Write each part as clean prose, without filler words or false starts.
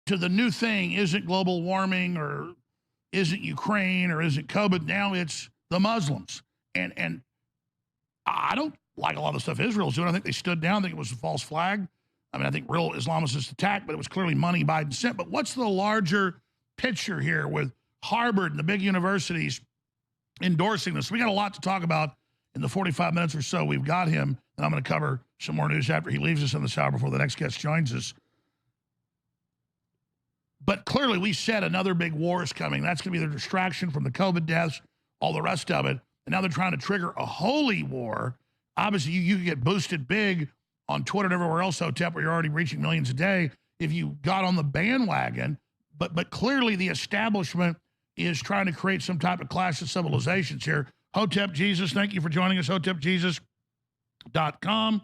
to the new thing isn't global warming or isn't Ukraine or isn't COVID. Now it's the Muslims. And I don't like a lot of the stuff Israel's doing. I think they stood down. I think it was a false flag. I mean, I think real Islamicists attacked, but it was clearly money Biden sent. But what's the larger picture here with Harvard and the big universities endorsing this? We got a lot to talk about in the 45 minutes or so we've got him, and I'm going to cover some more news after he leaves us in this hour before the next guest joins us. But clearly we said another big war is coming. That's going to be the distraction from the COVID deaths, all the rest of it. And now they're trying to trigger a holy war. Obviously, you get boosted big on Twitter and everywhere else, Hotep, where you're already reaching millions a day if you got on the bandwagon. But clearly the establishment is trying to create some type of clash of civilizations here. Hotep Jesus, thank you for joining us, hotepjesus.com.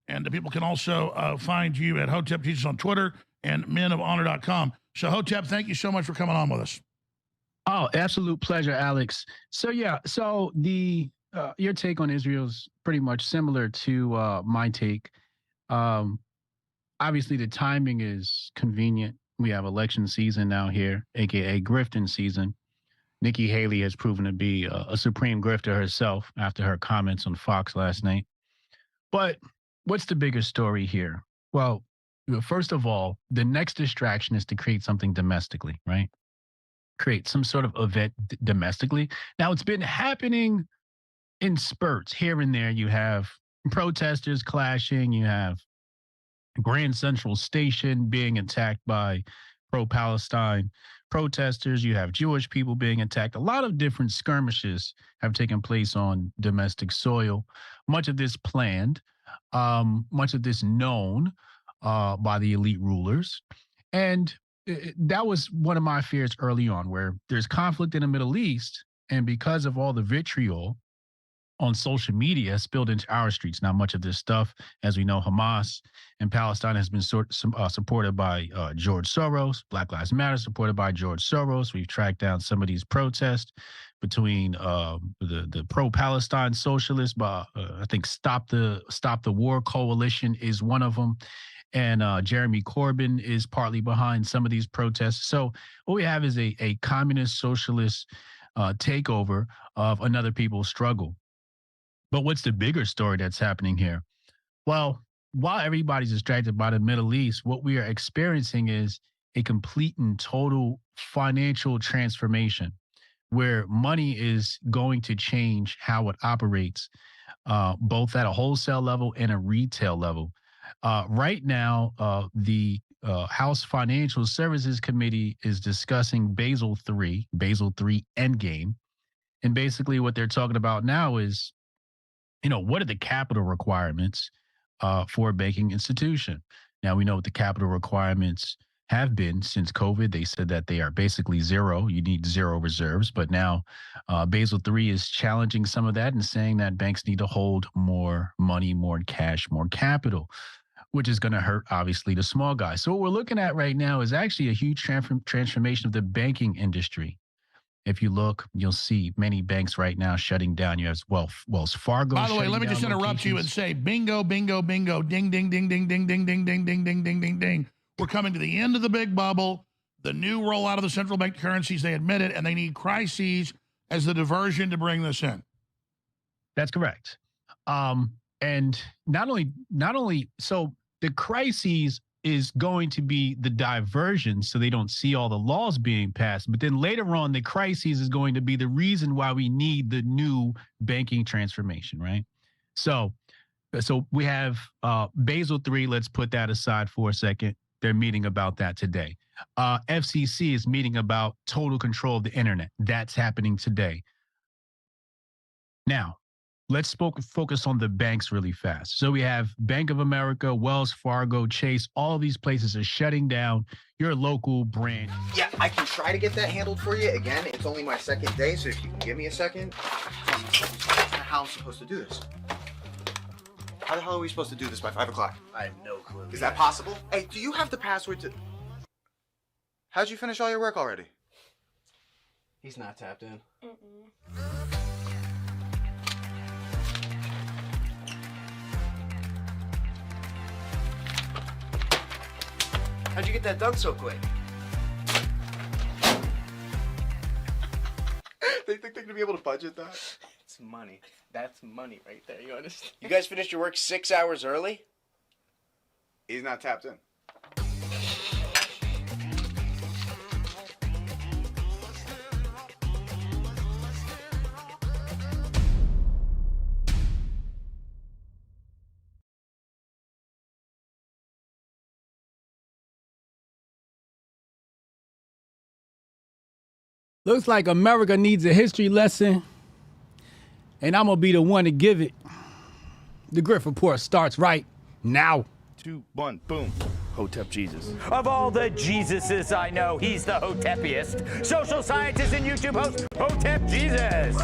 And the people can also find you at Hotep Jesus on Twitter and menofhonor.com. So, Hotep, thank you so much for coming on with us. Oh, absolute pleasure, Alex. So, yeah, so your take on Israel's pretty much similar to my take. Obviously, the timing is convenient. We have election season now here, a.k.a. grifting season. Nikki Haley has proven to be a supreme grifter herself after her comments on Fox last night. But what's the bigger story here? Well, first of all, the next distraction is to create something domestically, right? Create some sort of event domestically. Now, it's been happening in spurts here and there. You have protesters clashing. You have Grand Central Station being attacked by pro-Palestine protesters. You have Jewish people being attacked. A lot of different skirmishes have taken place on domestic soil. Much of this planned, much of this known by the elite rulers. And that was one of my fears early on, where there's conflict in the Middle East, and because of all the vitriol on social media spilled into our streets. Now, much of this stuff, as we know, Hamas and Palestine has been supported by George Soros. Black Lives Matter supported by George Soros. We've tracked down some of these protests between the pro-Palestine socialists, but I think Stop the War Coalition is one of them. And Jeremy Corbyn is partly behind some of these protests. So what we have is a communist socialist takeover of another people's struggle. But what's the bigger story that's happening here? Well, while everybody's distracted by the Middle East, what we are experiencing is a complete and total financial transformation where money is going to change how it operates, both at a wholesale level and a retail level. Right now, the House Financial Services Committee is discussing Basel III Endgame. And basically what they're talking about now is, what are the capital requirements for a banking institution? Now, we know what the capital requirements have been since COVID. They said that they are basically zero. You need zero reserves. But now Basel III is challenging some of that and saying that banks need to hold more money, more cash, more capital, which is going to hurt, obviously, the small guys. So what we're looking at right now is actually a huge transformation of the banking industry. If you look, you'll see many banks right now shutting down. You have Wells Fargo. By the way, let me just interrupt you and say bingo, bingo, bingo, ding, ding, ding, ding, ding, ding, ding, ding, ding, ding, ding, ding, ding. We're coming to the end of the big bubble, the new rollout of the central bank currencies. They admit it, and they need crises as the diversion to bring this in. That's correct. And not only so the crises is going to be the diversion so they don't see all the laws being passed. But then later on, the crisis is going to be the reason why we need the new banking transformation, right? So we have Basel III. Let's put that aside for a second. They're meeting about that today. FCC is meeting about total control of the internet. That's happening today. Now, let's focus on the banks really fast. So we have Bank of America, Wells Fargo, Chase. All of these places are shutting down your local branch. Yeah, I can try to get that handled for you. Again, it's only my second day, so if you can give me a second. How I'm supposed to do this? How the hell are we supposed to do this by 5 o'clock? I have no clue. Is that possible? Hey, do you have the password to... How'd you finish all your work already? He's not tapped in. How'd you get that done so quick? They think they're gonna be able to budget that? It's money. That's money right there. You understand? You guys finished your work 6 hours early? He's not tapped in. Looks like America needs a history lesson, and I'm going to be the one to give it. The Grift Report starts right now. 2, 1, boom. Hotep Jesus. Of all the Jesuses I know, he's the Hotepiest. Social scientist and YouTube host, Hotep Jesus.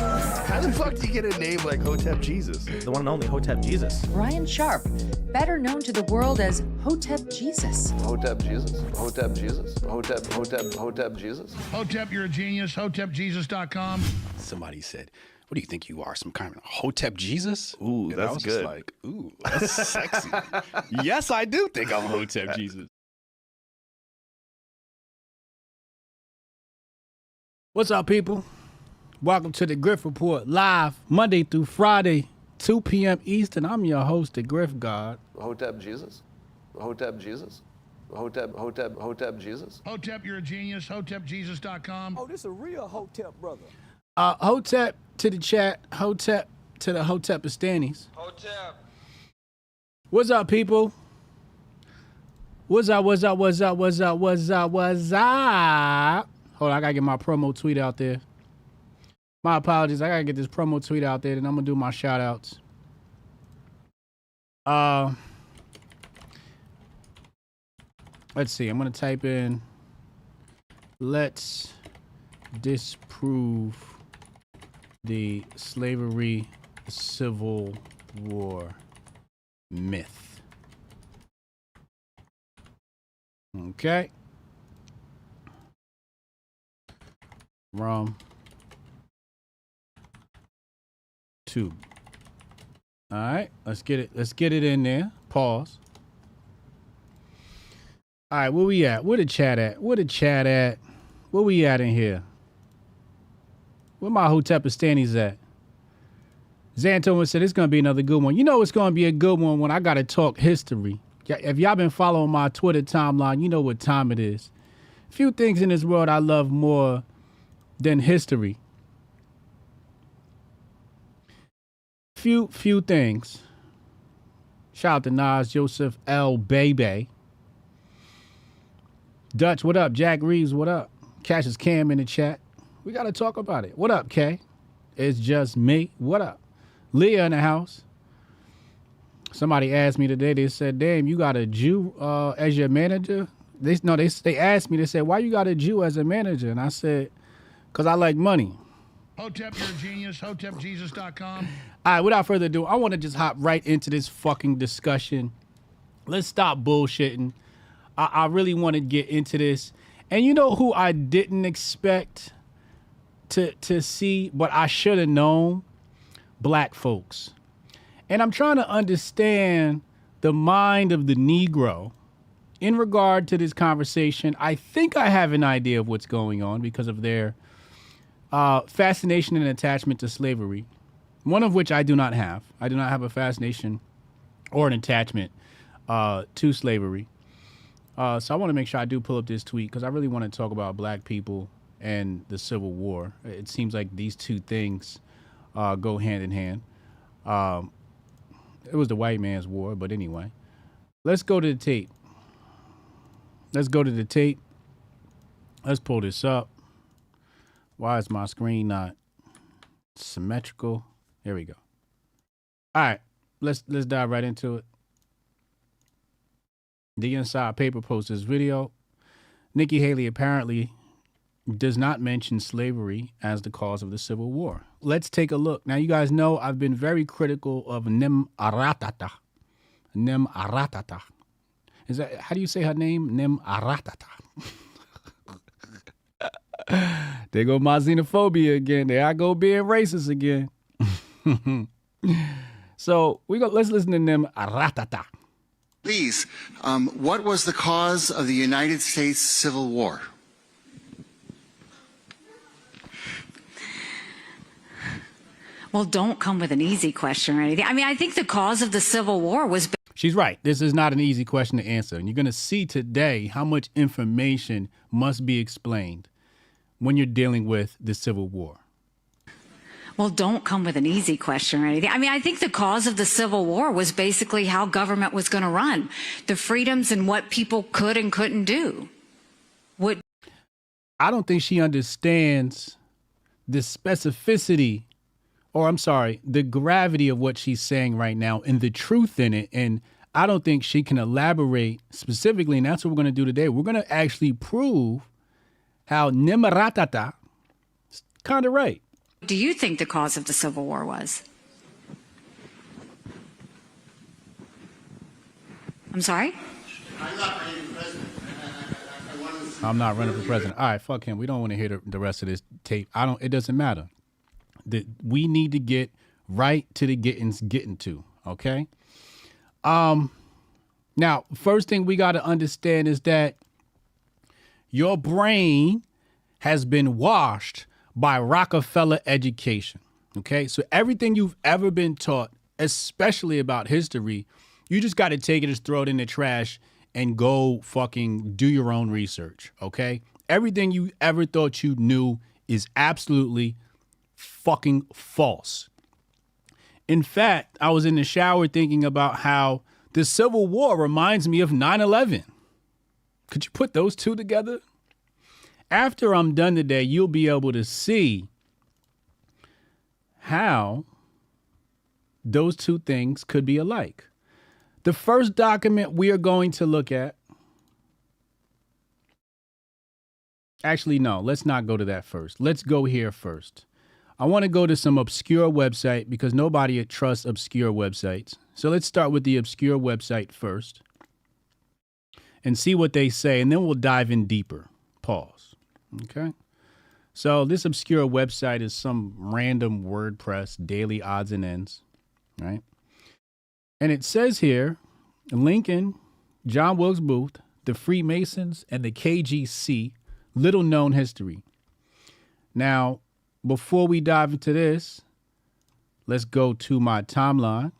How the fuck do you get a name like Hotep Jesus? The one and only Hotep Jesus. Ryan Sharp, better known to the world as Hotep Jesus. Hotep Jesus. Hotep Jesus. Hotep Jesus. Hotep, you're a genius. HotepJesus.com. Somebody said, what do you think you are, some kind of Hotep Jesus? Ooh, and that's I was good. Just like, ooh, that's sexy. Yes, I do think I'm Hotep Jesus. What's up, people? Welcome to the Grift Report, live Monday through Friday, 2 p.m. Eastern. I'm your host, the Grift God. Hotep Jesus. Hotep Jesus. Hotep Jesus. Hotep, you're a genius. HotepJesus.com. Oh, this is a real Hotep brother. Hotep to the chat, Hotep to the Hotepistanis. Hotep. What's up, people? What's up? Hold on, I gotta get my promo tweet out there. My apologies, I gotta get this promo tweet out there, and I'm gonna do my shout outs. Let's see, I'm gonna type in, let's disprove the slavery civil war myth. Okay. Tube. All right, let's get it in there. Pause. All right, where we at? Where the chat at? Where we at in here? Where my Hotepistanis at? Xantoma said it's going to be another good one. You know it's going to be a good one when I got to talk history. If y'all been following my Twitter timeline, you know what time it is. Few things in this world I love more than history. Few things. Shout out to Nas, Joseph L. Bebe. Dutch, what up? Jack Reeves, what up? Cassius Cam in the chat. We got to talk about it. What up, Kay? It's just me. What up? Leah in the house. Somebody asked me today, they said, damn, you got a Jew as your manager? They asked me, they said, why you got a Jew as a manager? And I said, because I like money. Hotep, you're a genius. HotepJesus.com. All right, without further ado, I want to just hop right into this fucking discussion. Let's stop bullshitting. I really want to get into this. And you know who I didn't expect to see, but I should have known? Black folks. And I'm trying to understand the mind of the Negro in regard to this conversation. I think I have an idea of what's going on because of their fascination and attachment to slavery, one of which I do not have. I do not have a fascination or an attachment to slavery. So I want to make sure I do pull up this tweet because I really want to talk about black people and the Civil War. It seems like these two things go hand in hand. It was the white man's war, but anyway. Let's go to the tape. Let's pull this up. Why is my screen not symmetrical? Here we go. All right, let's dive right into it. The Inside Paper posts this video. Nikki Haley apparently does not mention slavery as the cause of the Civil War. Let's take a look. Now, you guys know I've been very critical of Nem Aratata. Is that, how do you say her name? Nem Aratata. There go my xenophobia again. There I go being racist again. So let's listen to Nem Aratata. Please, what was the cause of the United States Civil War? Well, don't come with an easy question or anything. I mean, I think the cause of the Civil War was... She's right. This is not an easy question to answer. And you're going to see today how much information must be explained when you're dealing with the Civil War. Well, don't come with an easy question or anything. I mean, I think the cause of the Civil War was basically how government was going to run, the freedoms and what people could and couldn't do. I don't think she understands the specificity, or I'm sorry, the gravity of what she's saying right now and the truth in it. And I don't think she can elaborate specifically. And that's what we're going to do today. We're going to actually prove how Nimaratata is kind of right. Do you think the cause of the Civil War was? I'm sorry? I'm not running for president. All right, fuck him. We don't want to hear the rest of this tape. It doesn't matter. We need to get right to the getting to, okay? Now, first thing we got to understand is that your brain has been washed by Rockefeller education, okay? So everything you've ever been taught, especially about history, you just got to take it, just throw it in the trash and go fucking do your own research, okay? Everything you ever thought you knew is absolutely fucking false. In fact, I was in the shower thinking about how the Civil War reminds me of 9/11. Could you put those two together? After I'm done today, you'll be able to see how those two things could be alike. The first document we are going to look at. Actually, no, let's not go to that first. Let's go here first. I want to go to some obscure website because nobody trusts obscure websites. So let's start with the obscure website first and see what they say, and then we'll dive in deeper. Pause. Okay. So this obscure website is some random WordPress daily odds and ends, right? And it says here, Lincoln, John Wilkes Booth, the Freemasons, and the KGC, little known history. Now, before we dive into this, let's go to my timeline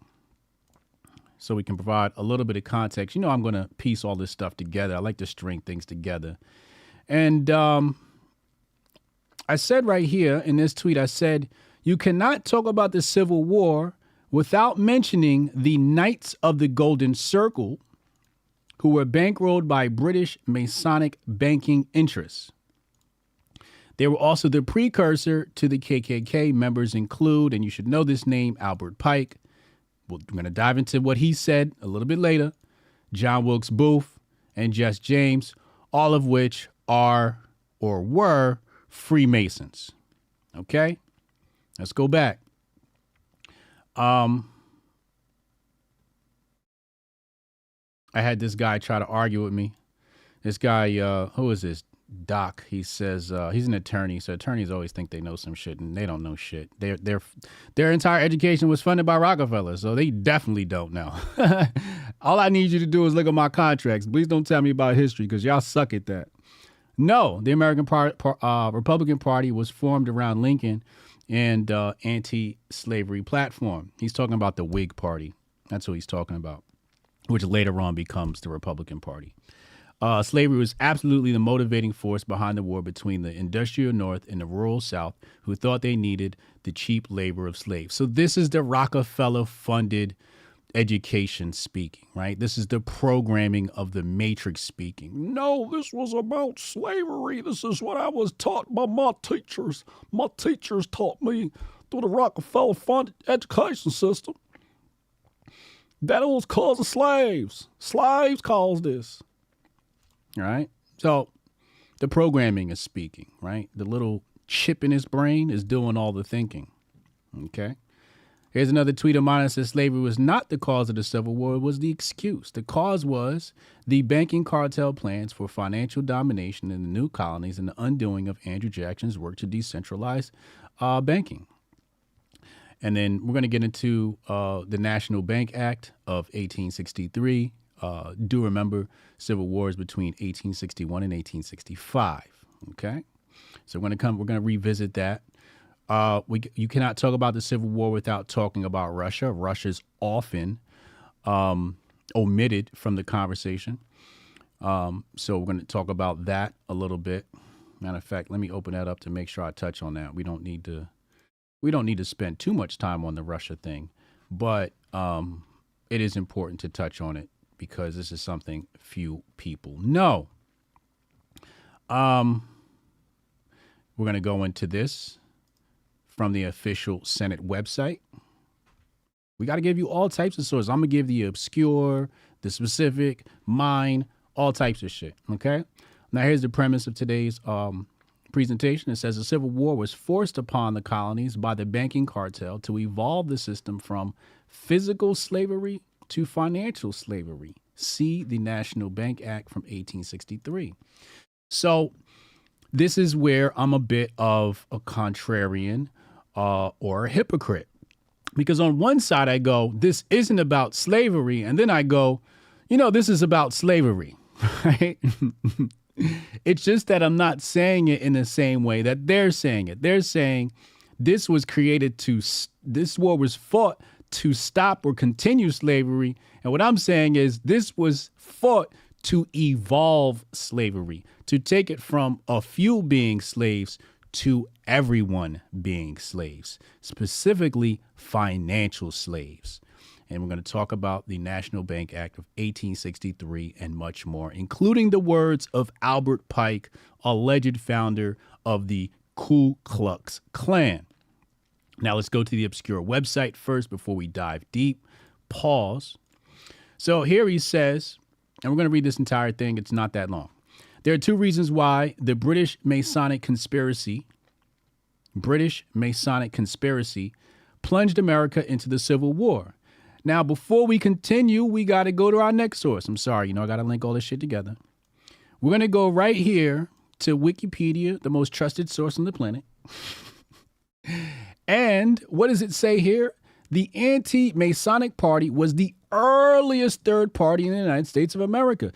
so we can provide a little bit of context. You know, I'm going to piece all this stuff together. I like to string things together. And I said right here in this tweet, I said, you cannot talk about the Civil War without mentioning the Knights of the Golden Circle, who were bankrolled by British Masonic banking interests. They were also the precursor to the KKK. Members include, and you should know this name, Albert Pike. We're going to dive into what he said a little bit later. John Wilkes Booth and Jesse James, all of which are or were Freemasons. Okay? Let's go back. I had this guy try to argue with me. This guy, who is this? Doc. He says he's an attorney. So attorneys always think they know some shit, and they don't know shit. Their entire education was funded by Rockefeller, so they definitely don't know. All I need you to do is look at my contracts. Please don't tell me about history because y'all suck at that. No, the American Republican Party was formed around Lincoln and anti-slavery platform. He's talking about the Whig Party. That's what he's talking about, which later on becomes the Republican Party. Slavery was absolutely the motivating force behind the war between the industrial North and the rural South, who thought they needed the cheap labor of slaves. So this is the Rockefeller-funded education speaking, right? This is the programming of the Matrix speaking. No, this was about slavery. This is what I was taught by my teachers. My teachers taught me through the Rockefeller-funded education system that it was cause of slaves. Slaves caused this. All right. So the programming is speaking, right? The little chip in his brain is doing all the thinking. Okay. Here's another tweet of mine that says slavery was not the cause of the Civil War. It was the excuse. The cause was the banking cartel plans for financial domination in the new colonies and the undoing of Andrew Jackson's work to decentralize banking. And then we're going to get into the National Bank Act of 1863. do remember civil wars between 1861 and 1865. Okay, so we're gonna revisit that. You cannot talk about the Civil War without talking about Russia. Russia's often omitted from the conversation. So we're going to talk about that a little bit. Matter of fact, let me open that up to make sure I touch on that. We don't need to spend too much time on the Russia thing, but it is important to touch on it because this is something few people know. We're going to go into this from the official Senate website. We got to give you all types of sources. I'm going to give the obscure, the specific, mine, all types of shit. Okay. Now, here's the premise of today's presentation. It says the Civil War was forced upon the colonies by the banking cartel to evolve the system from physical slavery to financial slavery. See the National Bank Act from 1863. So this is where I'm a bit of a contrarian or a hypocrite. Because on one side I go, this isn't about slavery. And then I go, this is about slavery. Right? It's just that I'm not saying it in the same way that they're saying it. They're saying this was created this war was fought to stop or continue slavery. And what I'm saying is this was fought to evolve slavery, to take it from a few being slaves to everyone being slaves, specifically financial slaves. And we're going to talk about the National Bank Act of 1863 and much more, including the words of Albert Pike, alleged founder of the Ku Klux Klan. Now let's go to the obscure website first before we dive deep. Pause. So here he says, and we're going to read this entire thing. It's not that long. There are two reasons why the British Masonic conspiracy plunged America into the Civil War. Now, before we continue, we got to go to our next source. I'm sorry, I got to link all this shit together. We're going to go right here to Wikipedia, the most trusted source on the planet. And what does it say here? The anti-Masonic Party was the earliest third party in the United States of America.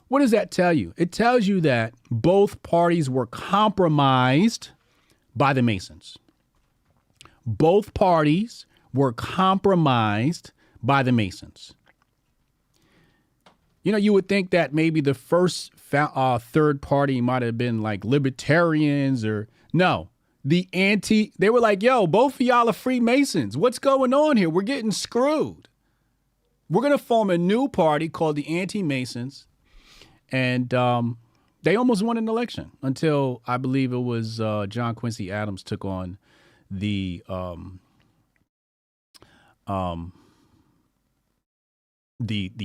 What does that tell you? It tells you that both parties were compromised by the Masons. Both parties were compromised by the Masons. You would think that maybe the first third party might have been like libertarians or no. They were like, yo, both of y'all are Freemasons. What's going on here? We're getting screwed. We're going to form a new party called the Anti-Masons. And they almost won an election until I believe it was John Quincy Adams took on the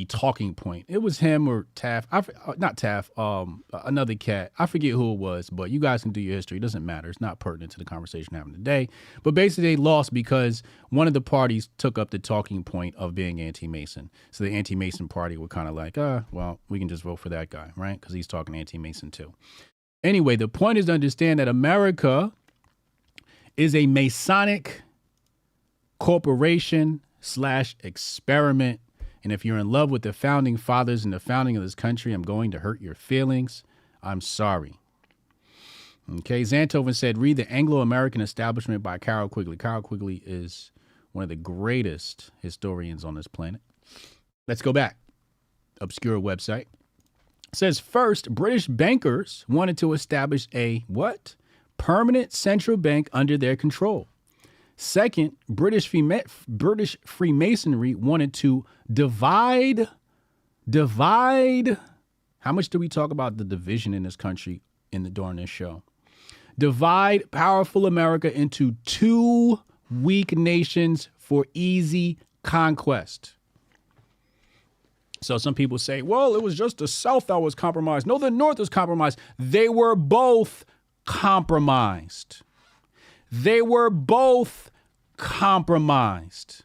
talking point. It was him or Taft. Not Taft. Another cat. I forget who it was, but you guys can do your history. It doesn't matter. It's not pertinent to the conversation having today. But basically, they lost because one of the parties took up the talking point of being anti-Mason. So the anti-Mason party were kind of like, well, we can just vote for that guy, right? Because he's talking anti-Mason too. Anyway, the point is to understand that America is a Masonic corporation / experiment. And if you're in love with the founding fathers and the founding of this country, I'm going to hurt your feelings. I'm sorry. Okay, Zanthoven said, read The Anglo-American Establishment by Carroll Quigley. Carroll Quigley is one of the greatest historians on this planet. Let's go back. Obscure website. It says, first, British bankers wanted to establish a what? Permanent central bank under their control. Second, British Freemasonry wanted to divide. How much do we talk about the division in this country during this show? Divide powerful America into two weak nations for easy conquest. So some people say, well, it was just the South that was compromised. No, the North was compromised. They were both compromised. They were both compromised.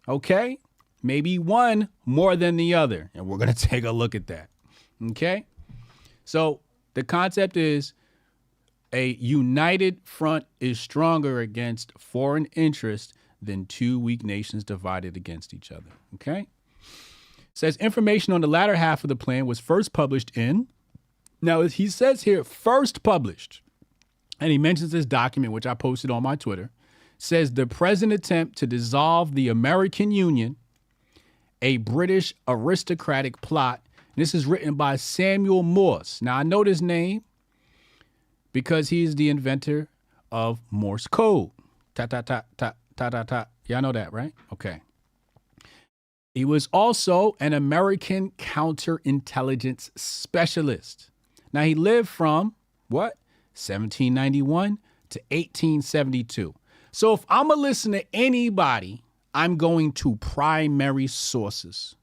Okay? Maybe one more than the other. And we're going to take a look at that. Okay? So the concept is a united front is stronger against foreign interests than two weak nations divided against each other. Okay? Says information on the latter half of the plan was first published in, now he says here, first published, and he mentions this document, which I posted on my Twitter, says the present attempt to dissolve the American Union, a British aristocratic plot. And this is written by Samuel Morse. Now, I know this name because he's the inventor of Morse code. Ta, ta, ta, ta, ta, ta, ta. Y'all know that, right? Okay. He was also an American counterintelligence specialist. Now, he lived from, what? 1791 to 1872. So if I'm going to listen to anybody, I'm going to primary sources.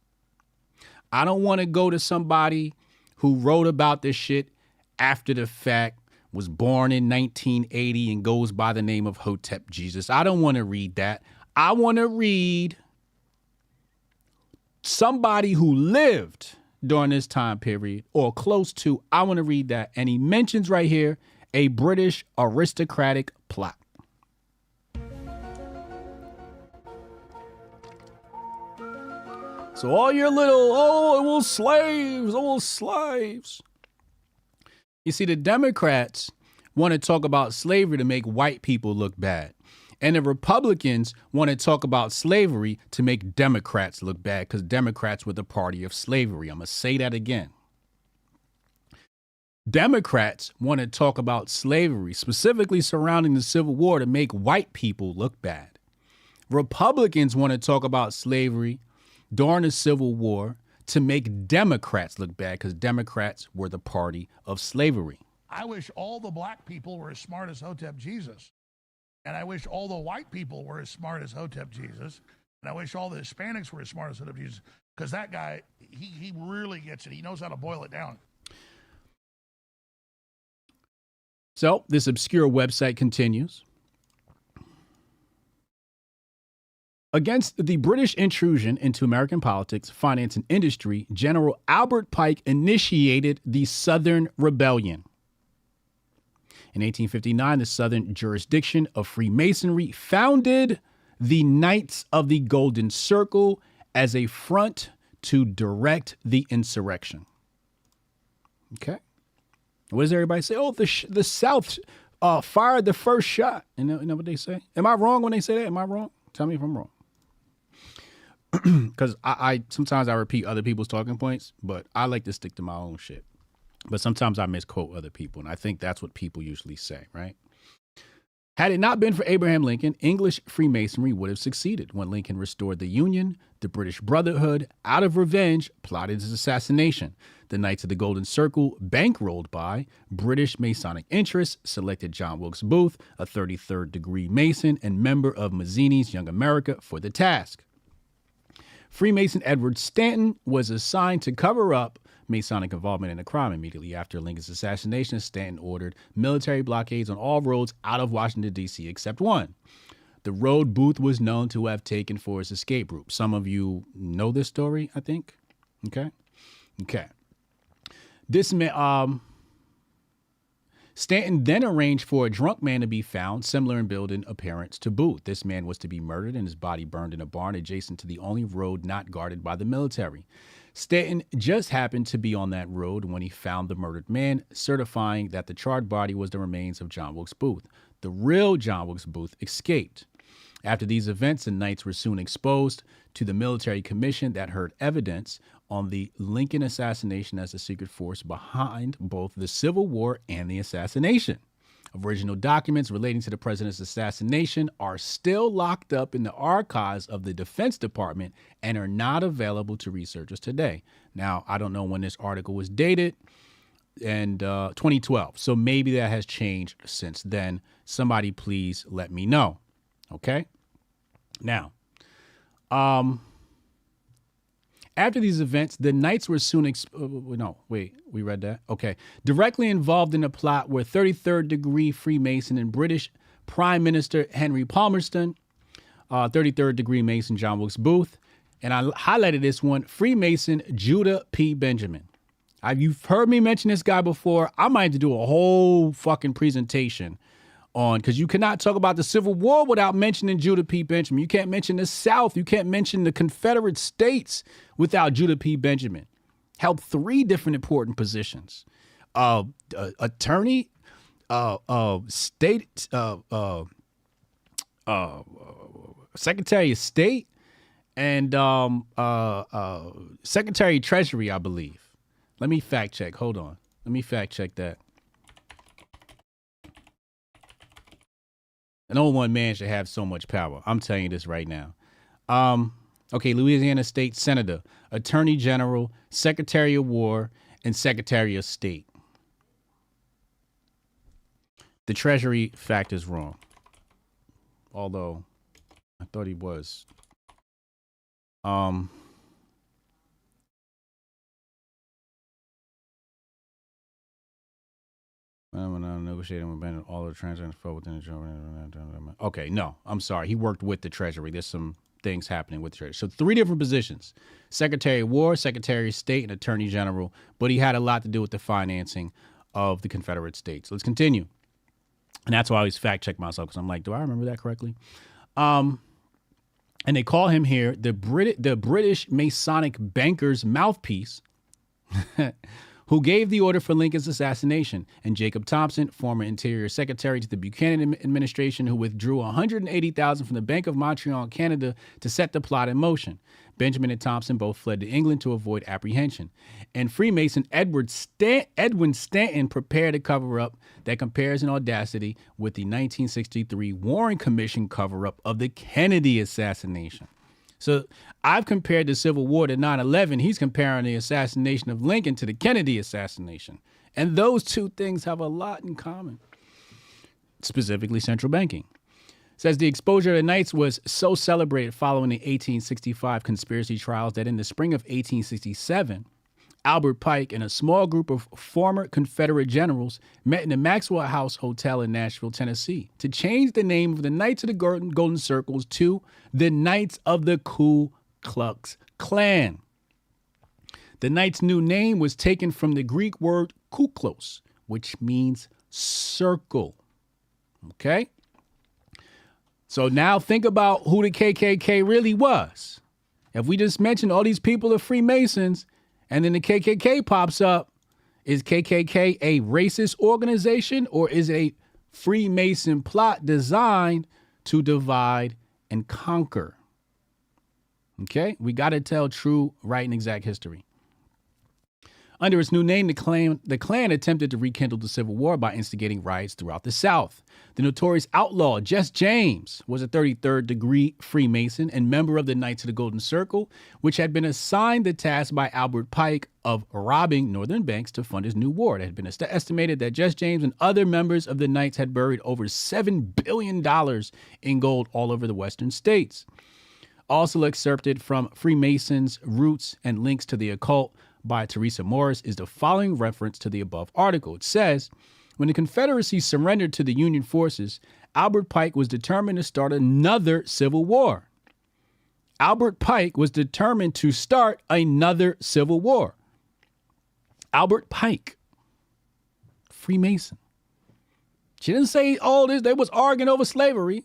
I don't want to go to somebody who wrote about this shit after the fact, was born in 1980 and goes by the name of Hotep Jesus. I don't want to read that. I want to read somebody who lived during this time period or close to. I want to read that. And he mentions right here a British aristocratic plot. So all your little, it was slaves. You see, the Democrats want to talk about slavery to make white people look bad. And the Republicans want to talk about slavery to make Democrats look bad because Democrats were the party of slavery. I'm going to say that again. Democrats want to talk about slavery, specifically surrounding the Civil War, to make white people look bad. Republicans want to talk about slavery during the Civil War to make Democrats look bad because Democrats were the party of slavery. I wish all the black people were as smart as Hotep Jesus. And I wish all the white people were as smart as Hotep Jesus. And I wish all the Hispanics were as smart as Hotep Jesus. Because that guy, he really gets it. He knows how to boil it down. So this obscure website continues. Against the British intrusion into American politics, finance, and industry, General Albert Pike initiated the Southern Rebellion. In 1859, the Southern jurisdiction of Freemasonry founded the Knights of the Golden Circle as a front to direct the insurrection. Okay. What does everybody say? Oh, the South fired the first shot. You know what they say? Am I wrong when they say that? Am I wrong? Tell me if I'm wrong. Because I sometimes I repeat other people's talking points, but I like to stick to my own shit. But sometimes I misquote other people, and I think that's what people usually say, right? Had it not been for Abraham Lincoln, English Freemasonry would have succeeded. When Lincoln restored the Union, the British Brotherhood, out of revenge, plotted his assassination. The Knights of the Golden Circle, bankrolled by British Masonic interests, selected John Wilkes Booth, a 33rd degree Mason and member of Mazzini's Young America, for the task. Freemason Edward Stanton was assigned to cover up Masonic involvement in the crime. Immediately after Lincoln's assassination, Stanton ordered military blockades on all roads out of Washington, D.C., except one. The road Booth was known to have taken for his escape route. Some of you know this story, I think. Okay. This man, Stanton then arranged for a drunk man to be found, similar in build and appearance to Booth. This man was to be murdered and his body burned in a barn adjacent to the only road not guarded by the military. Stanton just happened to be on that road when he found the murdered man, certifying that the charred body was the remains of John Wilkes Booth. The real John Wilkes Booth escaped. After these events, the Knights were soon exposed to the military commission that heard evidence on the Lincoln assassination as the secret force behind both the Civil War and the assassination. Original documents relating to the president's assassination are still locked up in the archives of the Defense Department and are not available to researchers today. Now, I don't know when this article was dated, and 2012. So maybe that has changed since then. Somebody please let me know. Okay? Now, after these events, the Knights were soon we read that. Okay. Directly involved in the plot were 33rd degree Freemason and British Prime Minister Henry Palmerston, 33rd degree Mason John Wilkes Booth, and I highlighted this one, Freemason Judah P. Benjamin. You've heard me mention this guy before. I might have to do a whole fucking presentation on, because you cannot talk about the Civil War without mentioning Judah P. Benjamin. You can't mention the South. You can't mention the Confederate States without Judah P. Benjamin. Held 3 different important positions. Attorney, state, Secretary of State, and Secretary of Treasury, I believe. Let me fact check. Hold on. Let me fact check that. No one man should have so much power. I'm telling you this right now. Okay, Louisiana State Senator, Attorney General, Secretary of War, and Secretary of State. The Treasury fact is wrong. Although, I thought he was. Negotiating with Bennett, all the transactions fell within the. Okay, no, I'm sorry. He worked with the Treasury. There's some things happening with the Treasury. So 3 different positions: Secretary of War, Secretary of State, and Attorney General. But he had a lot to do with the financing of the Confederate States. Let's continue. And that's why I always fact check myself, because I'm like, do I remember that correctly? And they call him here the British Masonic banker's mouthpiece, who gave the order for Lincoln's assassination, and Jacob Thompson, former Interior Secretary to the Buchanan administration, who withdrew $180,000 from the Bank of Montreal, Canada, to set the plot in motion. Benjamin and Thompson both fled to England to avoid apprehension. And Freemason Edwin Stanton prepared a cover-up that compares in audacity with the 1963 Warren Commission cover-up of the Kennedy assassination. So I've compared the Civil War to 9/11. He's comparing the assassination of Lincoln to the Kennedy assassination. And those 2 things have a lot in common, specifically central banking. It says the exposure of the Knights was so celebrated following the 1865 conspiracy trials that in the spring of 1867, Albert Pike and a small group of former Confederate generals met in the Maxwell House Hotel in Nashville, Tennessee, to change the name of the Knights of the Golden Circles to the Knights of the Ku Klux Klan. The Knights' new name was taken from the Greek word kuklos, which means circle. Okay? So now think about who the KKK really was. If we just mentioned all these people are Freemasons, and then the KKK pops up, is KKK a racist organization, or is it a Freemason plot designed to divide and conquer? Okay, we got to tell true, right, and exact history. Under its new name, the Klan attempted to rekindle the Civil War by instigating riots throughout the South. The notorious outlaw Jesse James was a 33rd degree Freemason and member of the Knights of the Golden Circle, which had been assigned the task by Albert Pike of robbing northern banks to fund his new war. It had been estimated that Jesse James and other members of the Knights had buried over $7 billion in gold all over the western states. Also excerpted from Freemasons' Roots and Links to the Occult by Teresa Morris is the following reference to the above article. It says, when the Confederacy surrendered to the Union forces, Albert Pike was determined to start another civil war. Albert Pike was determined to start another civil war. Albert Pike, Freemason. She didn't say, oh, they was arguing over slavery.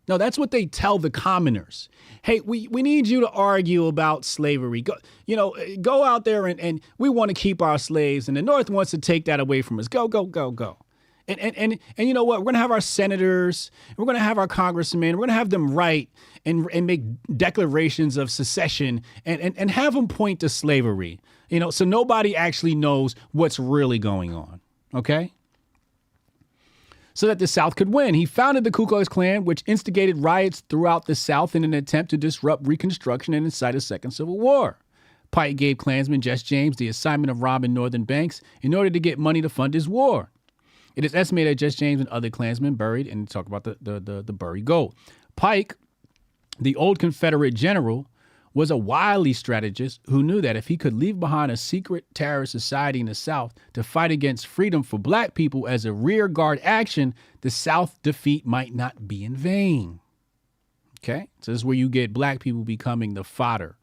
No, that's what they tell the commoners. Hey, we need you to argue about slavery. Go out there and we want to keep our slaves, and the North wants to take that away from us. Go. And you know what? We're going to have our senators, we're going to have our congressmen, we're going to have them write and make declarations of secession and have them point to slavery, so nobody actually knows what's really going on. Okay? So that the South could win. He founded the Ku Klux Klan, which instigated riots throughout the South in an attempt to disrupt Reconstruction and incite a second Civil War. Pike gave Klansman Jesse James the assignment of robbing northern banks in order to get money to fund his war. It is estimated that Jesse James and other Klansmen buried, and talk about the buried gold. Pike, the old Confederate general, was a wily strategist who knew that if he could leave behind a secret terrorist society in the South to fight against freedom for black people as a rear guard action, the South defeat might not be in vain. Okay? So this is where you get black people becoming the fodder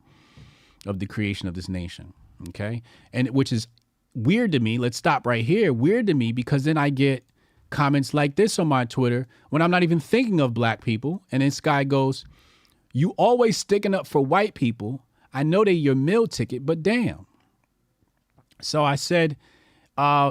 of the creation of this nation. Okay? And which is weird to me. Let's stop right here. Weird to me because then I get comments like this on my Twitter when I'm not even thinking of black people. And this guy goes, "You always sticking up for white people. I know they're your meal ticket, but damn." So I said,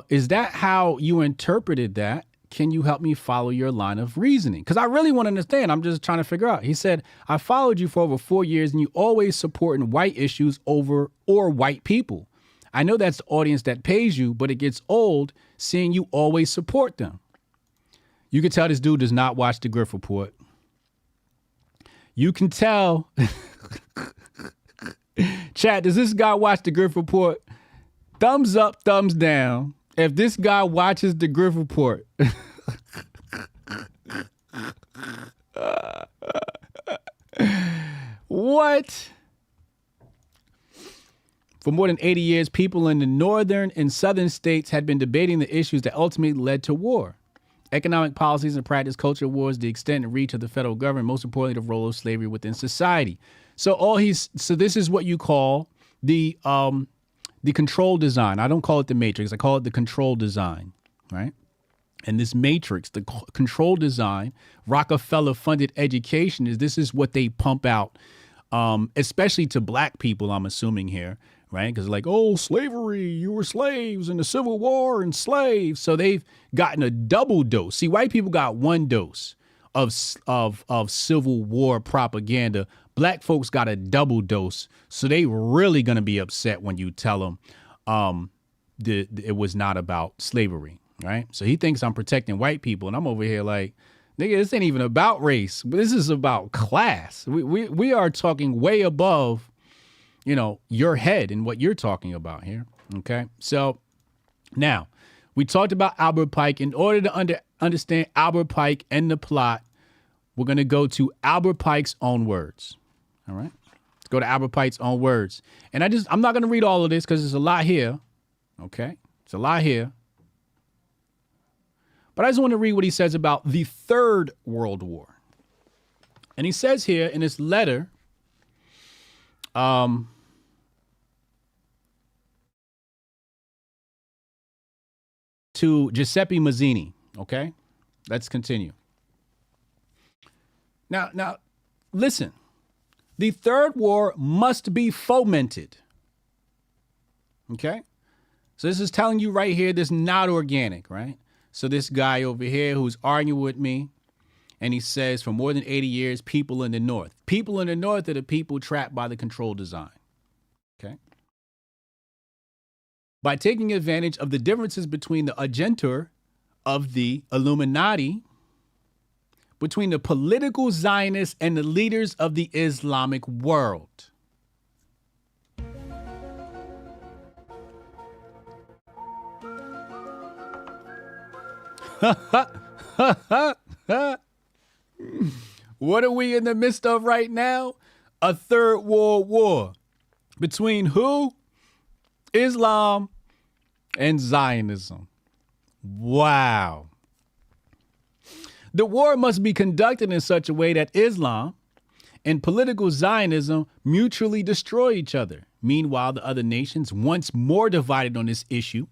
is that how you interpreted that? Can you help me follow your line of reasoning? Because I really want to understand. I'm just trying to figure out. He said, "I followed you for over 4 years and you always supporting white issues or white people. I know that's the audience that pays you, but it gets old seeing you always support them." You can tell this dude does not watch the Grift Report. You can tell. Chat, does this guy watch the Grift Report? Thumbs up, thumbs down if this guy watches the Grift Report. What? For more than 80 years, people in the northern and southern states had been debating the issues that ultimately led to war. Economic policies and practice, culture wars, the extent and reach of the federal government, most importantly, the role of slavery within society. So this is what you call the control design. I don't call it the matrix. I call it the control design, right? And this matrix, the control design, Rockefeller-funded education this is what they pump out, especially to black people, I'm assuming here, right? Because like, oh, slavery, you were slaves in the Civil War and slaves. So they've gotten a double dose. See, white people got one dose of Civil War propaganda. Black folks got a double dose. So they really going to be upset when you tell them it was not about slavery, right? So he thinks I'm protecting white people. And I'm over here like, nigga, this ain't even about race. This is about class. We are talking way above, your head and what you're talking about here. Okay. So now we talked about Albert Pike. In order to understand Albert Pike and the plot, we're going to go to Albert Pike's own words. All right. Let's go to Albert Pike's own words. And I'm not going to read all of this because there's a lot here. Okay. It's a lot here. But I just want to read what he says about the Third World War. And he says here in this letter, to Giuseppe Mazzini. Okay, let's continue. Now, listen. The Third War must be fomented. Okay, so this is telling you right here, this is not organic, right? So this guy over here who's arguing with me, and he says for more than 80 years, people in the North. People in the North are the people trapped by the control design. Okay. By taking advantage of the differences between the agenda of the Illuminati, between the political Zionists and the leaders of the Islamic world. What are we in the midst of right now? A third world war. Between who? Islam and Zionism. Wow. The war must be conducted in such a way that Islam and political Zionism mutually destroy each other. Meanwhile, the other nations, once more divided on this issue,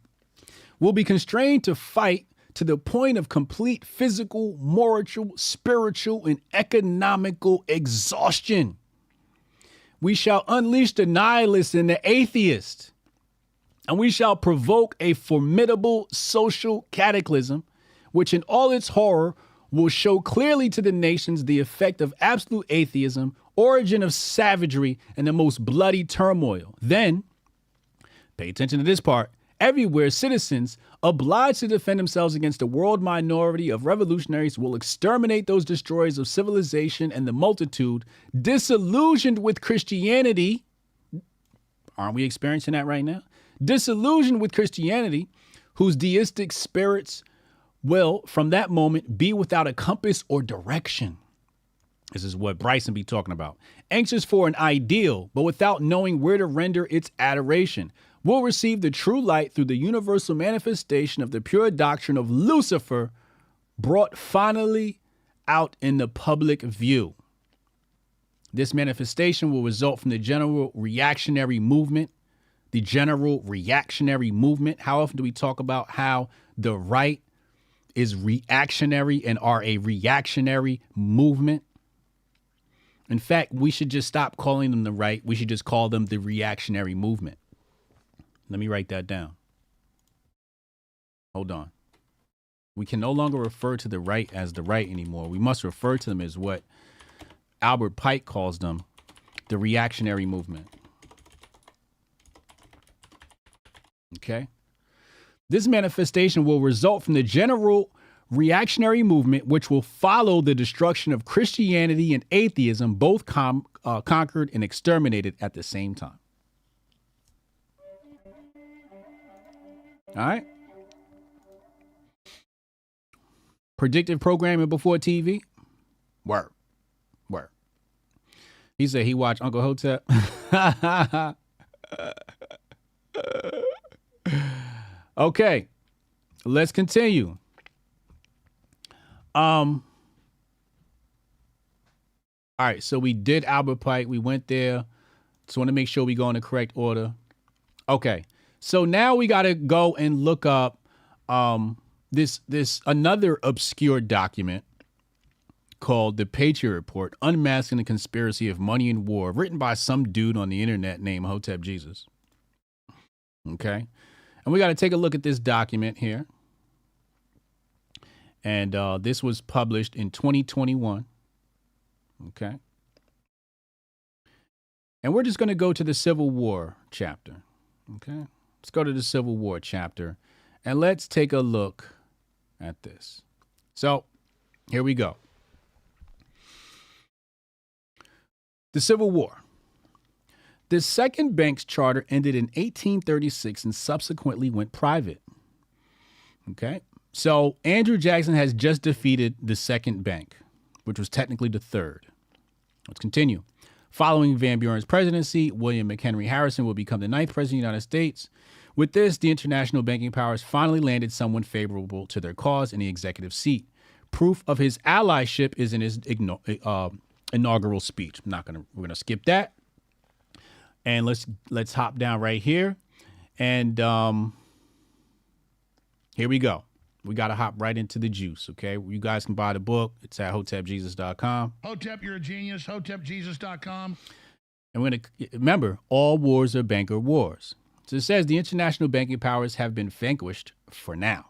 will be constrained to fight to the point of complete physical, moral, spiritual, and economical exhaustion. We shall unleash the nihilist and the atheist, and we shall provoke a formidable social cataclysm, which in all its horror will show clearly to the nations the effect of absolute atheism, origin of savagery, and the most bloody turmoil. Then, pay attention to this part, everywhere citizens obliged to defend themselves against the world minority of revolutionaries will exterminate those destroyers of civilization and the multitude, disillusioned with Christianity. Aren't we experiencing that right now? Disillusioned with Christianity, whose deistic spirits will, from that moment, be without a compass or direction. This is what Bryson be talking about. Anxious for an ideal, but without knowing where to render its adoration, will receive the true light through the universal manifestation of the pure doctrine of Lucifer, brought finally out in the public view. This manifestation will result from the general reactionary movement. How often do we talk about how the right is reactionary and are a reactionary movement. In fact, we should just stop calling them the right. We should just call them the reactionary movement. Let me write that down. Hold on. We can no longer refer to the right as the right anymore. We must refer to them as what Albert Pike calls them, the reactionary movement. Okay? This manifestation will result from the general reactionary movement, which will follow the destruction of Christianity and atheism, both conquered and exterminated at the same time. All right? Predictive programming before TV? Word. Word. He said he watched Uncle Hotep. Okay. Let's continue. All right, so we did Albert Pike. We went there. Just want to make sure we go in the correct order. Okay. So now we got to go and look up this another obscure document called the Patriot Report, Unmasking the Conspiracy of Money and War, written by some dude on the internet named Hotep Jesus. Okay. And we got to take a look at this document here. And this was published in 2021. Okay. And we're just going to go to the Civil War chapter. Okay. Let's go to the Civil War chapter and let's take a look at this. So here we go. The Civil War. The Second Bank's charter ended in 1836 and subsequently went private. Okay. So Andrew Jackson has just defeated the Second Bank, which was technically the third. Let's continue. Following Van Buren's presidency, William McHenry Harrison will become the ninth president of the United States. With this, the international banking powers finally landed someone favorable to their cause in the executive seat. Proof of his allyship is in his inaugural speech. We're gonna skip that, and let's hop down right here, and here we go. We got to hop right into the juice, okay? You guys can buy the book. It's at hotepjesus.com. Hotep, you're a genius. Hotepjesus.com. And we're going to remember, all wars are banker wars. So it says the international banking powers have been vanquished for now.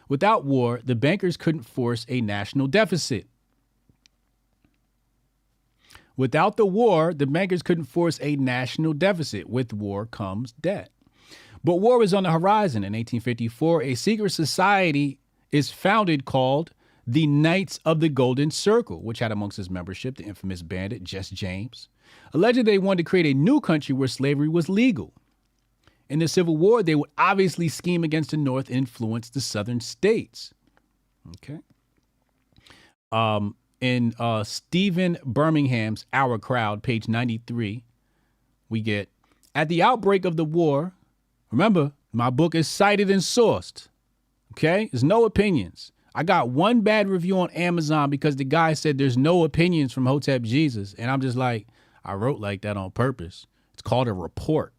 Without war, the bankers couldn't force a national deficit. Without the war, the bankers couldn't force a national deficit. With war comes debt. But war is on the horizon. In 1854, a secret society is founded called the Knights of the Golden Circle, which had amongst its membership the infamous bandit Jesse James. Allegedly, they wanted to create a new country where slavery was legal. In the Civil War, they would obviously scheme against the North and influence the Southern states. Okay. In Stephen Birmingham's Our Crowd, page 93, we get, at the outbreak of the war, remember, my book is cited and sourced. Okay? There's no opinions. I got one bad review on Amazon because the guy said there's no opinions from Hotep Jesus. And I'm just like, I wrote like that on purpose. It's called a report.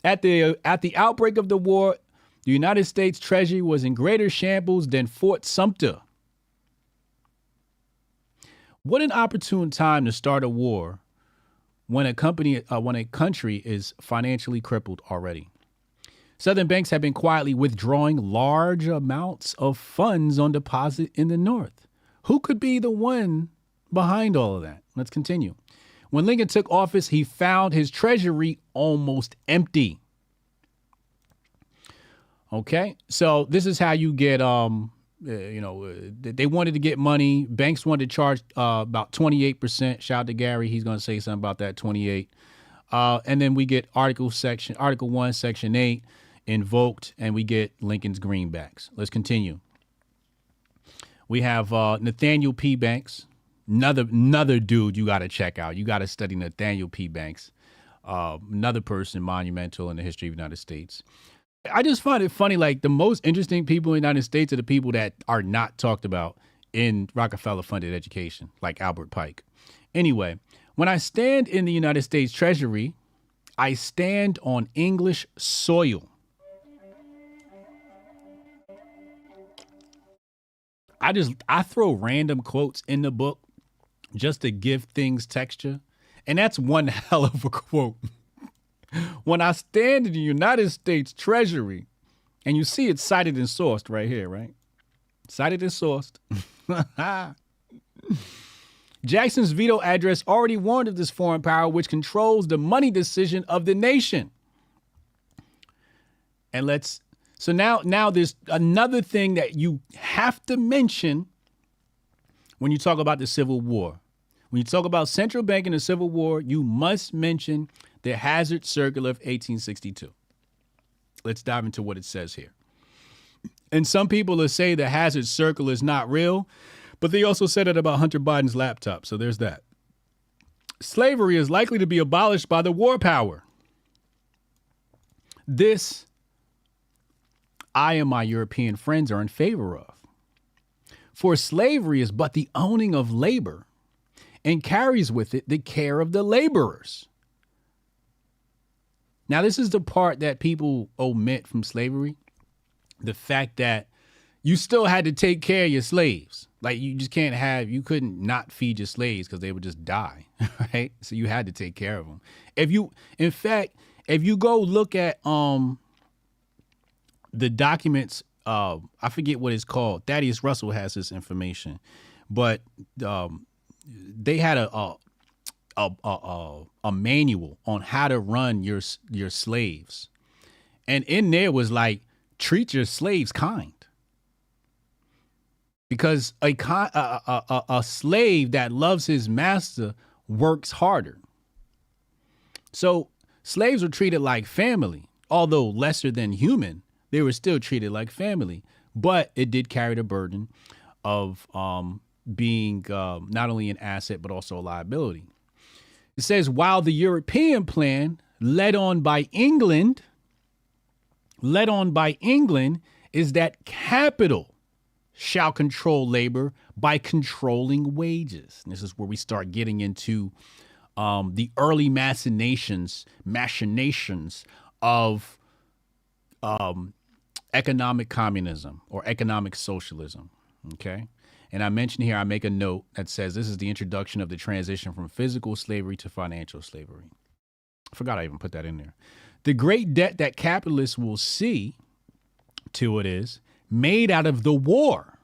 At the outbreak of the war, the United States Treasury was in greater shambles than Fort Sumter. What an opportune time to start a war when a country is financially crippled already. Southern banks have been quietly withdrawing large amounts of funds on deposit in the North. Who could be the one behind all of that? Let's continue. When Lincoln took office, he found his treasury almost empty. Okay, so this is how you get, they wanted to get money. Banks wanted to charge about 28%. Shout out to Gary. He's going to say something about that 28. And then we get Article 1, Section 8 invoked, and we get Lincoln's greenbacks. Let's continue. We have Nathaniel P. Banks, another dude you got to check out. You got to study Nathaniel P. Banks, another person monumental in the history of the United States. I just find it funny, like the most interesting people in the United States are the people that are not talked about in Rockefeller-funded education, like Albert Pike. Anyway, when I stand in the United States Treasury, I stand on English soil. I throw random quotes in the book just to give things texture. And that's one hell of a quote. When I stand in the United States Treasury, and you see it's cited and sourced right here, right? Cited and sourced. Jackson's veto address already warned of this foreign power which controls the money decision of the nation. And so now there's another thing that you have to mention when you talk about the Civil War. When you talk about central bank and the Civil War, you must mention the Hazard Circular of 1862. Let's dive into what it says here. And some people will say the Hazard Circular is not real, but they also said it about Hunter Biden's laptop. So there's that. Slavery is likely to be abolished by the war power. This, I and my European friends are in favor of. For slavery is but the owning of labor and carries with it the care of the laborers. Now, this is the part that people omit from slavery. The fact that you still had to take care of your slaves. Like you couldn't not feed your slaves because they would just die, right? So you had to take care of them. If you go look at the documents, I forget what it's called. Thaddeus Russell has this information, but they had a manual on how to run your slaves, and in there was like, treat your slaves kind. Because a slave that loves his master works harder. So slaves were treated like family, although lesser than human. They were still treated like family, but it did carry the burden of being not only an asset but also a liability. It says while the European plan, led on by England, is that capital shall control labor by controlling wages. And this is where we start getting into the early machinations of economic communism or economic socialism. Okay. And I mentioned here, I make a note that says this is the introduction of the transition from physical slavery to financial slavery. I forgot I even put that in there. The great debt that capitalists will see to it is made out of the war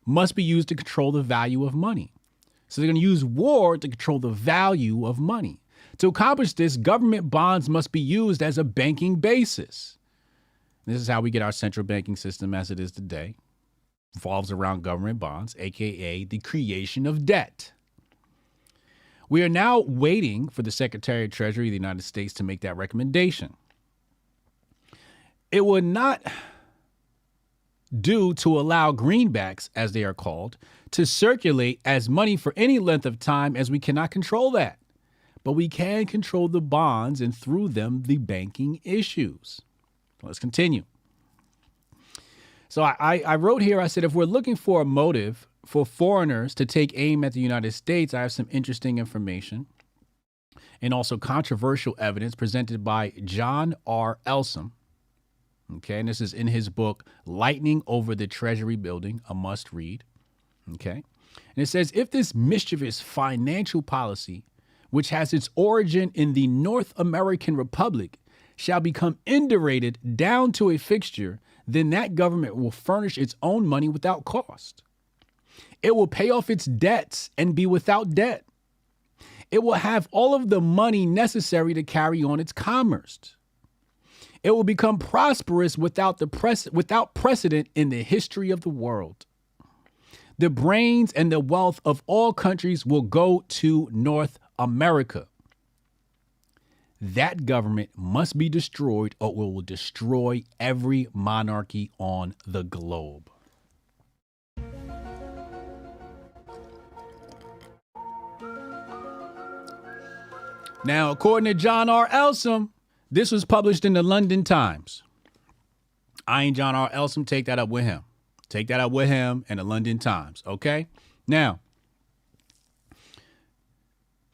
must be used to control the value of money. So they're going to use war to control the value of money. To accomplish this, government bonds must be used as a banking basis. This is how we get our central banking system as it is today. Revolves around government bonds, aka the creation of debt. We are now waiting for the Secretary of Treasury of the United States to make that recommendation. It would not do to allow greenbacks, as they are called, to circulate as money for any length of time, as we cannot control that. But we can control the bonds and through them the banking issues. Let's continue. So I wrote here, I said, if we're looking for a motive for foreigners to take aim at the United States, I have some interesting information and also controversial evidence presented by John R. Elsom. Okay, and this is in his book, Lightning Over the Treasury Building, a must read. Okay, and it says, if this mischievous financial policy, which has its origin in the North American Republic, shall become indurated down to a fixture, then that government will furnish its own money without cost. It will pay off its debts and be without debt. It will have all of the money necessary to carry on its commerce. It will become prosperous without precedent in the history of the world. The brains and the wealth of all countries will go to North America. That government must be destroyed or it will destroy every monarchy on the globe. Now, according to John R. Elsom, this was published in the London Times. I ain't John R. Elsom. Take that up with him. Take that up with him and the London Times. Okay. Now,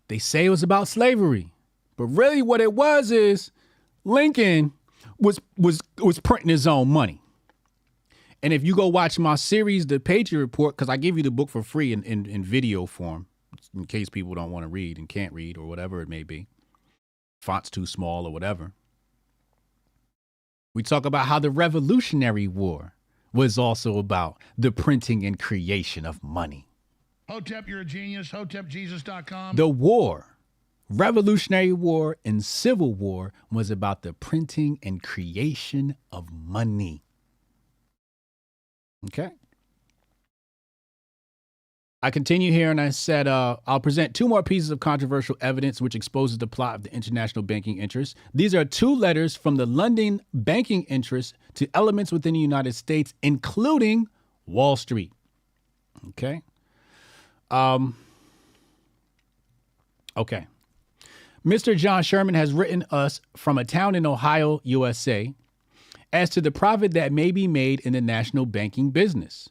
they say it was about slavery, but really what it was is Lincoln was printing his own money. And if you go watch my series, The Patriot Report, because I give you the book for free in video form, in case people don't want to read and can't read or whatever it may be, font's too small or whatever. We talk about how the Revolutionary War was also about the printing and creation of money. Hotep, you're a genius. HotepJesus.com. The war, Revolutionary War and Civil War, was about the printing and creation of money. Okay. I continue here and I said, I'll present two more pieces of controversial evidence which exposes the plot of the international banking interests. These are two letters from the London banking interests to elements within the United States, including Wall Street. Okay. Okay. Mr. John Sherman has written us from a town in Ohio, USA, as to the profit that may be made in the national banking business.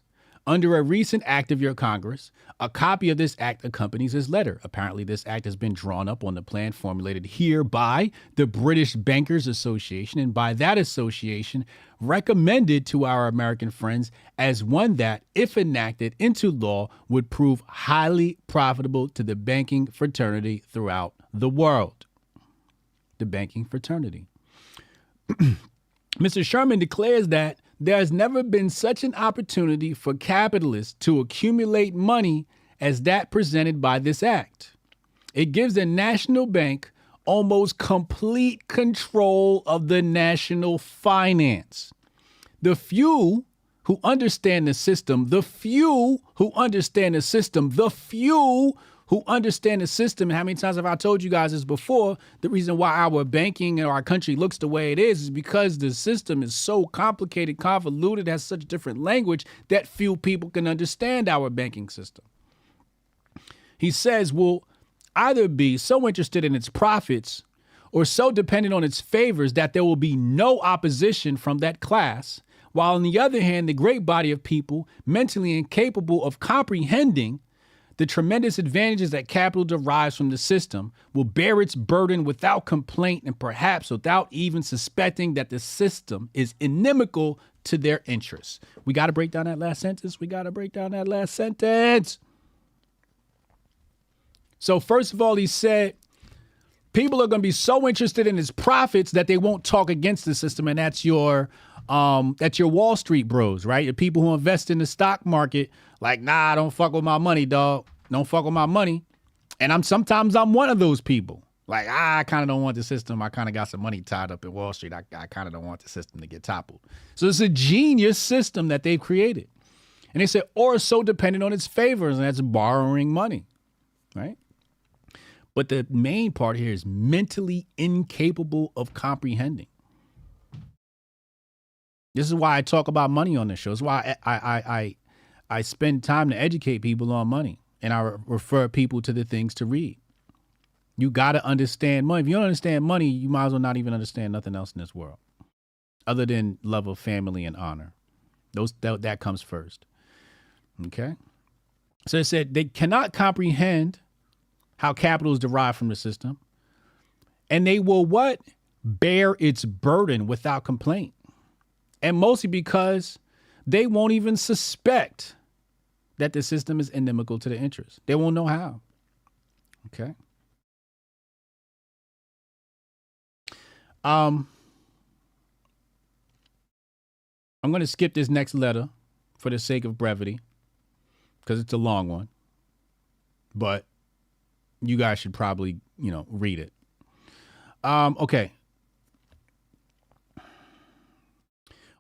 Under a recent act of your Congress, a copy of this act accompanies this letter. Apparently, this act has been drawn up on the plan formulated here by the British Bankers Association, and by that association, recommended to our American friends as one that, if enacted into law, would prove highly profitable to the banking fraternity throughout the world. The banking fraternity. Mr. Sherman declares that there has never been such an opportunity for capitalists to accumulate money as that presented by this act. It gives the national bank almost complete control of the national finance. The few who understand the system, and how many times have I told you guys this before? The reason why our banking and our country looks the way it is because the system is so complicated, convoluted, has such different language that few people can understand our banking system. He says, will either be so interested in its profits or so dependent on its favors that there will be no opposition from that class, while on the other hand, the great body of people mentally incapable of comprehending the tremendous advantages that capital derives from the system will bear its burden without complaint and perhaps without even suspecting that the system is inimical to their interests. We got to break down that last sentence. So first of all, he said, people are going to be so interested in its profits that they won't talk against the system. And that's your Wall Street bros, right? The people who invest in the stock market, like, nah, don't fuck with my money, dog. Don't fuck with my money. And sometimes I'm one of those people. Like, I kind of don't want the system. I kind of got some money tied up in Wall Street. I kind of don't want the system to get toppled. So it's a genius system that they've created. And they said, or so dependent on its favors, and that's borrowing money, right? But the main part here is mentally incapable of comprehending. This is why I talk about money on this show. It's why I spend time to educate people on money, and I refer people to the things to read. You got to understand money. If you don't understand money, you might as well not even understand nothing else in this world other than love of family and honor. That comes first. Okay. So it said they cannot comprehend how capital is derived from the system, and they will what? Bear its burden without complaint. And mostly because they won't even suspect that the system is inimical to their interests. They won't know how. Okay. I'm going to skip this next letter for the sake of brevity because it's a long one. But you guys should probably, read it. Okay.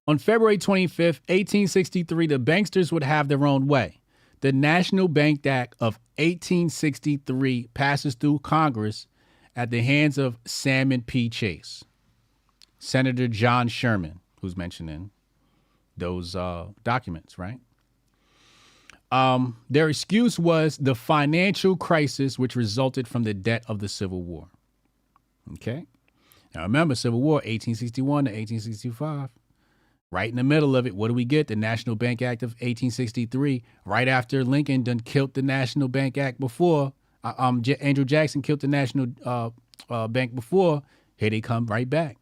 On February 25th, 1863, the banksters would have their own way. The National Bank Act of 1863 passes through Congress at the hands of Salmon P. Chase, Senator John Sherman, who's mentioned in those documents, right? Their excuse was the financial crisis which resulted from the debt of the Civil War. Okay? Now remember, Civil War, 1861 to 1865. Right in the middle of it, what do we get? The National Bank Act of 1863, right after Lincoln done killed the National Bank Act before. Andrew Jackson killed the National Bank before. Here they come right back.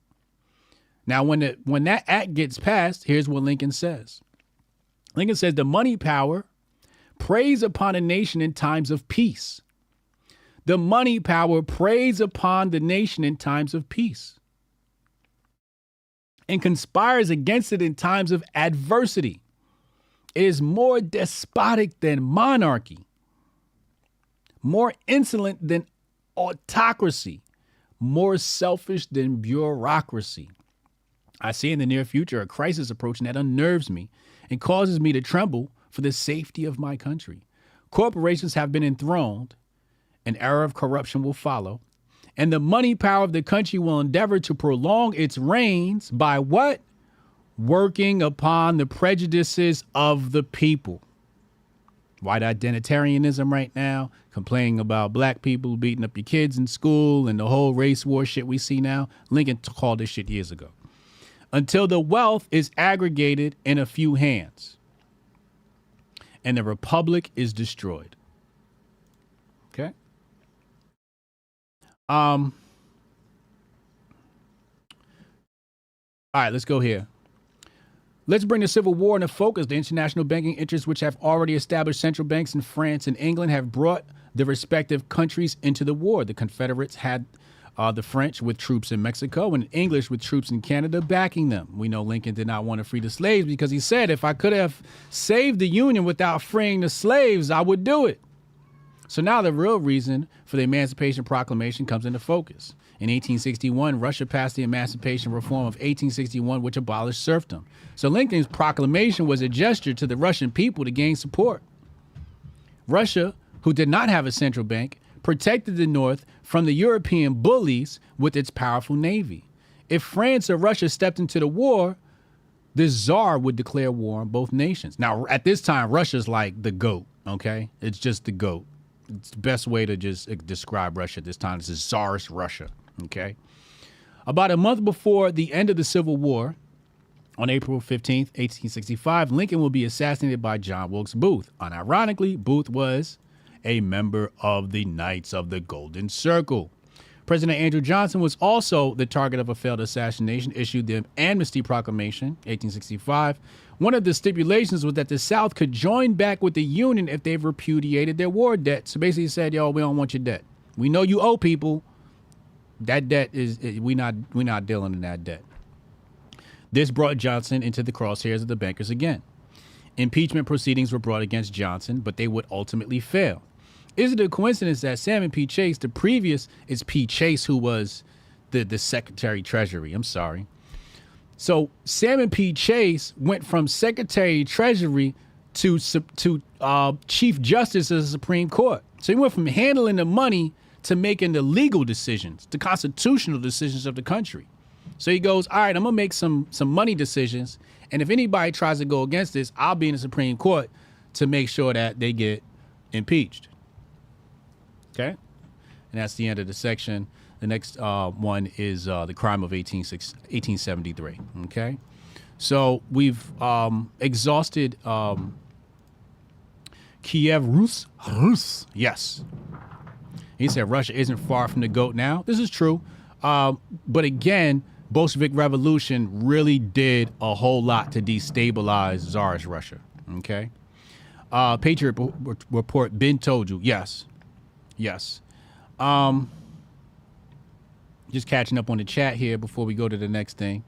Now, when that act gets passed, here's what Lincoln says. Lincoln says the money power preys upon a nation in times of peace. The money power preys upon the nation in times of peace and conspires against it in times of adversity. It is more despotic than monarchy, more insolent than autocracy, more selfish than bureaucracy. I see in the near future a crisis approaching that unnerves me and causes me to tremble for the safety of my country. Corporations have been enthroned. An era of corruption will follow. And the money power of the country will endeavor to prolong its reigns by what? Working upon the prejudices of the people. White identitarianism right now, complaining about black people beating up your kids in school and the whole race war shit we see now. Lincoln called this shit years ago. Until the wealth is aggregated in a few hands and the republic is destroyed. Okay. All right, let's go here. Let's bring the Civil War into focus. The international banking interests, which have already established central banks in France and England, have brought the respective countries into the war. The Confederates had the French with troops in Mexico and English with troops in Canada backing them. We know Lincoln did not want to free the slaves because he said, if I could have saved the Union without freeing the slaves, I would do it. So now the real reason for the Emancipation Proclamation comes into focus. In 1861, Russia passed the Emancipation Reform of 1861, which abolished serfdom. So Lincoln's proclamation was a gesture to the Russian people to gain support. Russia, who did not have a central bank, protected the North from the European bullies with its powerful navy. If France or Russia stepped into the war, the Tsar would declare war on both nations. Now, at this time, Russia's like the GOAT, okay? It's just the GOAT. It's the best way to just describe Russia at this time. This is Tsarist Russia, okay? About a month before the end of the Civil War, on April 15th, 1865, Lincoln will be assassinated by John Wilkes Booth. Unironically, Booth was a member of the Knights of the Golden Circle. President Andrew Johnson was also the target of a failed assassination, issued the Amnesty Proclamation, 1865. One of the stipulations was that the South could join back with the Union if they've repudiated their war debt. So basically he said, yo, we don't want your debt. We know you owe people. That debt we're not dealing in that debt. This brought Johnson into the crosshairs of the bankers again. Impeachment proceedings were brought against Johnson, but they would ultimately fail. Is it a coincidence that Salmon P. Chase, the previous is P. Chase, who was the Secretary Treasury? I'm sorry. So Salmon P. Chase went from Secretary Treasury to Chief Justice of the Supreme Court. So he went from handling the money to making the legal decisions, the constitutional decisions of the country. So he goes, all right, I'm going to make some money decisions. And if anybody tries to go against this, I'll be in the Supreme Court to make sure that they get impeached. Okay. And that's the end of the section. The next one is the crime of 1873. Okay. So we've exhausted Kiev Rus. Yes. He said Russia isn't far from the GOAT now. This is true. But again, Bolshevik Revolution really did a whole lot to destabilize Tsarist Russia. Okay. Patriot Report, Ben told you. Yes. Yes. Just catching up on the chat here before we go to the next thing.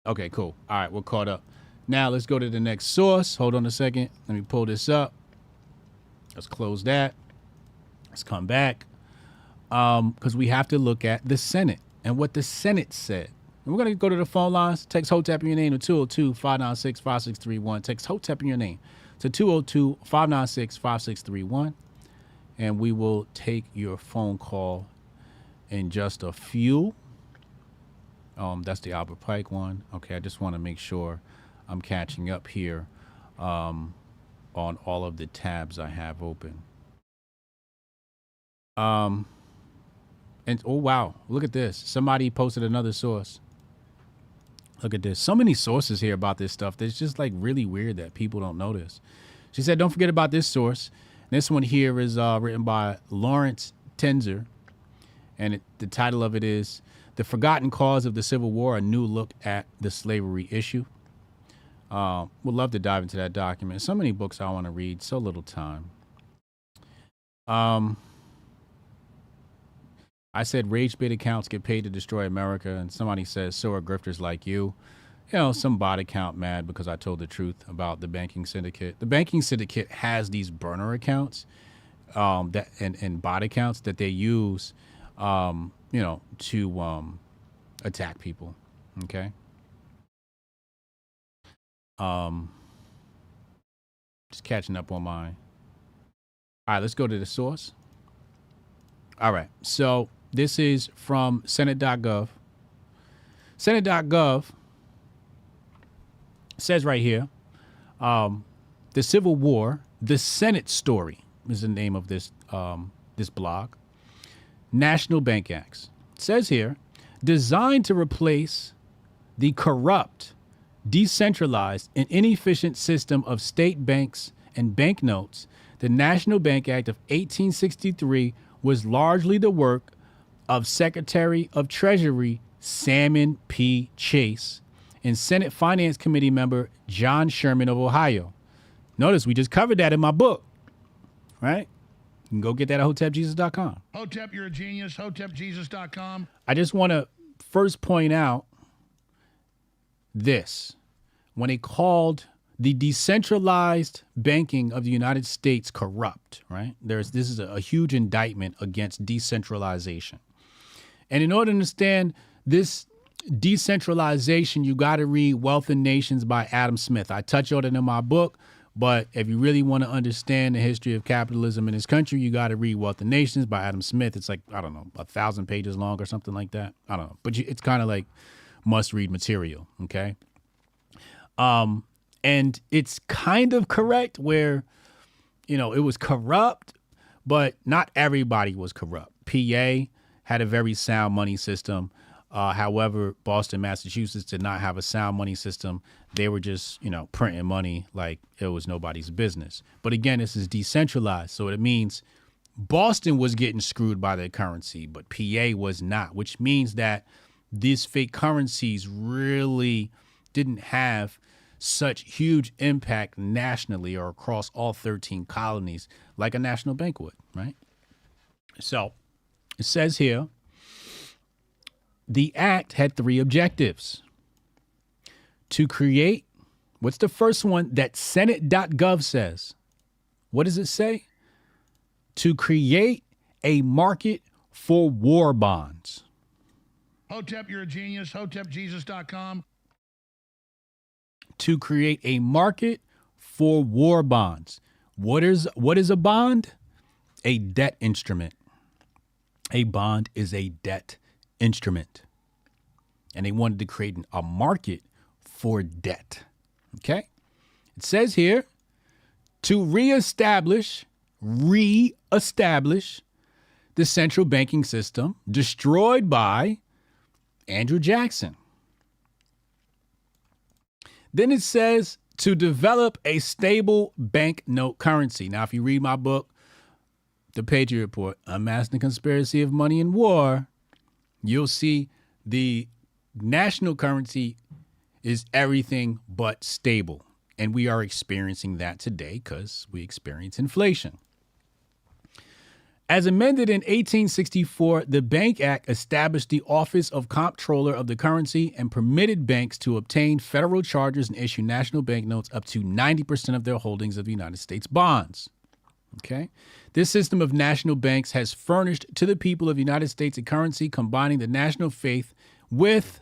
Okay, cool. All right, we're caught up. Now let's go to the next source. Hold on a second. Let me pull this up. Let's close that. Let's come back. Because we have to look at the Senate and what the Senate said. And we're going to go to the phone lines. Text HOTEP in your name to 202-596-5631. Text HOTEP in your name to 202-596-5631. And we will take your phone call in just a few. That's the Albert Pike one. Okay, I just want to make sure I'm catching up here on all of the tabs I have open. And oh wow, look at this. Somebody posted another source. Look at this. So many sources here about this stuff. That's just like really weird that people don't notice. She said, don't forget about this source. This one here is written by Lawrence Tenzer, and the title of it is "The Forgotten Cause of the Civil War: A New Look at the Slavery Issue." Would love to dive into that document. So many books I want to read, so little time. I said rage bait accounts get paid to destroy America, and somebody says so are grifters like you. You know, some bot account mad because I told the truth about the banking syndicate. The banking syndicate has these burner accounts that and bot accounts that they use, you know, to attack people. Okay. Just catching up on mine. All right, let's go to the source. All right, so this is from Senate.gov. Senate.gov says right here, the Civil War, the Senate story is the name of this this blog. National Bank Acts. It says here, designed to replace the corrupt, decentralized, and inefficient system of state banks and banknotes, the National Bank Act of 1863 was largely the work of Secretary of Treasury Salmon P. Chase and Senate Finance Committee member John Sherman of Ohio. Notice we just covered that in my book, right? You can go get that at HotepJesus.com. Hotep, you're a genius. HotepJesus.com. I just want to first point out this. When they called the decentralized banking of the United States corrupt, right? This is a huge indictment against decentralization. And in order to understand this decentralization, you got to read Wealth and Nations by Adam Smith. I touch on it in my book, but if you really want to understand the history of capitalism in this country, you got to read Wealth and Nations by Adam Smith. It's like, I don't know, 1,000 pages long or something like that. I don't know, but it's kind of like must-read material, okay? And it's kind of correct where, you know, it was corrupt, but not everybody was corrupt. PA had a very sound money system. However, Boston, Massachusetts did not have a sound money system. They were just, you know, printing money like it was nobody's business. But again, this is decentralized. So it means Boston was getting screwed by their currency, but PA was not, which means that these fake currencies really didn't have such huge impact nationally or across all 13 colonies like a national bank would, right? So it says here, the act had 3 objectives. To create, what's the first one that Senate.gov says? What does it say? To create a market for war bonds. Hotep, you're a genius. HotepJesus.com. To create a market for war bonds. What is a bond? A debt instrument. A bond is a debt instrument. And they wanted to create a market for debt. Okay? It says here, to reestablish the central banking system destroyed by Andrew Jackson. Then it says to develop a stable banknote currency. Now, if you read my book, The Patriot Report, Unmasking the Conspiracy of Money and War, you'll see the national currency is everything but stable. And we are experiencing that today because we experience inflation. As amended in 1864, the Bank Act established the Office of Comptroller of the Currency and permitted banks to obtain federal charges and issue national banknotes up to 90% of their holdings of United States bonds. Okay? This system of national banks has furnished to the people of the United States a currency combining the national faith with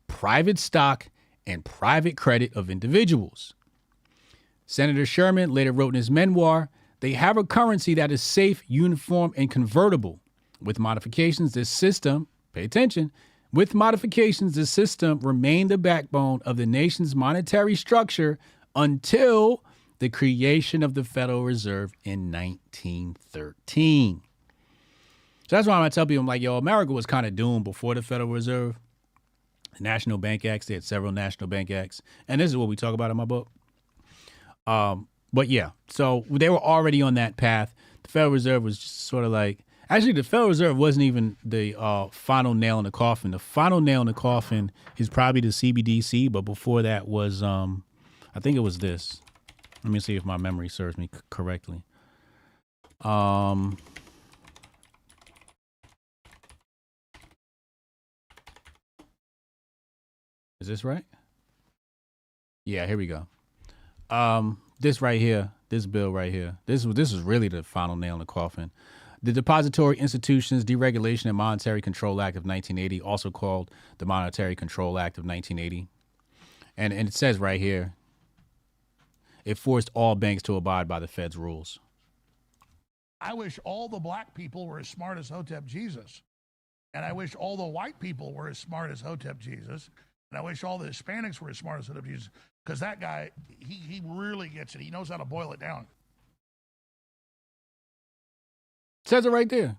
private stock and private credit of individuals. Senator Sherman later wrote in his memoir, they have a currency that is safe, uniform, and convertible. With modifications, this system, pay attention, with modifications, this system remained the backbone of the nation's monetary structure until the creation of the Federal Reserve in 1913. So that's why I tell people, I'm like, yo, America was kind of doomed before the Federal Reserve. The National Bank Acts, they had several National Bank Acts. And this is what we talk about in my book. But yeah, so they were already on that path. The Federal Reserve was just sort of like, actually, the Federal Reserve wasn't even the final nail in the coffin. The final nail in the coffin is probably the CBDC, but before that was, I think it was this. Let me see if my memory serves me correctly. Is this right? Yeah, here we go. This right here, this bill right here, this is really the final nail in the coffin. The Depository Institutions Deregulation and Monetary Control Act of 1980, also called the Monetary Control Act of 1980. And it says right here, it forced all banks to abide by the Fed's rules. I wish all the black people were as smart as Hotep Jesus. And I wish all the white people were as smart as Hotep Jesus. And I wish all the Hispanics were as smart as Hotep Jesus. Because that guy, he really gets it. He knows how to boil it down. Says it right there.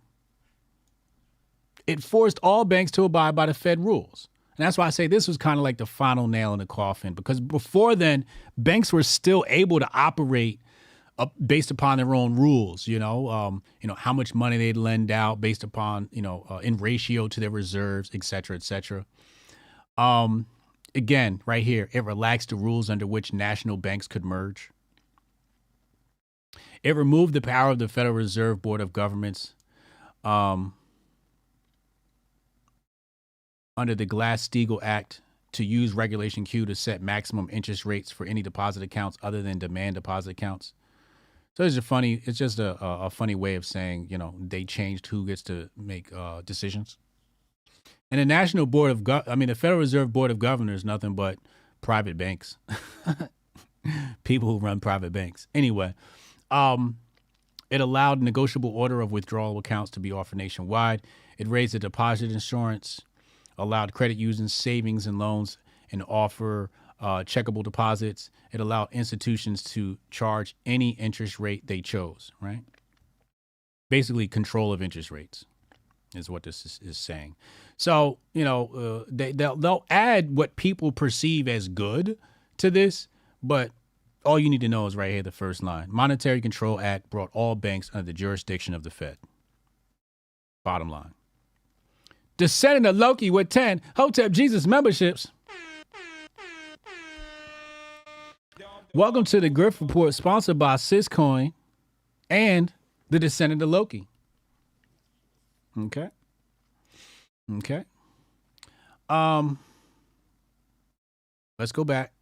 It forced all banks to abide by the Fed rules. And that's why I say this was kind of like the final nail in the coffin, because before then, banks were still able to operate based upon their own rules, how much money they'd lend out based upon, in ratio to their reserves, et cetera, et cetera. Again, right here, it relaxed the rules under which national banks could merge. It removed the power of the Federal Reserve Board of Governors under the Glass-Steagall Act to use Regulation Q to set maximum interest rates for any deposit accounts other than demand deposit accounts. So it's just a funny way of saying, they changed who gets to make decisions. And the National Board of the Federal Reserve Board of Governors, nothing but private banks. People who run private banks. Anyway, it allowed negotiable order of withdrawal accounts to be offered nationwide. It raised the deposit insurance, allowed credit unions, savings and loans, and offer checkable deposits. It allowed institutions to charge any interest rate they chose, right? Basically, control of interest rates is what this is saying. So, they'll add what people perceive as good to this, but all you need to know is right here, the first line. Monetary Control Act brought all banks under the jurisdiction of the Fed. Bottom line. Descendant of Loki with 10 Hotep Jesus memberships. Welcome to the Grift Report, sponsored by Syscoin and the Descendant of Loki. Okay. Let's go back.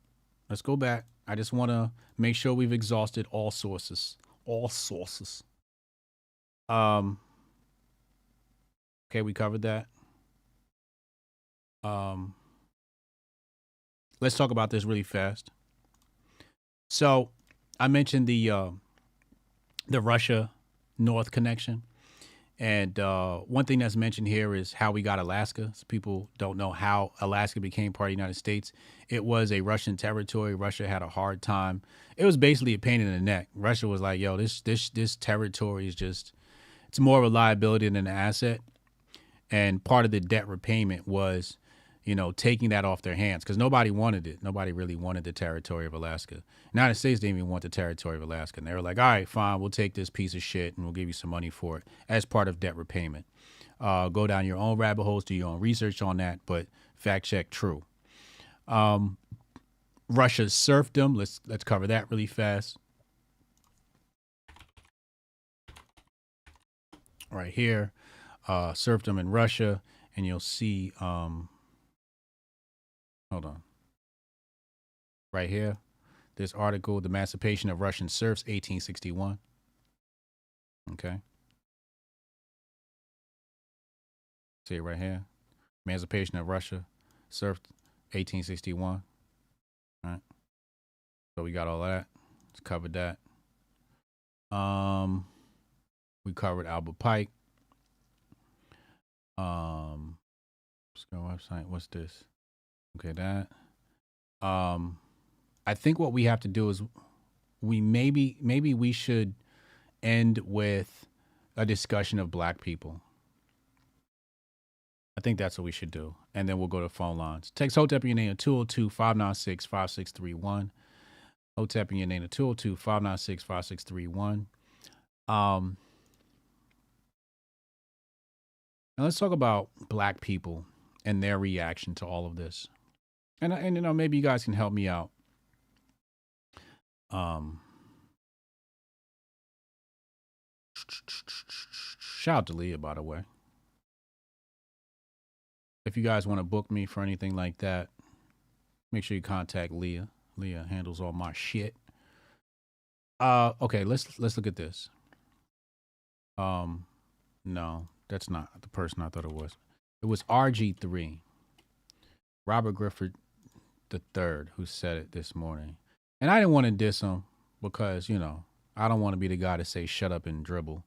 I just want to make sure we've exhausted all sources. Okay, we covered that. Let's talk about this really fast. So I mentioned the Russia North connection. And one thing that's mentioned here is how we got Alaska. So people don't know how Alaska became part of the United States. It was a Russian territory. Russia had a hard time. It was basically a pain in the neck. Russia was like, yo, this territory is it's more of a liability than an asset. And part of the debt repayment was, taking that off their hands, because nobody wanted it. Nobody really wanted the territory of Alaska. The United States didn't even want the territory of Alaska. And they were like, all right, fine, we'll take this piece of shit and we'll give you some money for it as part of debt repayment. Go down your own rabbit holes, do your own research on that, but fact check, true. Russia's serfdom, let's cover that really fast. Right here, serfdom in Russia, and you'll see, hold on. Right here, this article, The Emancipation of Russian Serfs, 1861. Okay. See it right here. Emancipation of Russia, serfs, 1861. All right. So we got all that. Let's cover that. We covered Albert Pike. Let's go website. What's this? Okay, that. I think what we have to do is maybe we should end with a discussion of black people. I think that's what we should do. And then we'll go to phone lines. Text Hotep your name at 202-596-5631. Hotep in your name, 202-596-5631. Now let's talk about black people and their reaction to all of this. And you know, maybe you guys can help me out. Shout out to Leah, by the way. If you guys want to book me for anything like that, make sure you contact Leah. Leah handles all my shit. Okay, let's look at this. No, that's not the person I thought it was. It was RG3, Robert Grift III, who said it this morning. And I didn't want to diss him because, you know, I don't want to be the guy to say shut up and dribble.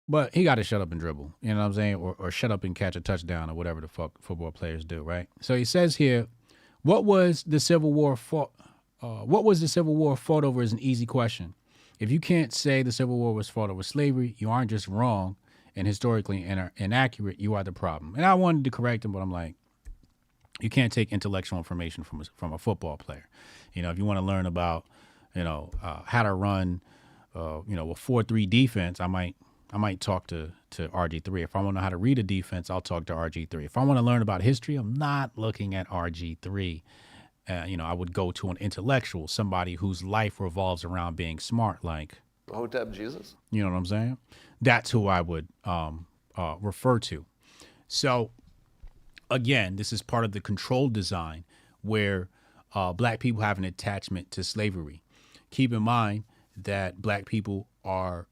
But he got to shut up and dribble, you know what I'm saying? Or shut up and catch a touchdown or whatever the fuck football players do, right? So he says here, what was the Civil War fought over is an easy question. If you can't say the Civil War was fought over slavery, you aren't just wrong and historically inaccurate, you are the problem. And I wanted to correct him, but I'm like, you can't take intellectual information from a football player. You know, if you want to learn about, you know, how to run, you know, a 4-3 defense, I might talk to RG3. If I want to know how to read a defense, I'll talk to RG3. If I want to learn about history, I'm not looking at RG3. You know, I would go to an intellectual, somebody whose life revolves around being smart, like Hotep Jesus. You know what I'm saying? That's who I would refer to. So, again, this is part of the controlled design where black people have an attachment to slavery. Keep in mind that black people are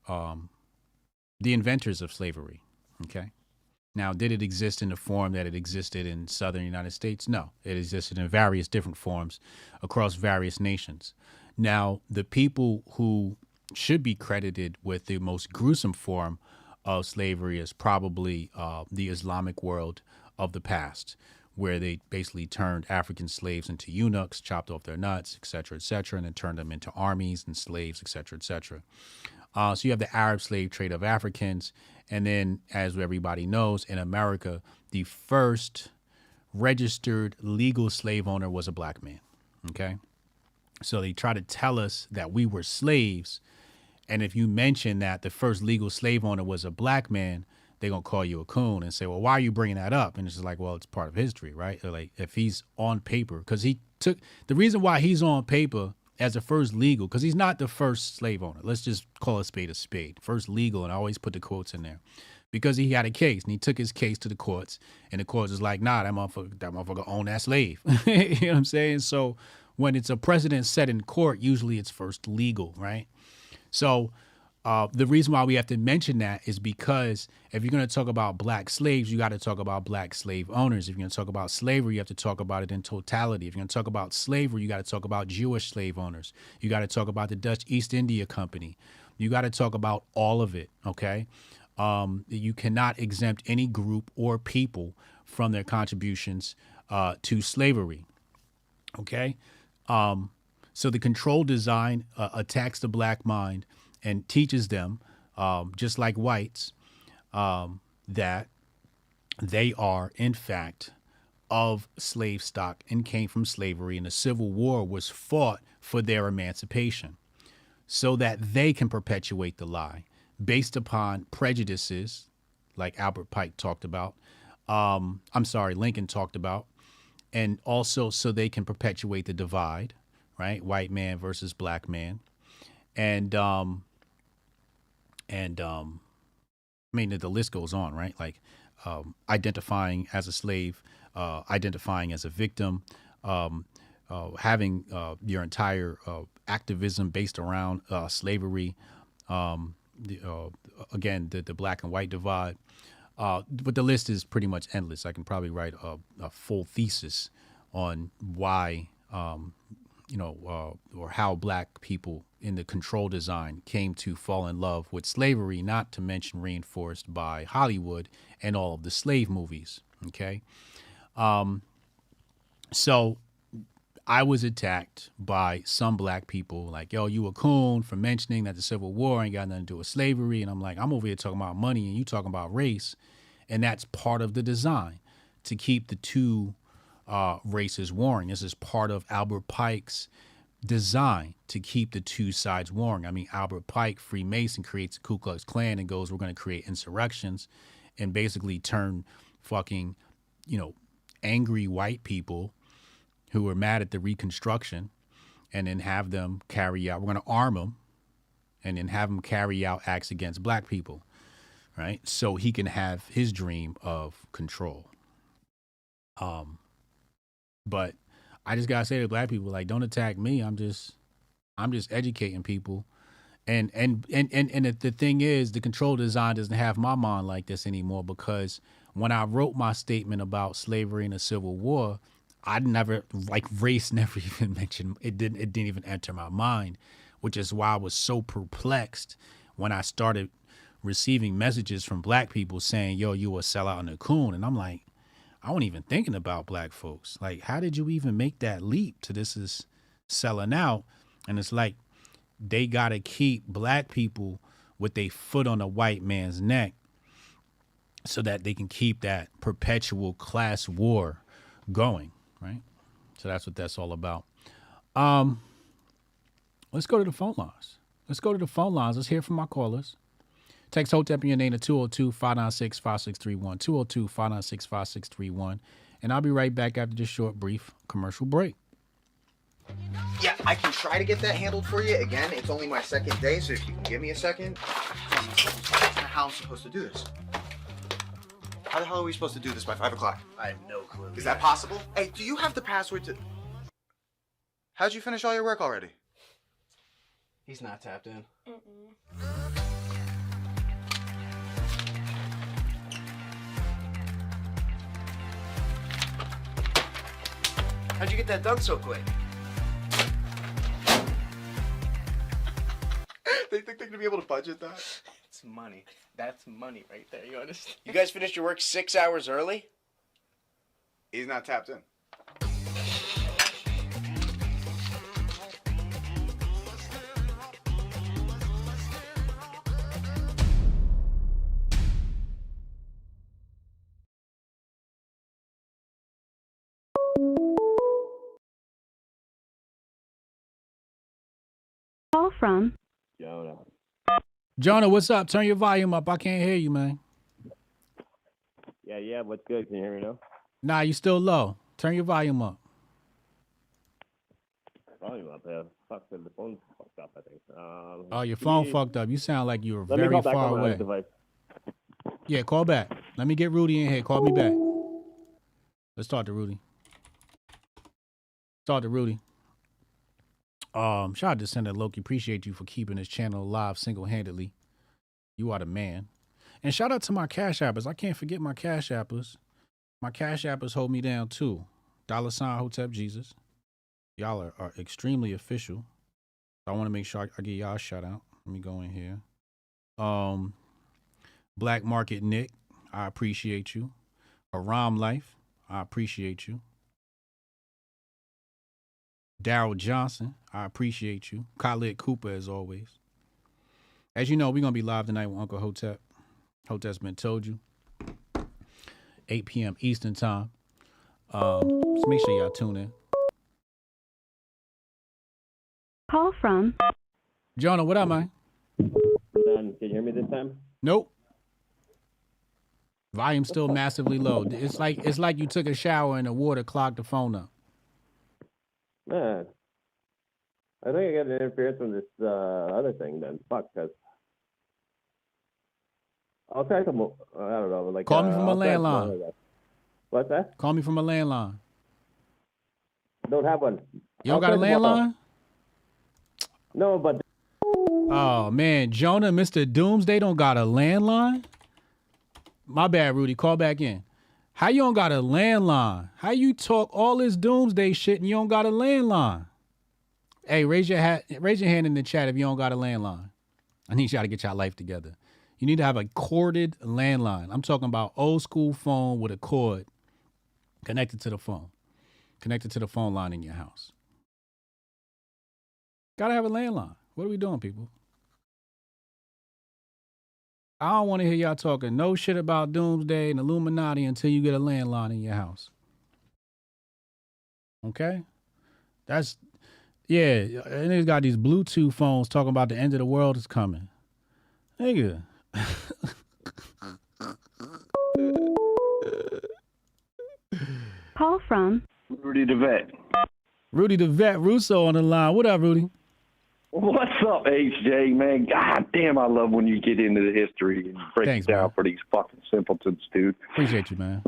the inventors of slavery, okay? Now, did it exist in the form that it existed in southern United States? No, it existed in various different forms across various nations. Now, the people who should be credited with the most gruesome form of slavery is probably the Islamic world of the past, where they basically turned African slaves into eunuchs, chopped off their nuts, et cetera, and then turned them into armies and slaves, et cetera, et cetera. So you have the Arab slave trade of Africans. And then, as everybody knows, in America, the first registered legal slave owner was a black man. Okay. So they try to tell us that we were slaves. And if you mention that the first legal slave owner was a black man, they're going to call you a coon and say, well, why are you bringing that up? And it's just like, well, it's part of history, right? Or like if he's on paper, because he took the reason why he's on paper as the first legal, because he's not the first slave owner. Let's just call a spade a spade. First legal, and I always put the quotes in there. Because he had a case, and he took his case to the courts, and the courts was like, nah, that motherfucker owned that slave. You know what I'm saying? So when it's a precedent set in court, usually it's first legal, right? So the reason why we have to mention that is because if you're going to talk about black slaves, you got to talk about black slave owners. If you're going to talk about slavery, you have to talk about it in totality. If you're going to talk about slavery, you got to talk about Jewish slave owners. You got to talk about the Dutch East India Company. You got to talk about all of it, okay? You cannot exempt any group or people from their contributions to slavery, okay? So the controlled design attacks the black mind and teaches them, just like whites, that they are, in fact, of slave stock and came from slavery, and the Civil War was fought for their emancipation so that they can perpetuate the lie based upon prejudices like Albert Pike talked about. Lincoln talked about, and also so they can perpetuate the divide, right? White man versus black man. And I mean, the list goes on, right? Like identifying as a slave, identifying as a victim, having your entire activism based around slavery. Again, the black and white divide. But the list is pretty much endless. I can probably write a full thesis on why, or how black people in the control design came to fall in love with slavery, not to mention reinforced by Hollywood and all of the slave movies. Okay. So I was attacked by some black people like, yo, you a coon for mentioning that the Civil War ain't got nothing to do with slavery. And I'm like, I'm over here talking about money and you talking about race. And that's part of the design to keep the two races warring. This is part of Albert Pike's designed to keep the two sides warring. I mean, Albert Pike, Freemason, creates the Ku Klux Klan and goes, we're going to create insurrections and basically turn fucking, angry white people who were mad at the Reconstruction and then have them carry out, we're going to arm them and then have them carry out acts against black people, right? So he can have his dream of control. But I just gotta say to black people, like, don't attack me. I'm just educating people. And the thing is, the control design doesn't have my mind like this anymore, because when I wrote my statement about slavery and the Civil War, I never, like, race never even mentioned, it didn't even enter my mind, which is why I was so perplexed when I started receiving messages from black people saying, yo, you a sellout and a coon. And I'm like, I wasn't even thinking about black folks. Like, how did you even make that leap to this is selling out? And it's like, they got to keep black people with their foot on a white man's neck so that they can keep that perpetual class war going, right? So that's what that's all about. Let's go to the phone lines. Let's hear from our callers. Text Hotep in your name to 202-596-5631, 202-596-5631. And I'll be right back after this short, brief commercial break. Yeah, I can try to get that handled for you. Again, it's only my second day, so if you can give me a second. How am I supposed to do this? How the hell are we supposed to do this by 5 o'clock? I have no clue. Is that possible? Hey, do you have the password to... How'd you finish all your work already? He's not tapped in. How'd you get that done so quick? They think they're gonna be able to budget that? It's money. That's money right there, you understand? You guys finished your work 6 hours early? He's not tapped in. Call from Jonah, what's up? Turn your volume up. I can't hear you, man. Yeah, what's good? Can you hear me now? Nah, you still low. Turn your volume up. Volume up, yeah. Fuck, the phone's fucked up, I think. Oh, your phone fucked up. You sound like you were Let me very call back far on my away. device. Yeah, call back. Let me get Rudy in here. Call me back. Let's talk to Rudy. Shout out to Senator Loki. Appreciate you for keeping this channel alive single-handedly. You are the man. And shout out to my Cash Appers. I can't forget my Cash Appers. My Cash Appers hold me down too. $ Hotep Jesus. Y'all are extremely official. I want to make sure I give y'all a shout out. Let me go in here. Black Market Nick, I appreciate you. Haram Life, I appreciate you. Daryl Johnson, I appreciate you. Khalid Cooper, as always. As you know, we're going to be live tonight with Uncle Hotep. Hotep's been told you. 8 p.m. Eastern time. So make sure y'all tune in. Call from Jonah, what up, man? Can you hear me this time? Nope. Volume's still massively low. It's like you took a shower and the water clogged the phone up. Man, I think I got an interference from this other thing then. Fuck, cause I'll try some. I don't know. Like Call me from a landline. What's that? Call me from a landline. Don't have one. You don't got a landline? No, but. Oh man, Jonah, Mr. Doomsday don't got a landline? My bad, Rudy. Call back in. How you don't got a landline? How you talk all this doomsday shit and you don't got a landline? Hey, raise your hand in the chat if you don't got a landline. I need y'all to get y'all life together. You need to have a corded landline. I'm talking about old school phone with a cord connected to the phone. Connected to the phone line in your house. Gotta have a landline. What are we doing, people? I don't want to hear y'all talking no shit about doomsday and Illuminati until you get a landline in your house. Okay? That's Yeah, and they got these Bluetooth phones talking about the end of the world is coming. Nigga. Call from Rudy the Vet. Rudy the Vet Russo on the line. What up, Rudy? What's up, HJ, man? God damn, I love when you get into the history and break it down for these fucking simpletons, dude. Appreciate you, man.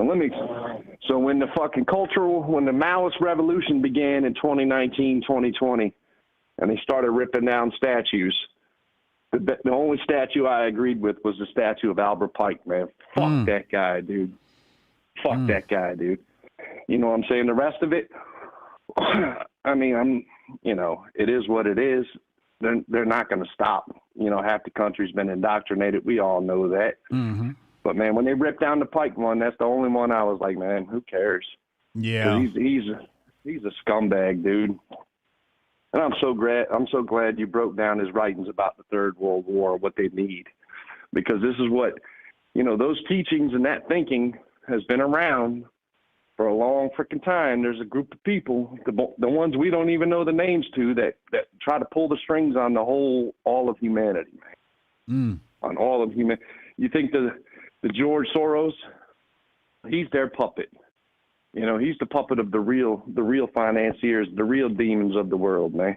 So when the Maoist revolution began in 2019, 2020, and they started ripping down statues, the only statue I agreed with was the statue of Albert Pike, man. Fuck that guy, dude. Fuck that guy, dude. You know what I'm saying? The rest of it, I mean, it is what it is. They're not going to stop. You know, half the country's been indoctrinated. We all know that. Mm-hmm. But man, when they ripped down the Pike one, that's the only one I was like, man, who cares? Yeah, he's a scumbag, dude. And I'm so glad you broke down his writings about the Third World War, what they need, because this is what, those teachings and that thinking has been around for a long freaking time. There's a group of people, the ones we don't even know the names to, that try to pull the strings on all of humanity, man. On all of humanity. You think the George Soros, he's their puppet. He's the puppet of the real financiers, the real demons of the world, man.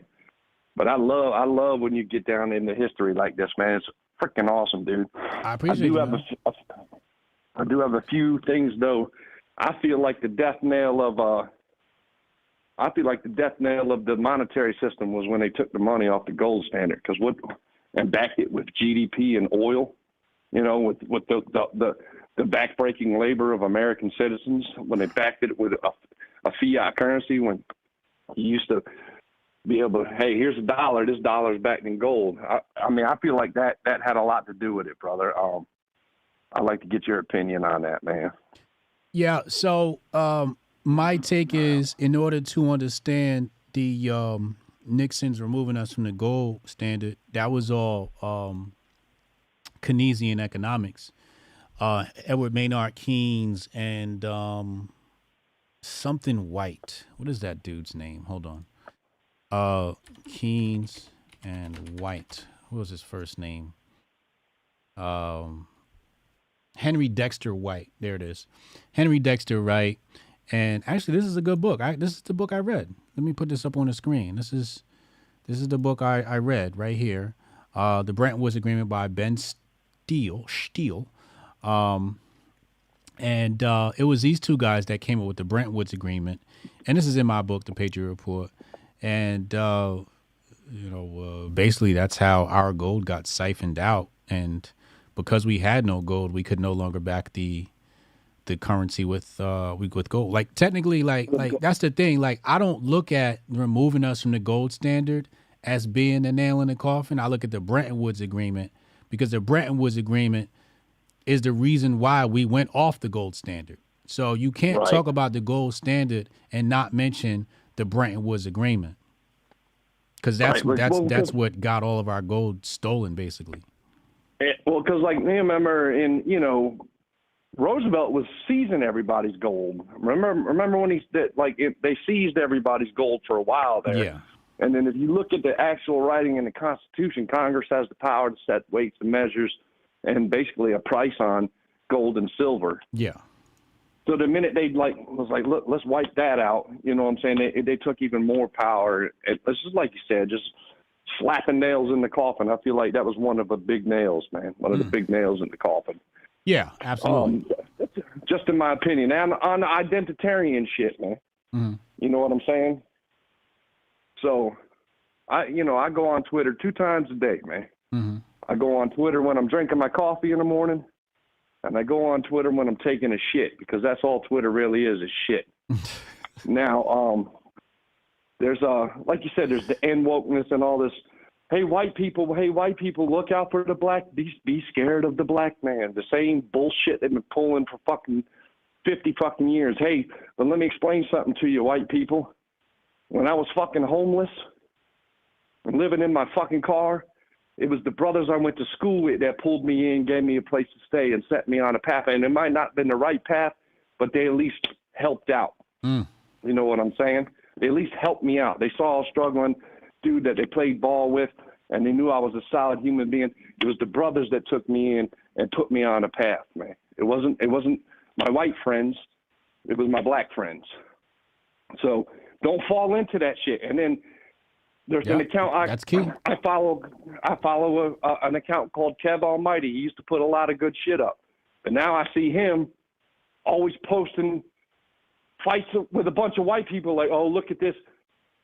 But I love when you get down into history like this, man. It's freaking awesome, dude. I appreciate it. I do have a few things though. I feel like the death knell of the monetary system was when they took the money off the gold standard, and backed it with GDP and oil, with the backbreaking labor of American citizens, when they backed it with a fiat currency, when you used to be able to, hey, here's $1, this dollar is backed in gold. I feel like that had a lot to do with it, brother. I'd like to get your opinion on that, man. Yeah, so my take is, in order to understand the Nixon's removing us from the gold standard, that was all Keynesian economics. Edward Maynard Keynes and something White. What is that dude's name? Hold on. Keynes and White. What was his first name? Henry Dexter White. There it is. Henry Dexter White. And actually, this is a good book. This is the book I read. Let me put this up on the screen. This is the book I read right here. The Bretton Woods Agreement by Ben Steele. And it was these two guys that came up with the Bretton Woods Agreement. And this is in my book, The Patriot Report. And, basically that's how our gold got siphoned out. And because we had no gold, we could no longer back the currency with gold. Like technically, like that's the thing. Like I don't look at removing us from the gold standard as being the nail in the coffin. I look at the Bretton Woods Agreement, because the Bretton Woods Agreement is the reason why we went off the gold standard. So you can't talk about the gold standard and not mention the Bretton Woods Agreement, because that's what got all of our gold stolen, basically. Well, because like me, remember Roosevelt was seizing everybody's gold. Remember when they seized everybody's gold for a while there. Yeah. And then if you look at the actual writing in the Constitution, Congress has the power to set weights and measures and basically a price on gold and silver. Yeah. So the minute they look, let's wipe that out. You know what I'm saying? They took even more power. It's just like you said, just slapping nails in the coffin. I feel like that was one of the big nails, man. One of the big nails in the coffin. Yeah, absolutely. Just in my opinion. And on the identitarian shit, man. Mm-hmm. You know what I'm saying? So, I go on Twitter 2 times a day, man. Mm-hmm. I go on Twitter when I'm drinking my coffee in the morning, and I go on Twitter when I'm taking a shit, because that's all Twitter really is shit. Now, there's like you said, there's the end wokeness and all this. Hey, white people, look out for the black. Be scared of the black man. The same bullshit they've been pulling for fucking 50 fucking years. Hey, but let me explain something to you, white people. When I was fucking homeless and living in my fucking car, it was the brothers I went to school with that pulled me in, gave me a place to stay, and set me on a path. And it might not have been the right path, but they at least helped out. You know what I'm saying? They at least helped me out. They saw I was struggling, dude that they played ball with, and they knew I was a solid human being. It was the brothers that took me in and put me on a path, man. It wasn't my white friends. It was my black friends. So don't fall into that shit. And then there's an account that's key. I follow an account called Kev Almighty. He used to put a lot of good shit up. But now I see him always posting fights with a bunch of white people like, oh, look at this.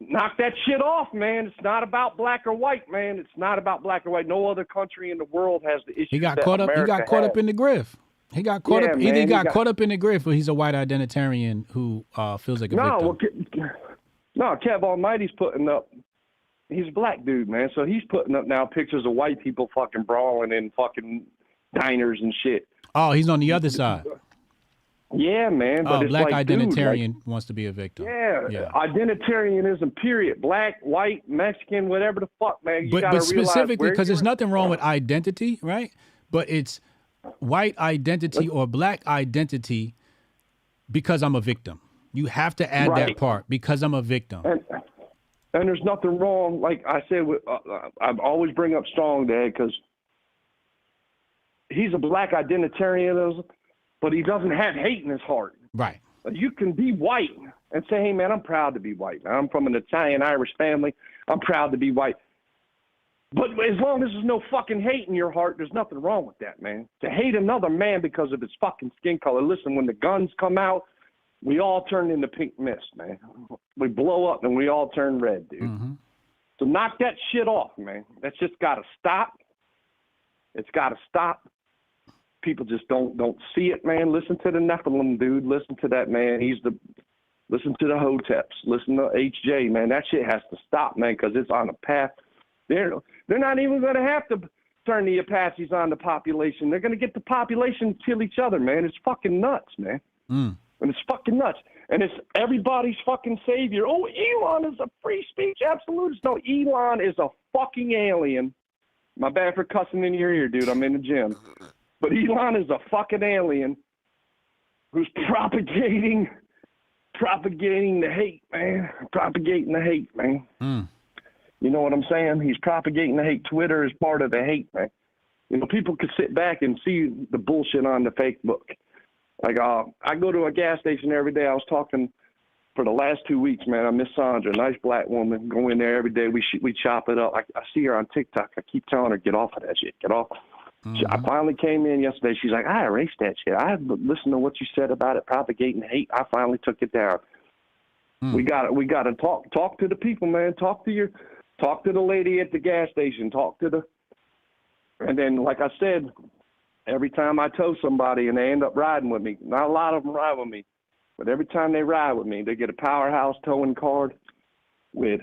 Knock that shit off, man. It's not about black or white, man. It's not about black or white. No other country in the world has the issue. He got caught up. He got caught up in the grift. He got caught up. Either he got caught up in the grift, or he's a white identitarian who feels like a victim. No, Kev Almighty's putting up. He's a black dude, man. So he's putting up now pictures of white people fucking brawling in fucking diners and shit. Oh, he's on the other side. Yeah, man. But it's black like, identitarian dude, wants to be a victim. Yeah, identitarianism, period. Black, white, Mexican, whatever the fuck, man. But specifically, because there's nothing wrong with identity, right? But it's white identity or black identity because I'm a victim. You have to add that part, because I'm a victim. And there's nothing wrong. Like I said, I always bring up Strong Dad because he's a black identitarian, but he doesn't have hate in his heart. Right. You can be white and say, hey, man, I'm proud to be white. I'm from an Italian-Irish family. I'm proud to be white. But as long as there's no fucking hate in your heart, there's nothing wrong with that, man. To hate another man because of his fucking skin color. Listen, when the guns come out, we all turn into pink mist, man. We blow up and we all turn red, dude. Mm-hmm. So knock that shit off, man. That's just got to stop. It's got to stop. People just don't see it, man. Listen to the Nephilim, dude. Listen to that, man. Listen to the Hoteps. Listen to HJ, man. That shit has to stop, man, because it's on a path. They're not even going to have to turn the Apaches on the population. They're going to get the population to kill each other, man. It's fucking nuts, man. And it's fucking nuts. And it's everybody's fucking savior. Oh, Elon is a free speech absolutist. No, Elon is a fucking alien. My bad for cussing in your ear, dude. I'm in the gym. But Elon is a fucking alien who's propagating the hate, man. Propagating the hate, man. You know what I'm saying? He's propagating the hate. Twitter is part of the hate, man. You know, people could sit back and see the bullshit on the fake book. Like, I go to a gas station every day. I was talking for the last 2 weeks, man. I miss Sandra, nice black woman. Go in there every day. We chop it up. I see her on TikTok. I keep telling her, get off of that shit. Get off. I finally came in yesterday. She's like, I erased that shit. I listened to what you said about it, propagating hate. I finally took it down. We got to talk to the people, man. Talk to the lady at the gas station. And then, like I said, every time I tow somebody and they end up riding with me, not a lot of them ride with me, but every time they ride with me, they get a Powerhouse towing card with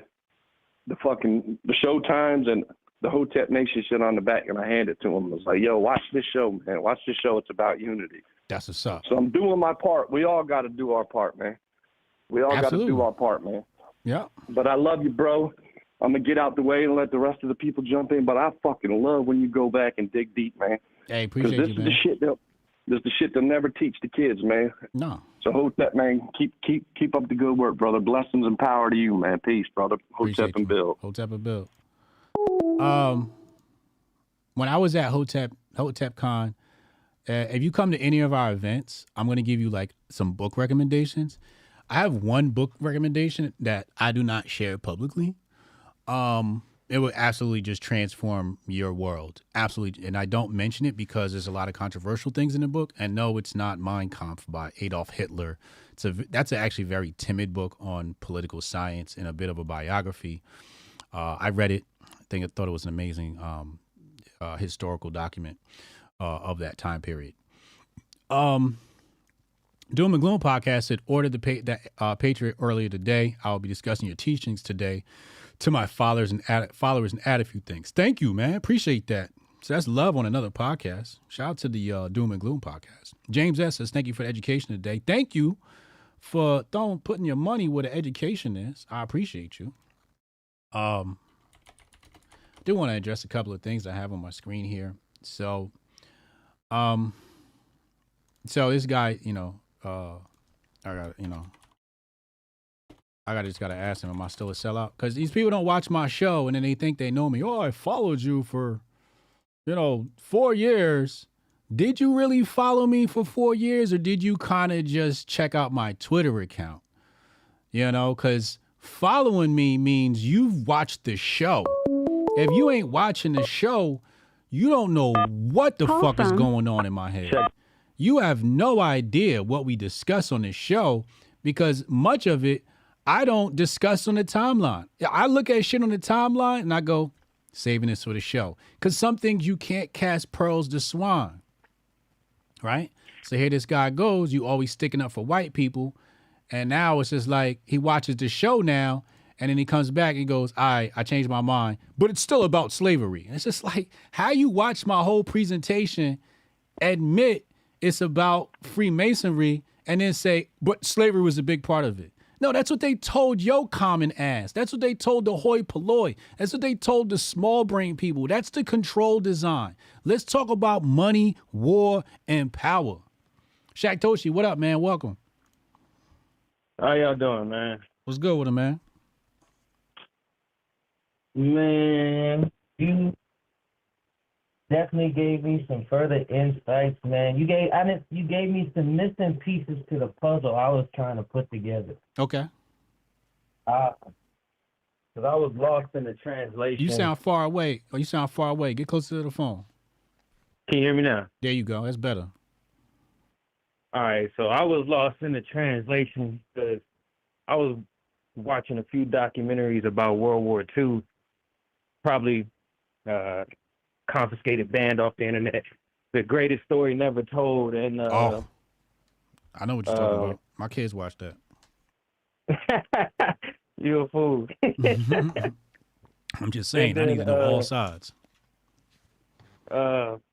the show times and the Hotep Nation shit on the back, and I hand it to them. I was like, yo, watch this show, man. Watch this show. It's about unity. That's what's up. So I'm doing my part. We all got to do our part, man. We all got to do our part, man. Yeah. But I love you, bro. I'm going to get out the way and let the rest of the people jump in, but I fucking love when you go back and dig deep, man. Hey, appreciate you, man. This is the shit they'll never teach the kids, man. No. So Hotep, man, keep up the good work, brother. Blessings and power to you, man. Peace, brother. Hotep and Bill. Hotep and Bill. When I was at HotepCon, if you come to any of our events, I'm going to give you like some book recommendations. I have one book recommendation that I do not share publicly. It would absolutely just transform your world. Absolutely. And I don't mention it because there's a lot of controversial things in the book. And no, it's not Mein Kampf by Adolf Hitler. That's actually very timid book on political science and a bit of a biography. I read it. I thought it was an amazing historical document of that time period. Doom and Gloom podcast said, ordered the Patriot earlier today. I will be discussing your teachings today to my followers and add a few things. Thank you, man. Appreciate that. So that's love on another podcast. Shout out to the Doom and Gloom podcast. James S. says, thank you for the education today. Thank you for putting your money where the education is. I appreciate you. I do want to address a couple of things I have on my screen here. So this guy, I got, I just gotta ask him, am I still a sellout? Because these people don't watch my show and then they think they know me. Oh, I followed you for, 4 years. Did you really follow me for 4 years, or did you kind of just check out my Twitter account? Because following me means you've watched the show. If you ain't watching the show, you don't know what the fuck is going on in my head. You have no idea what we discuss on this show, because much of it I don't discuss on the timeline. I look at shit on the timeline and I go, saving this for the show. Because some things you can't cast pearls to swine, right? So here this guy goes, you always sticking up for white people. And now it's just like he watches the show now, and then he comes back and he goes, all right, I changed my mind, but it's still about slavery. And it's just like, how you watch my whole presentation, admit it's about Freemasonry, and then say, but slavery was a big part of it. No, that's what they told your common ass. That's what they told the hoi polloi. That's what they told the small brain people. That's the control design. Let's talk about money, war, and power. Shaq Toshi, what up, man? Welcome. How y'all doing, man? What's good with him, man? Man, you definitely gave me some further insights, man. You gave me some missing pieces to the puzzle I was trying to put together. Okay. Because I was lost in the translation. You sound far away. Get closer to the phone. Can you hear me now? There you go. That's better. All right, so I was lost in the translation because I was watching a few documentaries about World War II, probably confiscated, banned off the internet. The Greatest Story Never Told. And I know what you're talking about. My kids watch that. You're a fool. I'm just saying, I need to know all sides.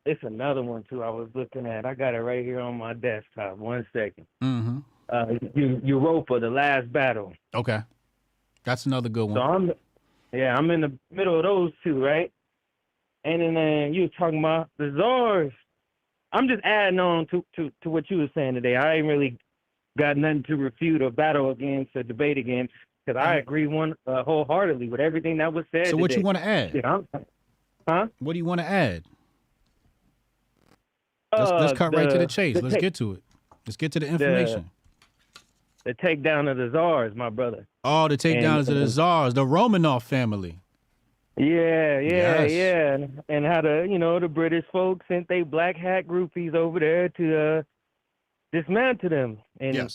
It's another one too I was looking at. I got it right here on my desktop. 1 second. Mm-hmm. Europa, The Last Battle. Okay. That's another good one. So I'm in the middle of those two, right? And then you were talking about the czars. I'm just adding on to what you were saying today. I ain't really got nothing to refute or battle against or debate against, because I agree wholeheartedly with everything that was said. So today. what you want to add? Huh? What do you want to add? Let's cut right to the chase. Let's get to it. Let's get to the information. The takedown of the czars, my brother. Oh, the takedown of the czars, the Romanov family. Yeah. And how the British folks sent they black hat groupies over there to dismantle them and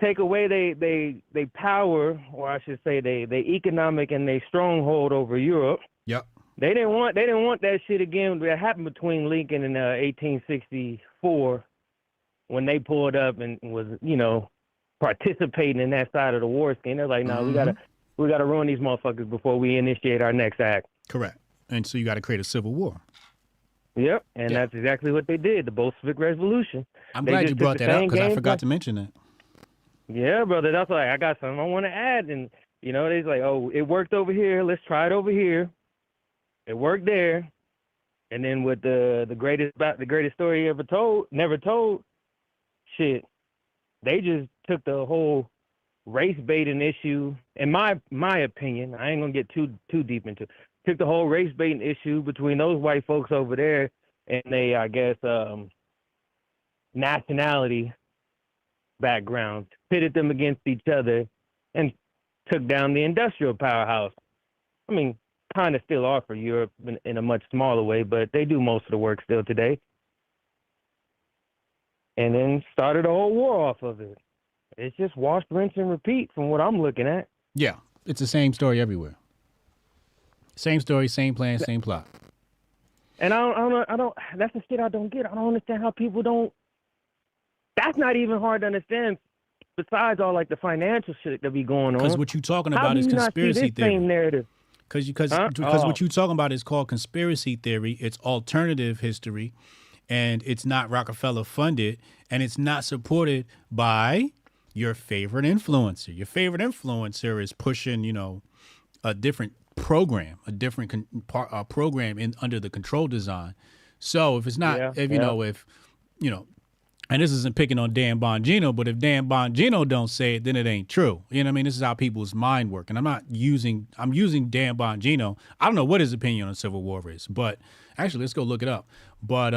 take away they power, or I should say they economic and they stronghold over Europe. Yep. They didn't want that shit again. That happened between Lincoln and 1864 when they pulled up and was participating in that side of the war scheme. They're like, no, we gotta ruin these motherfuckers before we initiate our next act. Correct. And so you got to create a civil war. Yep, and that's exactly what they did. The Bolshevik Revolution. I'm glad you brought that up because I forgot to mention that. Yeah, brother. That's like I got something I want to add, and they's like, oh, it worked over here. Let's try it over here. It worked there, and then with the greatest story never told, shit, they just took the whole race baiting issue. In my opinion, I ain't gonna get too deep into it. Took the whole race baiting issue between those white folks over there and they, I guess, nationality backgrounds, pitted them against each other, and took down the industrial powerhouse. I mean, kind of still are for Europe in a much smaller way, but they do most of the work still today. And then started a whole war off of it. It's just wash, rinse, and repeat from what I'm looking at. Yeah, it's the same story everywhere. Same story, same plan, same plot. And I don't. That's the shit I don't get. I don't understand how people don't. That's not even hard to understand. Besides all like the financial shit that be going on. Because what you're talking about is conspiracy theory. Same narrative. Because what you're talking about is called conspiracy theory. It's alternative history, and it's not Rockefeller funded, and it's not supported by your favorite influencer. Your favorite influencer is pushing, a different program, program under the control design. So if it's not, if and this isn't picking on Dan Bongino, but if Dan Bongino don't say it, then it ain't true. You know what I mean? This is how people's mind work. And I'm using Dan Bongino. I don't know what his opinion on Civil War is, but actually, let's go look it up. But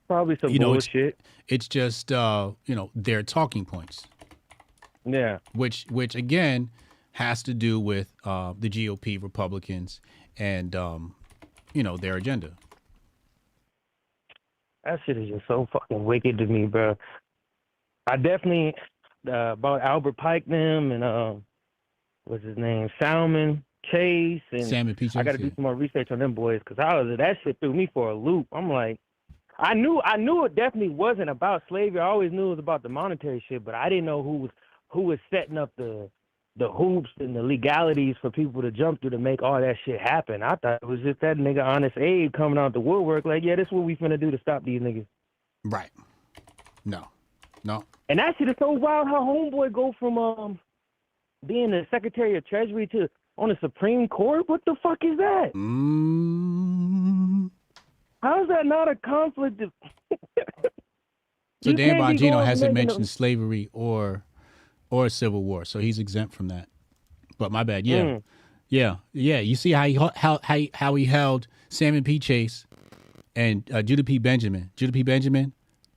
probably some bullshit. It's just their talking points. Yeah. Which again has to do with the GOP Republicans and their agenda. That shit is just so fucking wicked to me, bro. I definitely about Albert Pike them and what's his name, Salmon Chase and Salmon P. Chase, I got to do some more research on them boys because that shit threw me for a loop. I'm like, I knew it definitely wasn't about slavery. I always knew it was about the monetary shit, but I didn't know who was setting up the hoops and the legalities for people to jump through to make all that shit happen. I thought it was just that nigga Honest Abe coming out the woodwork like, yeah, this is what we finna do to stop these niggas. Right. No. And that shit is so wild how homeboy go from being the Secretary of Treasury to on the Supreme Court. What the fuck is that? How is that not a conflict? So Dan Bongino hasn't mentioned slavery or Civil War, so he's exempt from that. But my bad, yeah. You see how he held Salmon P. Chase and Judah P. Benjamin.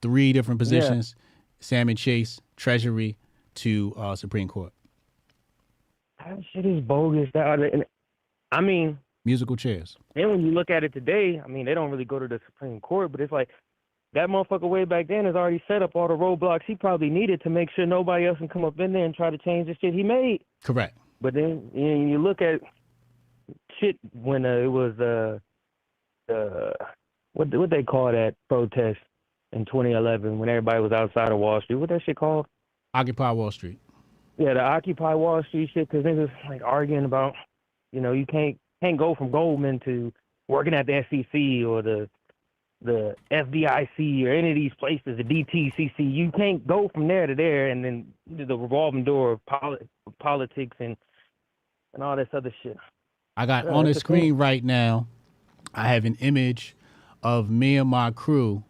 3 different positions. Yeah. Salmon Chase, Treasury to Supreme Court. That shit is bogus. I mean, musical chairs. And when you look at it today, I mean, they don't really go to the Supreme Court, but it's like that motherfucker way back then has already set up all the roadblocks he probably needed to make sure nobody else can come up in there and try to change the shit he made. Correct. But then you look at shit when it was what they call that protest in 2011 when everybody was outside of Wall Street. What that shit called? Occupy Wall Street. Yeah, the Occupy Wall Street shit, because niggas like arguing about, you can't go from Goldman to working at the SEC or the FDIC or any of these places, the DTCC. You can't go from there to there and then the revolving door of politics and all this other shit. I got on the screen right now, I have an image of me and my crew.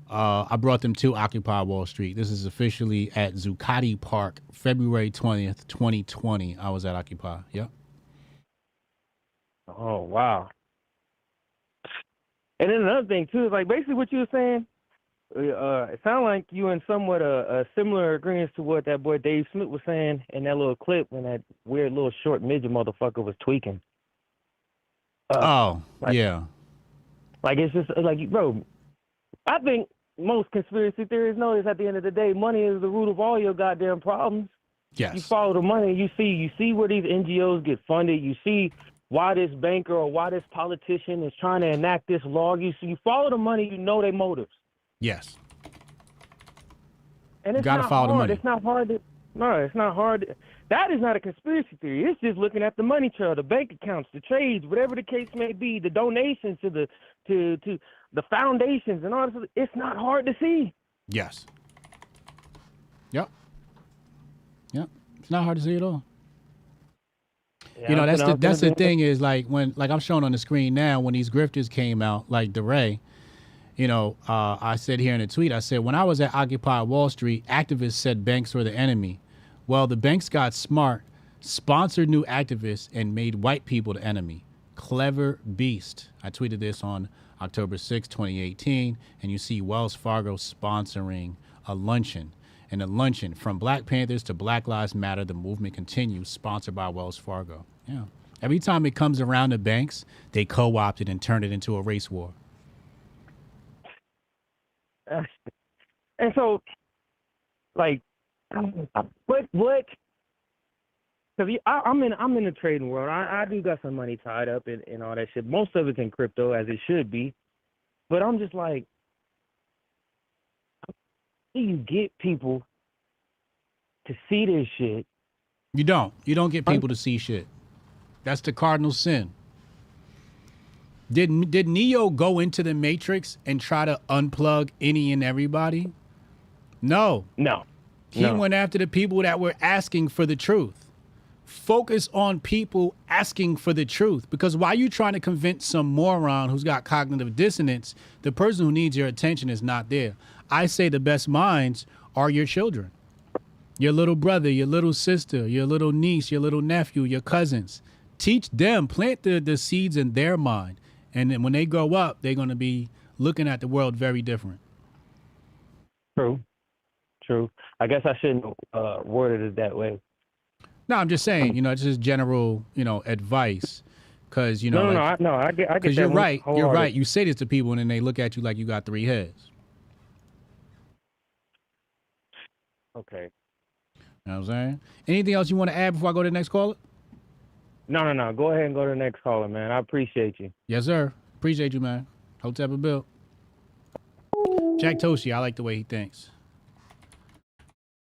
I brought them to Occupy Wall Street. This is officially at Zuccotti Park, February 20th, 2020. I was at Occupy. Yep. Oh, wow. And then another thing, too, is like basically what you were saying, it sounded like you in somewhat a similar agreement to what that boy Dave Smith was saying in that little clip when that weird little short midget motherfucker was tweaking. Yeah. Like, it's just like, bro, I think most conspiracy theories know is at the end of the day, money is the root of all your goddamn problems. Yes. You follow the money, you see where these NGOs get funded, you see why this banker or why this politician is trying to enact this law. You follow the money, you know their motives. Yes. And it's gotta not follow hard. the money. It's not hard. It's not hard. That is not a conspiracy theory. It's just looking at the money trail, the bank accounts, the trades, whatever the case may be, the donations to the foundations and all this. It's not hard to see. Yes. Yep. It's not hard to see at all. Yeah, that's the thing is like when I'm showing on the screen now when these grifters came out like DeRay, I said here in a tweet, I said when I was at Occupy Wall Street, activists said banks were the enemy. Well, the banks got smart, sponsored new activists, and made white people the enemy. Clever beast. I tweeted this on October 6, 2018, and you see Wells Fargo sponsoring a luncheon. And a luncheon from Black Panthers to Black Lives Matter, the movement continues, sponsored by Wells Fargo. Yeah. Every time it comes around the banks, they co-opt it and turn it into a race war. And so, like, what? Because I'm in the trading world. I do got some money tied up in all that shit. Most of it's in crypto, as it should be. But I'm just like, how do you get people to see this shit? You don't get people to see shit. That's the cardinal sin. Did Neo go into the Matrix and try to unplug any and everybody? No. He went after the people that were asking for the truth. Focus on people asking for the truth. Because while you trying to convince some moron who's got cognitive dissonance, the person who needs your attention is not there. I say the best minds are your children. Your little brother, your little sister, your little niece, your little nephew, your cousins. Teach them, plant the seeds in their mind. And then when they grow up, they're going to be looking at the world very different. True. I guess I shouldn't worded it that way. No, I'm just saying, it's just general, advice. Because, I get that. Because you're right. You're right. You say this to people and then they look at you like you got 3 heads. Okay. You know what I'm saying? Anything else you want to add before I go to the next caller? No. Go ahead and go to the next caller, man. I appreciate you. Yes, sir. Appreciate you, man. Hotep and Bill. Jack Toshi, I like the way he thinks.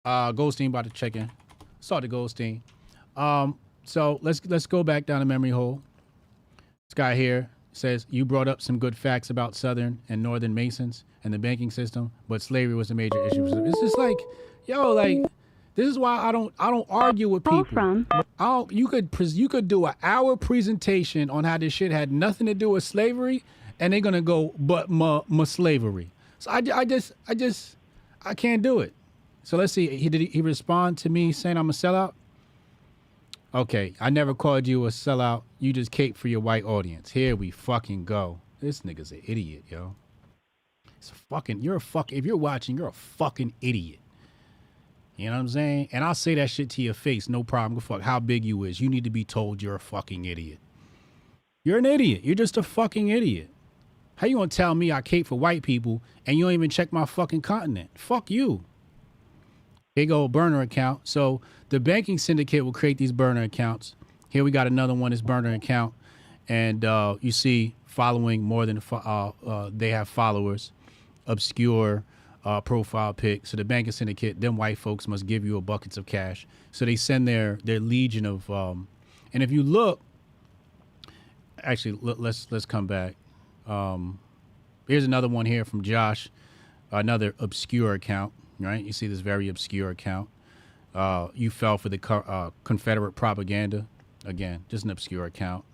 Goldstein about to check in. Start the Goldstein. So let's go back down the memory hole. This guy here says, you brought up some good facts about Southern and Northern Masons and the banking system, but slavery was a major issue. It's just like, this is why I don't argue with people. You could do an hour presentation on how this shit had nothing to do with slavery, and they're gonna go, but my slavery. So I can't do it. So let's see. He respond to me saying I'm a sellout? Okay, I never called you a sellout. You just cape for your white audience. Here we fucking go. This nigga's an idiot, yo. If you're watching, you're a fucking idiot. You know what I'm saying? And I'll say that shit to your face, no problem. Go fuck how big you is. You need to be told you're a fucking idiot. You're an idiot. You're just a fucking idiot. How you gonna tell me I cape for white people and you don't even check my fucking continent? Fuck you. Here go a burner account. So the banking syndicate will create these burner accounts. Here we got another one, this burner account. And you see following more than, they have followers, obscure profile pic. So the banking syndicate, them white folks must give you a buckets of cash. So they send their legion of, and if you look, actually, let's come back. Here's another one here from Josh, another obscure account. Right, you see this very obscure account. You fell for the Confederate propaganda. Again, just an obscure account.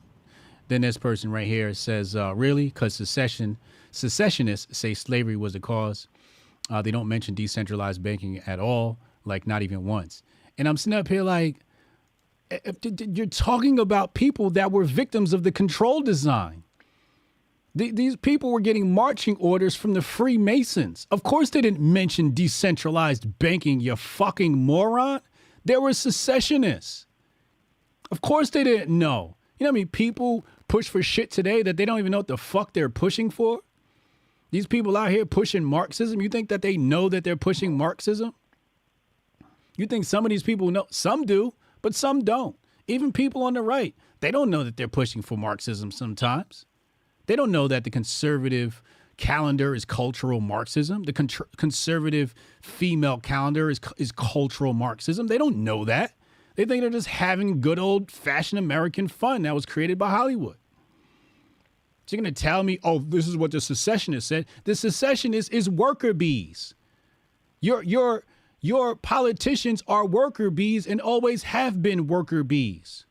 Then this person right here says, really? Because secessionists say slavery was the cause. They don't mention decentralized banking at all, like not even once. And I'm sitting up here like, you're talking about people that were victims of the control design. These people were getting marching orders from the Freemasons. Of course they didn't mention decentralized banking, you fucking moron. They were secessionists. Of course they didn't know. You know how many people push for shit today that they don't even know what the fuck they're pushing for? These people out here pushing Marxism, you think that they know that they're pushing Marxism? You think some of these people know? Some do, but some don't. Even people on the right, they don't know that they're pushing for Marxism sometimes. They don't know that the conservative calendar is cultural Marxism. The conservative female calendar is cultural Marxism. They don't know that. They think they're just having good old-fashioned American fun that was created by Hollywood. So you're going to tell me, oh, this is what the secessionist said. The secessionist is worker bees. Your politicians are worker bees and always have been worker bees.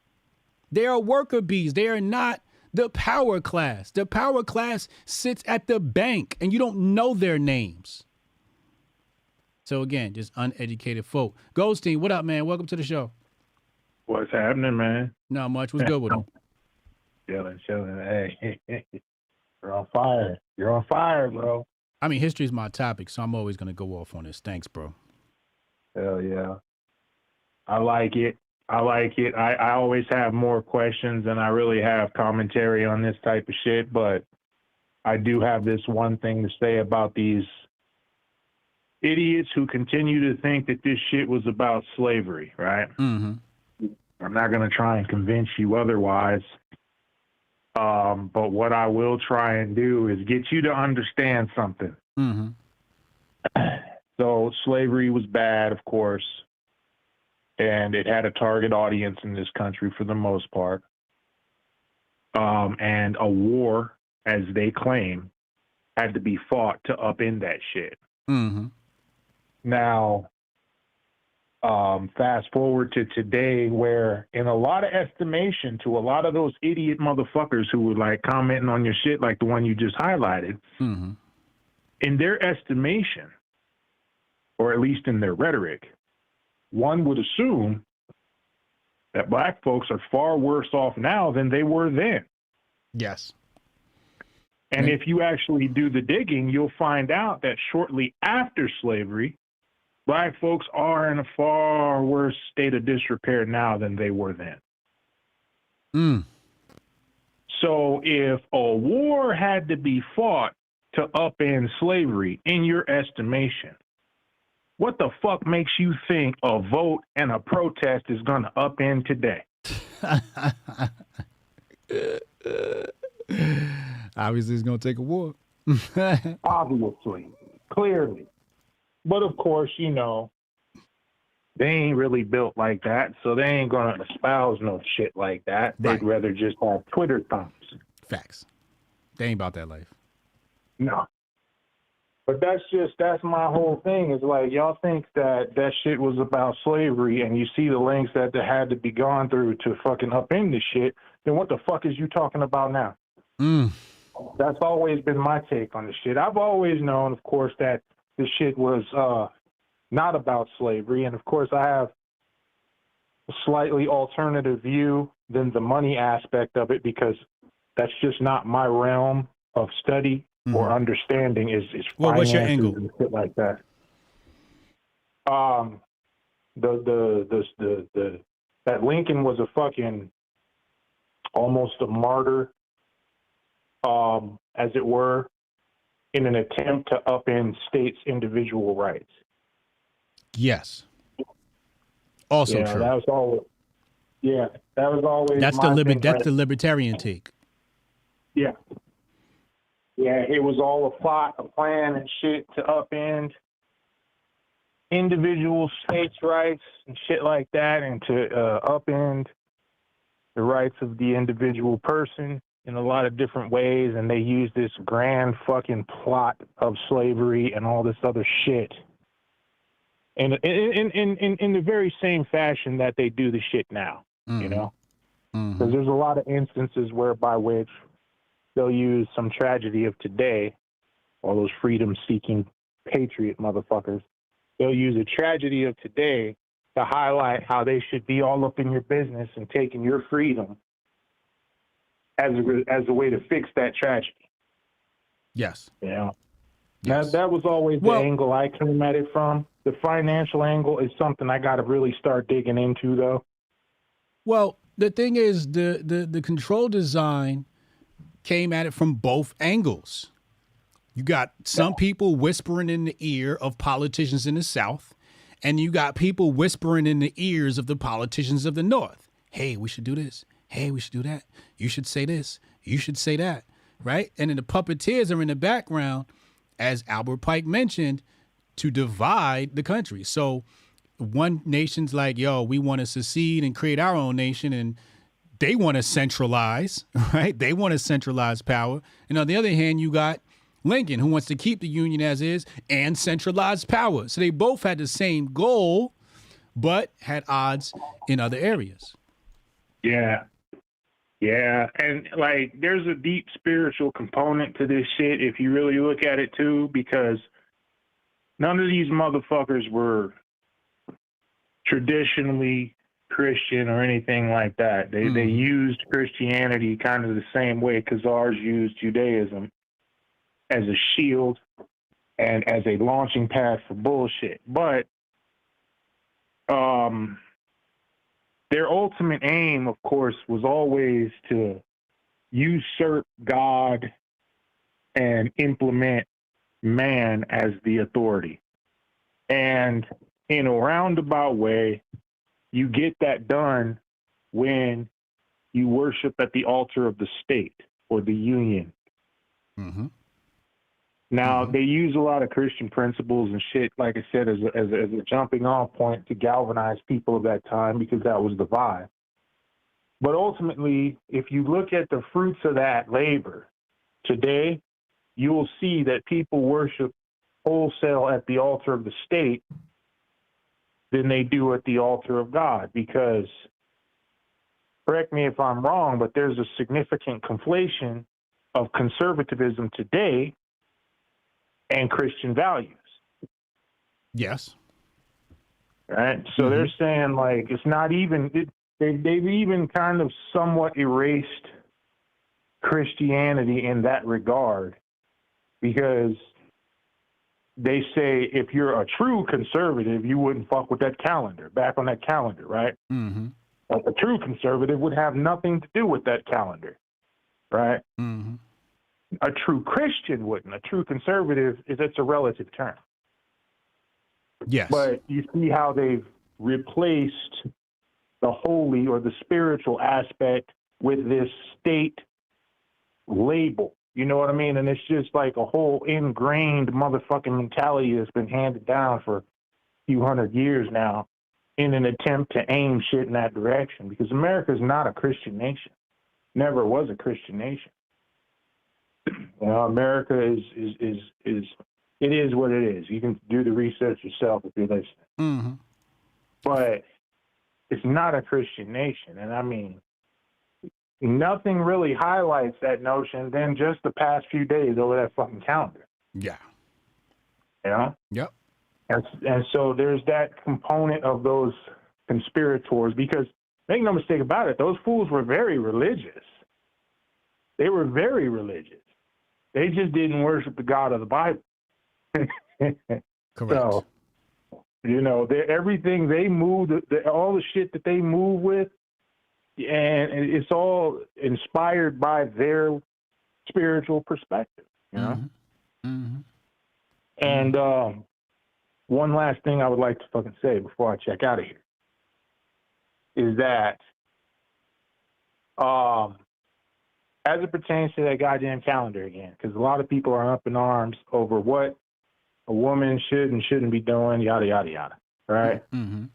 They are worker bees. They are not the power class. The power class sits at the bank and you don't know their names. So again, just uneducated folk. Goldstein, what up, man? Welcome to the show. What's happening, man? Not much. What's good with them? Chilling. Hey, you're on fire. You're on fire, bro. I mean, history is my topic, so I'm always going to go off on this. Thanks, bro. Hell yeah. I like it. I always have more questions than I really have commentary on this type of shit, but I do have this one thing to say about these idiots who continue to think that this shit was about slavery, right? Mm-hmm. I'm not going to try and convince you otherwise, but what I will try and do is get you to understand something. Mm-hmm. So slavery was bad, of course. And it had a target audience in this country for the most part. And a war, as they claim, had to be fought to upend that shit. Mm-hmm. Now, fast forward to today, where in a lot of estimation to a lot of those idiot motherfuckers who were like commenting on your shit like the one you just highlighted, mm-hmm. in their estimation, or at least in their rhetoric, one would assume that black folks are far worse off now than they were then. Yes. And if you actually do the digging, you'll find out that shortly after slavery, black folks are in a far worse state of disrepair now than they were then. So if a war had to be fought to upend slavery, in your estimation, what the fuck makes you think a vote and a protest is going to upend today? Obviously, it's going to take a war. Obviously, clearly. But of course, you know, they ain't really built like that, so they ain't going to espouse no shit like that. Right. They'd rather just have Twitter thumbs. Facts. They ain't about that life. No. But that's my whole thing. Is like, y'all think that shit was about slavery, and you see the lengths that had to be gone through to fucking upend this shit, then what the fuck is you talking about now? That's always been my take on this shit. I've always known, of course, that this shit was not about slavery, and of course I have a slightly alternative view than the money aspect of it, because that's just not my realm of study or understanding is well, what's your finances angle? and shit like that. That Lincoln was a fucking almost a martyr, as it were, in an attempt to upend states' individual rights. Yes. Also true. That was all. Yeah, that was always. That's the libertarian take. Yeah. Yeah, it was all a plot, a plan, and shit to upend individual states' rights and shit like that, and to upend the rights of the individual person in a lot of different ways. And they used this grand fucking plot of slavery and all this other shit, and in the very same fashion that they do the shit now, you know, because there's a lot of instances whereby which they'll use some tragedy of today, all those freedom-seeking patriot motherfuckers. They'll use a tragedy of today to highlight how they should be all up in your business and taking your freedom as a way to fix that tragedy. Yes. You know, that was always the angle I came at it from. The financial angle is something I got to really start digging into, though. Well, the thing is, the control design came at it from both angles. You got some people whispering in the ear of politicians in the South, and you got people whispering in the ears of the politicians of the North. Hey, we should do this. Hey, we should do that. You should say this. You should say that. Right? And then the puppeteers are in the background, as Albert Pike mentioned, to divide the country. So one nation's like, yo, we want to secede and create our own nation, and they want to centralize, right? They want to centralize power. And on the other hand, you got Lincoln, who wants to keep the Union as is and centralize power. So they both had the same goal, but had odds in other areas. Yeah. Yeah. And like, there's a deep spiritual component to this shit if you really look at it too, because none of these motherfuckers were traditionally Christian or anything like that. They used Christianity kind of the same way Khazars used Judaism, as a shield and as a launching pad for bullshit. But their ultimate aim, of course, was always to usurp God and implement man as the authority. And in a roundabout way, you get that done when you worship at the altar of the state or the union. Now, they use a lot of Christian principles and shit, like I said, as a jumping off point to galvanize people of that time, because that was the vibe. But ultimately, if you look at the fruits of that labor today, you will see that people worship wholesale at the altar of the state than they do at the altar of God, because, correct me if I'm wrong, but there's a significant conflation of conservatism today and Christian values. Yes. Right. So they're saying like it's not even. They've even kind of somewhat erased Christianity in that regard, because they say if you're a true conservative, you wouldn't fuck with that calendar, back on that calendar, right? Mm-hmm. Like a true conservative would have nothing to do with that calendar, right? Mm-hmm. A true Christian wouldn't. A true conservative it's a relative term. Yes. But you see how they've replaced the holy or the spiritual aspect with this state label. You know what I mean? And it's just like a whole ingrained motherfucking mentality that's been handed down for a few hundred years now in an attempt to aim shit in that direction, because America is not a Christian nation. Never was a Christian nation. You know, America is it is what it is. You can do the research yourself if you're listening. Mm-hmm. But it's not a Christian nation. And I mean, nothing really highlights that notion than just the past few days over that fucking calendar. Yeah. You know? Yep. And so there's that component of those conspirators, because make no mistake about it, those fools were very religious. They were very religious. They just didn't worship the God of the Bible. Correct. So, you know, everything they move, all the shit that they move with, and it's all inspired by their spiritual perspective, you know? Mm-hmm. And one last thing I would like to fucking say before I check out of here is that as it pertains to that goddamn calendar again, because a lot of people are up in arms over what a woman should and shouldn't be doing, yada, yada, yada, right? Mm-hmm.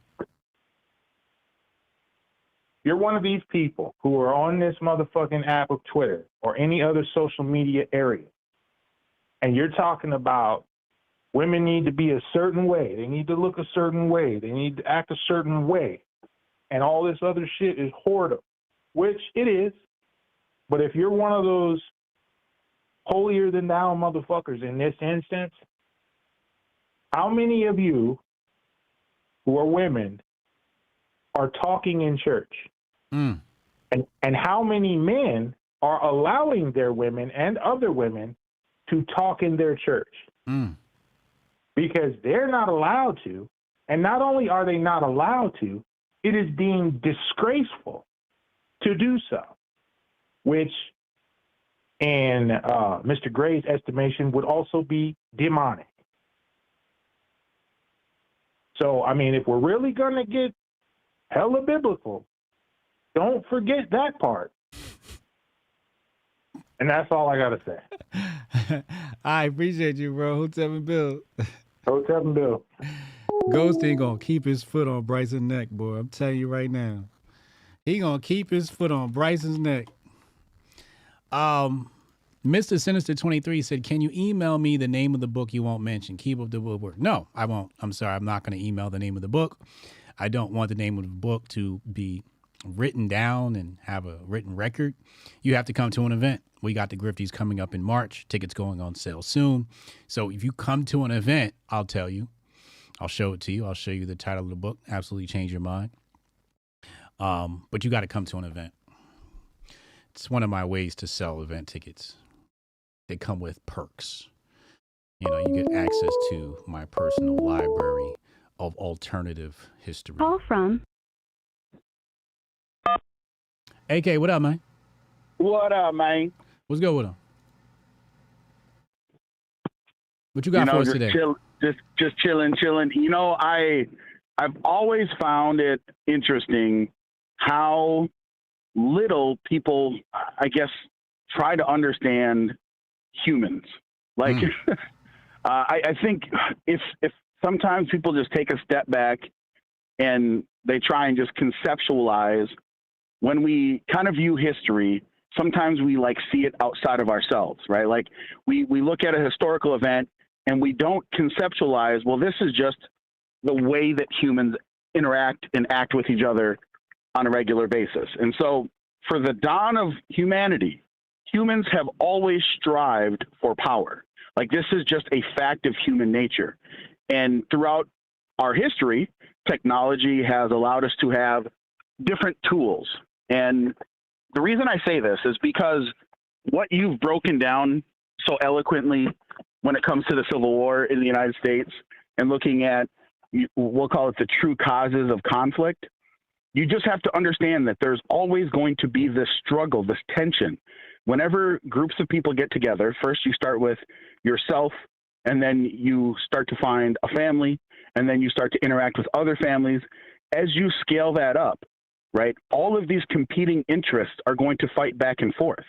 You're one of these people who are on this motherfucking app of Twitter or any other social media area, and you're talking about women need to be a certain way, they need to look a certain way, they need to act a certain way, and all this other shit is whoredom, which it is. But if you're one of those holier than thou motherfuckers in this instance, how many of you who are women are talking in church? Mm. And how many men are allowing their women and other women to talk in their church? Mm. Because they're not allowed to. And not only are they not allowed to, it is deemed disgraceful to do so, which in Mr. Gray's estimation would also be demonic. So, I mean, if we're really going to get hella biblical, don't forget that part. And that's all I got to say. I appreciate you, bro. Hotep and Bill. Hotep and Bill. Ghost ain't going to keep his foot on Bryson's neck, boy. I'm telling you right now. He going to keep his foot on Bryson's neck. Mr. Sinister 23 said, can you email me the name of the book you won't mention? Keep up the good work. No, I won't. I'm sorry. I'm not going to email the name of the book. I don't want the name of the book to be written down and have a written record. You have to come to an event. We got the Grifties coming up in March. Tickets going on sale soon. So if you come to an event, I'll tell you. I'll show it to you. I'll show you the title of the book. Absolutely change your mind. But you got to come to an event. It's one of my ways to sell event tickets. They come with perks. You know, you get access to my personal library of alternative history. Call from. AK, what up, man? What up, man? What's good with him? What you got for us just today? Just chilling. You know, I've always found it interesting how little people, I guess, try to understand humans. Like, I think if sometimes people just take a step back and they try and just conceptualize, when we kind of view history, sometimes we like see it outside of ourselves, right? Like we look at a historical event and we don't conceptualize, well, this is just the way that humans interact and act with each other on a regular basis. And so for the dawn of humanity, humans have always strived for power. Like this is just a fact of human nature. And throughout our history, technology has allowed us to have different tools. And the reason I say this is because what you've broken down so eloquently when it comes to the Civil War in the United States and looking at, we'll call it the true causes of conflict, you just have to understand that there's always going to be this struggle, this tension. Whenever groups of people get together, first you start with yourself, and then you start to find a family, and then you start to interact with other families. As you scale that up, right, all of these competing interests are going to fight back and forth.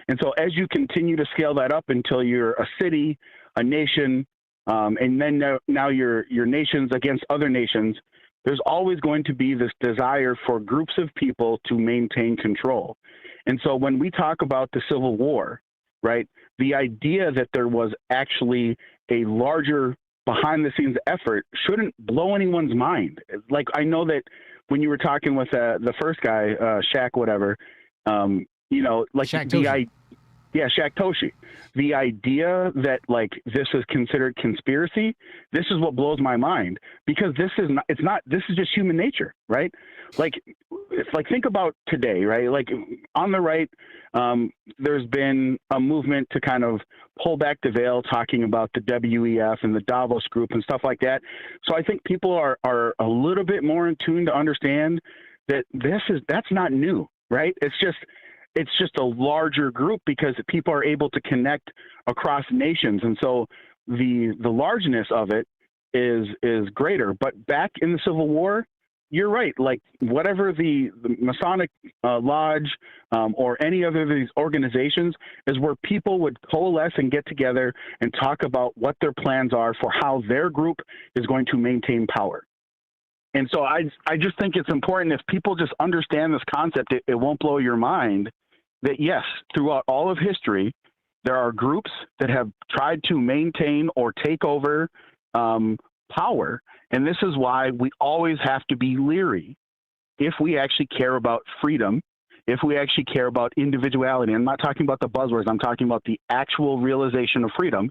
And so as you continue to scale that up until you're a city, a nation, and then now your nations against other nations, there's always going to be this desire for groups of people to maintain control. And so when we talk about the Civil War, right, the idea that there was actually a larger behind the scenes effort shouldn't blow anyone's mind. Like, I know that when you were talking with the first guy, Shaq, whatever, you know, like Shaq Toshi, the idea that like this is considered conspiracy, this is what blows my mind, because this is just human nature, right? Like, think about today, right? Like on the right, there's been a movement to kind of pull back the veil, talking about the WEF and the Davos group and stuff like that. So I think people are a little bit more in tune to understand that that's not new, right? It's just a larger group because people are able to connect across nations. And so the largeness of it is greater. But back in the Civil War, you're right. Like whatever the Masonic Lodge or any other of these organizations is where people would coalesce and get together and talk about what their plans are for how their group is going to maintain power. And so I just think it's important, if people just understand this concept, it won't blow your mind that yes, throughout all of history, there are groups that have tried to maintain or take over power. And this is why we always have to be leery if we actually care about freedom, if we actually care about individuality. I'm not talking about the buzzwords. I'm talking about the actual realization of freedom.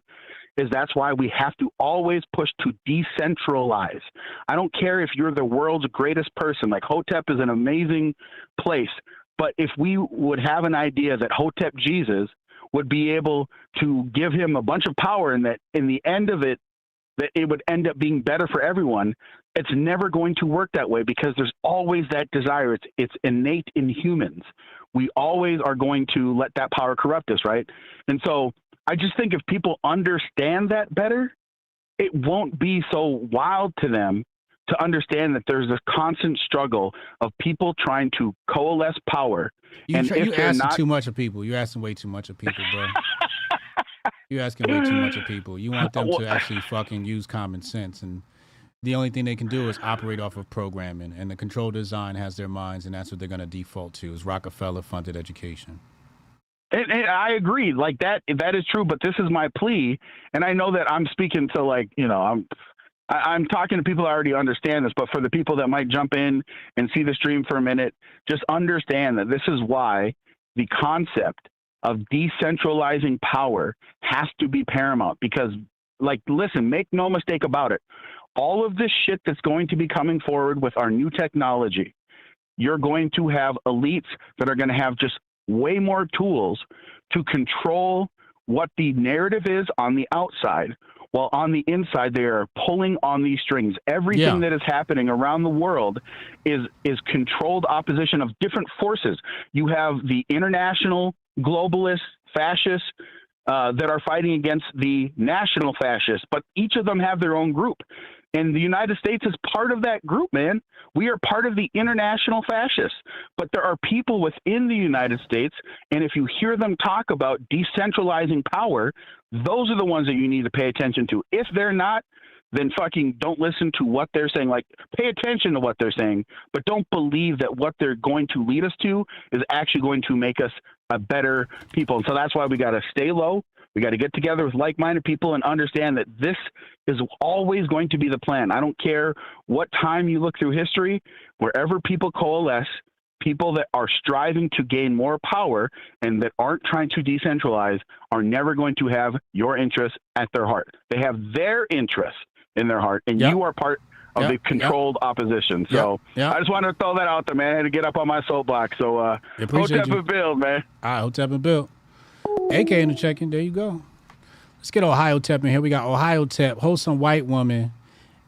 That's why we have to always push to decentralize. I don't care if you're the world's greatest person. Like Hotep is an amazing place. But if we would have an idea that Hotep Jesus would be able to give him a bunch of power, and that in the end of it, that it would end up being better for everyone, it's never going to work that way, because there's always that desire. It's innate in humans. We always are going to let that power corrupt us, right? And so I just think if people understand that better, it won't be so wild to them to understand that there's a constant struggle of people trying to coalesce power. You asking too much of people. You're asking way too much of people, bro. You're asking way too much of people. You want them to actually fucking use common sense, and the only thing they can do is operate off of programming, and the control design has their minds, and that's what they're going to default to, is Rockefeller-funded education. And I agree, like that is true, but this is my plea, and I know that I'm speaking to, like, you know, I'm talking to people that already understand this, but for the people that might jump in and see the stream for a minute, just understand that this is why the concept of decentralizing power has to be paramount. Because, like, listen, make no mistake about it, all of this shit that's going to be coming forward with our new technology, you're going to have elites that are going to have just way more tools to control what the narrative is on the outside, while on the inside they are pulling on these strings. Everything that is happening around the world is controlled opposition of different forces. You have the international globalists, fascists that are fighting against the national fascists, but each of them have their own group. And the United States is part of that group, man. We are part of the international fascists. But there are people within the United States, and if you hear them talk about decentralizing power, those are the ones that you need to pay attention to. If they're not, then fucking don't listen to what they're saying. Like, pay attention to what they're saying, but don't believe that what they're going to lead us to is actually going to make us a better people. And so that's why we got to stay low. We got to get together with like-minded people and understand that this is always going to be the plan. I don't care what time you look through history, wherever people coalesce, people that are striving to gain more power and that aren't trying to decentralize are never going to have your interests at their heart. They have their interests in their heart, and you are part of the controlled opposition. So I just wanted to throw that out there, man. I had to get up on my soapbox. So Hotep and Bill, man. All right, Hotep and Bill. AK in the check-in. There you go. Let's get Ohio Tep in here. We got Ohio Tep, wholesome white woman,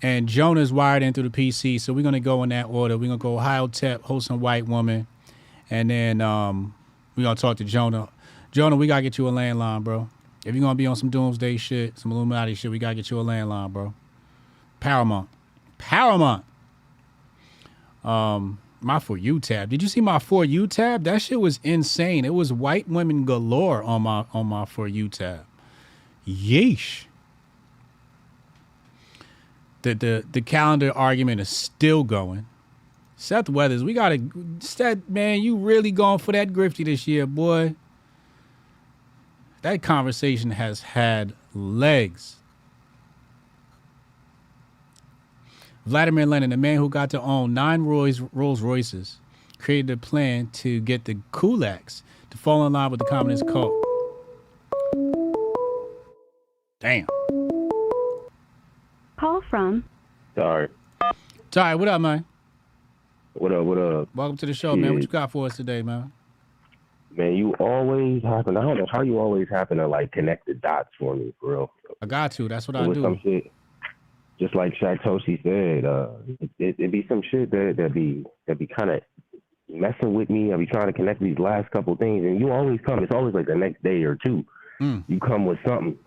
and Jonah's wired in through the PC. So we're going to go in that order. We're going to go Ohio Tep, wholesome white woman, and then we're going to talk to Jonah. Jonah, we got to get you a landline, bro. If you're going to be on some doomsday shit, some Illuminati shit, we got to get you a landline, bro. Paramount. My For You tab. Did you see my For You tab? That shit was insane. It was white women galore on my For You tab. Yeesh. The calendar argument is still going. Seth Weathers, we gotta. Seth, man, you really going for that grifty this year, boy. That conversation has had legs. Vladimir Lenin, the man who got to own 9 Rolls Royces, created a plan to get the kulaks to fall in line with the communist cult. Damn. Call from. Sorry. Ty, what up, man? What up? Welcome to the show, man. What you got for us today, man? Man, you always happen. I don't know how you always happen to like connect the dots for me, for real. I got to. That's what I do. Some shit, just like Shaq Toshi said, it'd be some shit that be kind of messing with me. I'll be trying to connect these last couple things, and you always come. It's always like the next day or two. You come with something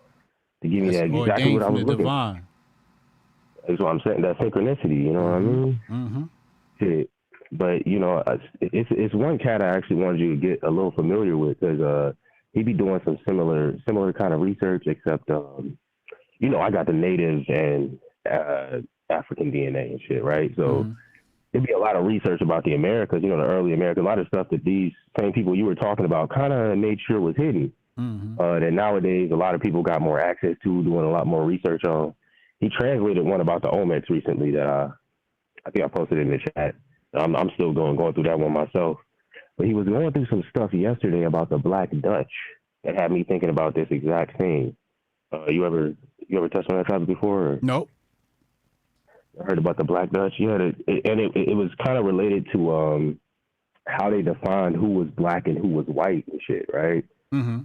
to give me that exactly what I was looking for. That's what I'm saying. That synchronicity, you know what I mean? Mm-hmm. Shit. But you know, it's one cat I actually wanted you to get a little familiar with because he be doing some similar kind of research, except you know, I got the native and African DNA and shit, right? So there'd be a lot of research about the Americas, you know, the early Americas, a lot of stuff that these same people you were talking about kind of made sure was hidden. That nowadays a lot of people got more access to, doing a lot more research on. He translated one about the Olmecs recently that I think I posted in the chat. I'm still going through that one myself. But he was going through some stuff yesterday about the Black Dutch that had me thinking about this exact thing. You ever touched on that topic before? Or? Nope. I heard about the Black Dutch. Yeah, it was kind of related to how they defined who was black and who was white and shit, right? Mm-hmm.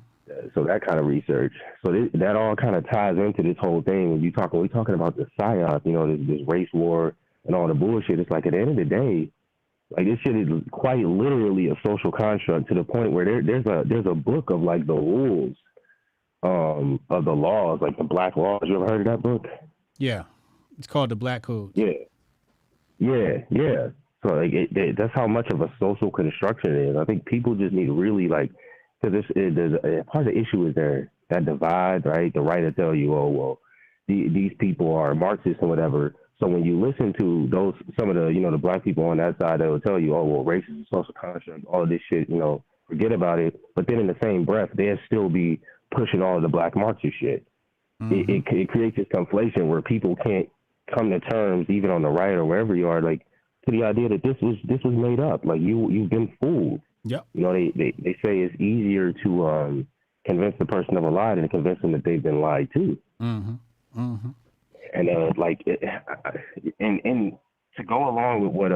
So that kind of research. So that all kind of ties into this whole thing. When we talking about the psyop, you know, this race war and all the bullshit. It's like at the end of the day, like this shit is quite literally a social construct to the point where there's a book of like the rules of the laws, like the black laws. You ever heard of that book? Yeah, it's called the Black Code. Yeah. So like that's how much of a social construction it is. I think people just need to really like, because part of the issue is that divide, right? The right to tell you, oh well, these people are Marxists or whatever. So when you listen to some of the, you know, the black people on that side, they will tell you, oh, well, race is a social construct, all of this shit, you know, forget about it. But then in the same breath, they'll still be pushing all of the black Marxist shit. It creates this conflation where people can't come to terms, even on the right or wherever you are, like to the idea that this was made up. Like you've been fooled. Yep. You know, they say it's easier to convince the person of a lie than to convince them that they've been lied to. And and to go along with what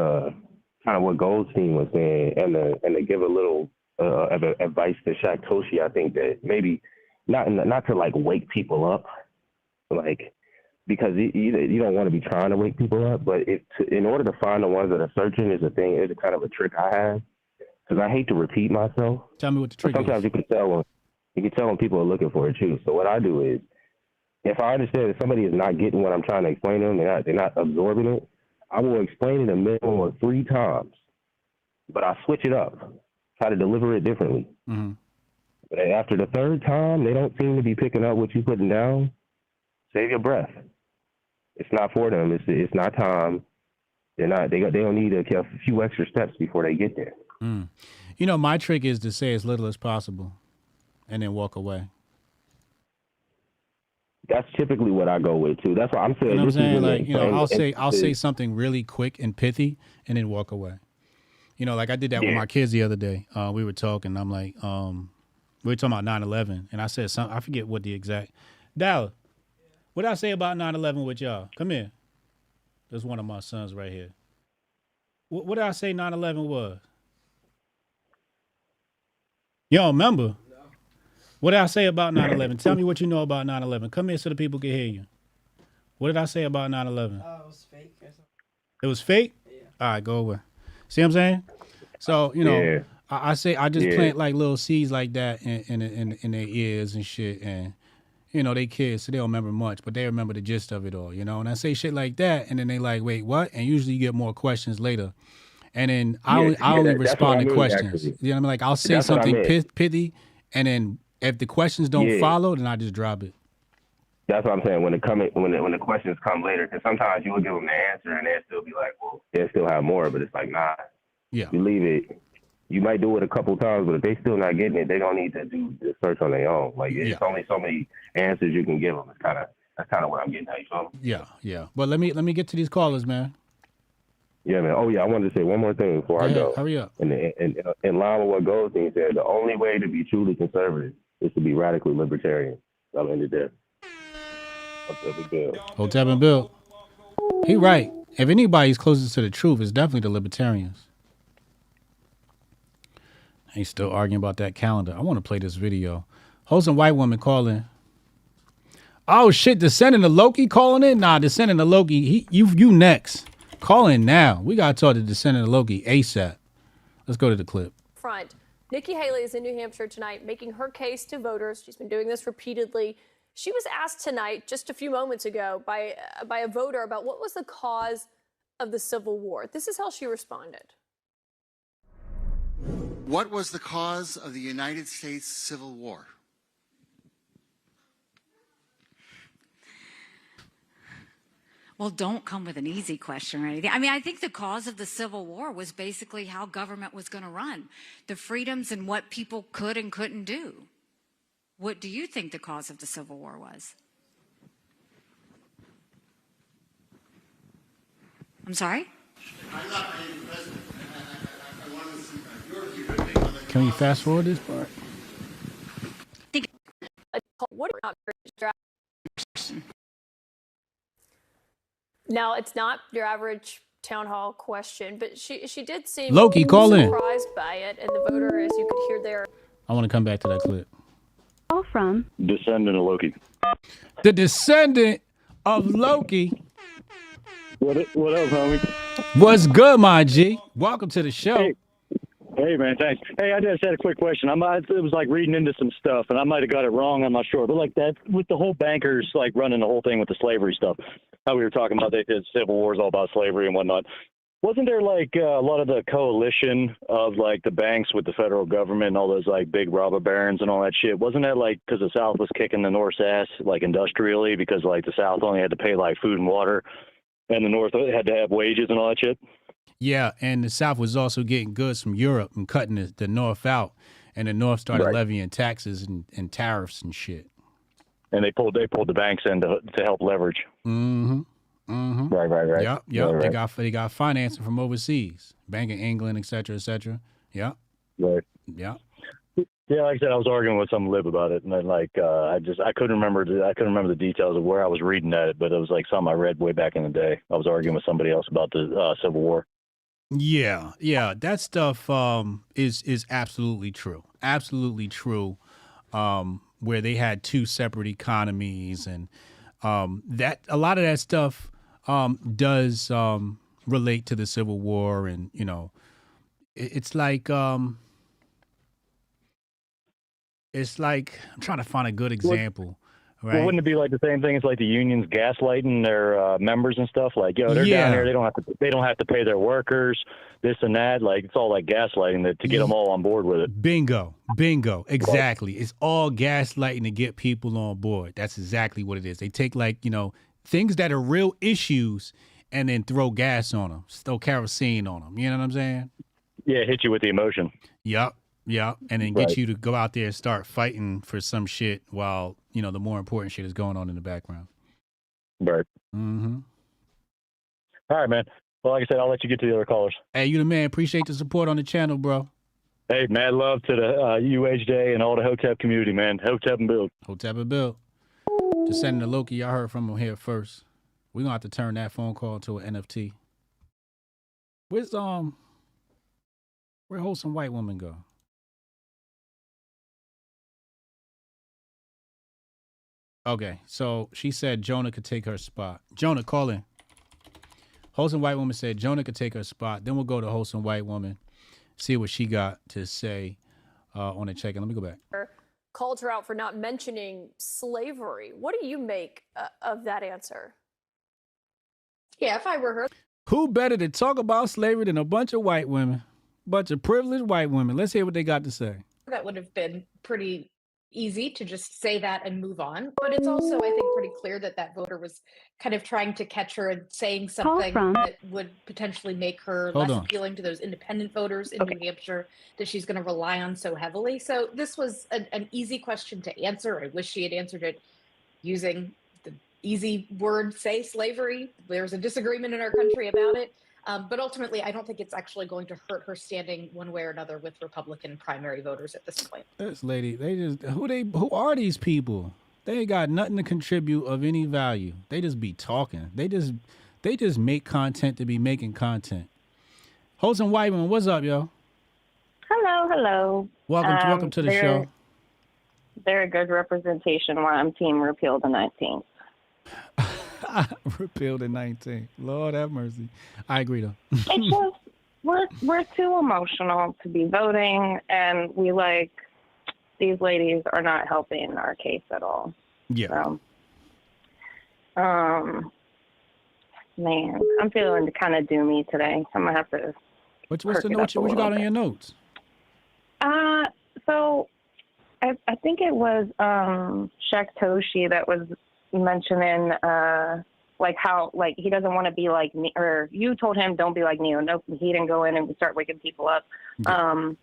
kind of what Goldstein was saying, and to give a little advice to Shaq Toshi, I think that maybe not to like wake people up, like because you don't want to be trying to wake people up, but in order to find the ones that are searching is a kind of a trick I have, because I hate to repeat myself. Tell me what the trick is. Sometimes you can tell when people are looking for it too. So what I do is, if I understand that somebody is not getting what I'm trying to explain to them, they're not absorbing it, I will explain it a minimum of 3 times. But I switch it up, try to deliver it differently. But after the 3rd time, they don't seem to be picking up what you're putting down. Save your breath. It's not for them. It's not time. They don't need a few extra steps before they get there. You know, my trick is to say as little as possible, and then walk away. That's typically what I go with too. That's why I'm saying. You know what I'm saying? Like, you know, I'll say something really quick and pithy, and then walk away. You know, like I did that with my kids the other day. We were talking. I'm like, we were talking about 9/11, and I said something. I forget what the exact. Dallas, What did I say about 9/11 with y'all? Come here. There's one of my sons right here. What did I say 9/11 was? You don't remember? No. What did I say about 9/11? Tell me what you know about 9/11. Come here so the people can hear you. What did I say about 9/11? Oh, it was fake or something. It was fake? Yeah. All right, go away. See what I'm saying? So, you know, Yeah. I just plant like little seeds like that in their ears and shit. And, you know, they kids, so they don't remember much, but they remember the gist of it all, you know? And I say shit like that, and then they like, wait, what? And usually you get more questions later. And then I only respond to questions. Actually. You know what I mean? Like, I'll say something pithy, and then if the questions don't follow, then I just drop it. That's what I'm saying. When the questions come later, because sometimes you will give them the answer and they'll still be like, well, they'll still have more, but it's like, nah. Yeah. You leave it. You might do it a couple times, but if they still not getting it, they don't need to do the search on their own. Like it's only so many answers you can give them. That's kind of what I'm getting at. You feel me? Yeah. But let me get to these callers, man. Yeah, man. Oh yeah, I wanted to say one more thing before I go. Hurry up. And in line with what Goldstein said, the only way to be truly conservative is to be radically libertarian. I'll end it there. Hotep and Bill. He right. If anybody's closest to the truth, it's definitely the libertarians. He's still arguing about that calendar. I want to play this video. Wholesome white woman calling. Oh shit, descendant of Loki calling in? Nah, descendant of Loki. You next. Call in now. We gotta talk to descendant of Loki ASAP. Let's go to the clip. Front. Nikki Haley is in New Hampshire tonight making her case to voters. She's been doing this repeatedly. She was asked tonight, just a few moments ago, by a voter about what was the cause of the Civil War. This is how she responded. What was the cause of the United States Civil War? Well, don't come with an easy question or anything. I mean, I think the cause of the Civil War was basically how government was going to run, the freedoms and what people could and couldn't do. What do you think the cause of the Civil War was? I'm sorry? Can we fast forward this part? Now, it's not your average town hall question, but she did seem Loki, call in. surprised by it, and the voter, as you could hear there. I want to come back to that clip. Call from Descendant of Loki. The descendant of Loki. What up, homie? What's good, my G? Welcome to the show. Hey, man, thanks. Hey, I just had a quick question. It was like reading into some stuff, and I might have got it wrong. I'm not sure. But like that, with the whole bankers, like running the whole thing with the slavery stuff, how we were talking about the Civil War is all about slavery and whatnot. Wasn't there like a lot of the coalition of like the banks with the federal government and all those like big robber barons and all that shit? Wasn't that like because the South was kicking the North's ass like industrially because like the South only had to pay like food and water and the North had to have wages and all that shit? Yeah, and the South was also getting goods from Europe and cutting the North out, and the North started levying taxes and tariffs and shit. And they pulled the banks in to help leverage. Mm-hmm. Mm-hmm. Right. Yep. Right. They got financing from overseas, Bank of England, et cetera, et cetera. Yeah. Right. Yeah. Yeah, like I said, I was arguing with some lib about it, and then like I couldn't remember the details of where I was reading at it, but it was like something I read way back in the day. I was arguing with somebody else about the Civil War. Yeah, that stuff is absolutely true. Absolutely true. Where they had two separate economies, and that a lot of that stuff does relate to the Civil War, and you know, it's like I'm trying to find a good example. Right. Well, wouldn't it be like the same thing as like the unions gaslighting their members and stuff? Like, they're down there, they don't have to pay their workers, this and that. Like, it's all like gaslighting to get them all on board with it. Bingo, exactly. It's all gaslighting to get people on board. That's exactly what it is. They take like things that are real issues and then throw gas on them, throw kerosene on them. You know what I'm saying? Yeah, hit you with the emotion. Yep. And then get you to go out there and start fighting for some shit while, the more important shit is going on in the background. Right. Mm-hmm. All right, man. Well, like I said, I'll let you get to the other callers. Hey, you the man. Appreciate the support on the channel, bro. Hey, mad love to the UHJ and all the Hotep community, man. Hotep and Bill. Hotep and Bill. To Senator Loki, I heard from him here first. We're going to have to turn that phone call into an NFT. Where's where wholesome white woman go? Okay, so she said Jonah could take her spot. Jonah, call in. Wholesome white woman said Jonah could take her spot. Then we'll go to wholesome white woman, see what she got to say on the check-in. Let me go back. Called her out for not mentioning slavery. What do you make of that answer? Yeah, if I were her. Who better to talk about slavery than a bunch of white women? Bunch of privileged white women. Let's hear what they got to say. That would have been pretty easy to just say that and move on. But it's also, I think, pretty clear that that voter was kind of trying to catch her and saying something that would potentially make her less appealing to those independent voters in New Hampshire that she's going to rely on so heavily. So this was an easy question to answer. I wish she had answered it using the easy word, say slavery. There's a disagreement in our country about it. But ultimately, I don't think it's actually going to hurt her standing one way or another with Republican primary voters at this point. This lady, who are these people? They ain't got nothing to contribute of any value. They just be talking. They just make content to be making content. Wholesome Whiteman, what's up, yo? Hello. Welcome to the show. They're a good representation why I'm team repeal the 19th. Repeal the 19th. Lord have mercy. I agree, though. It's just, we're too emotional to be voting, and these ladies are not helping our case at all. Yeah. So, man, I'm feeling kind of doomy today. I'm going to have to. What you got on your notes? So I think it was Shaq Toshi that was mentioning how he doesn't want to be like me, or you told him don't be like Neo. Nope, he didn't go in and start waking people up. Yeah.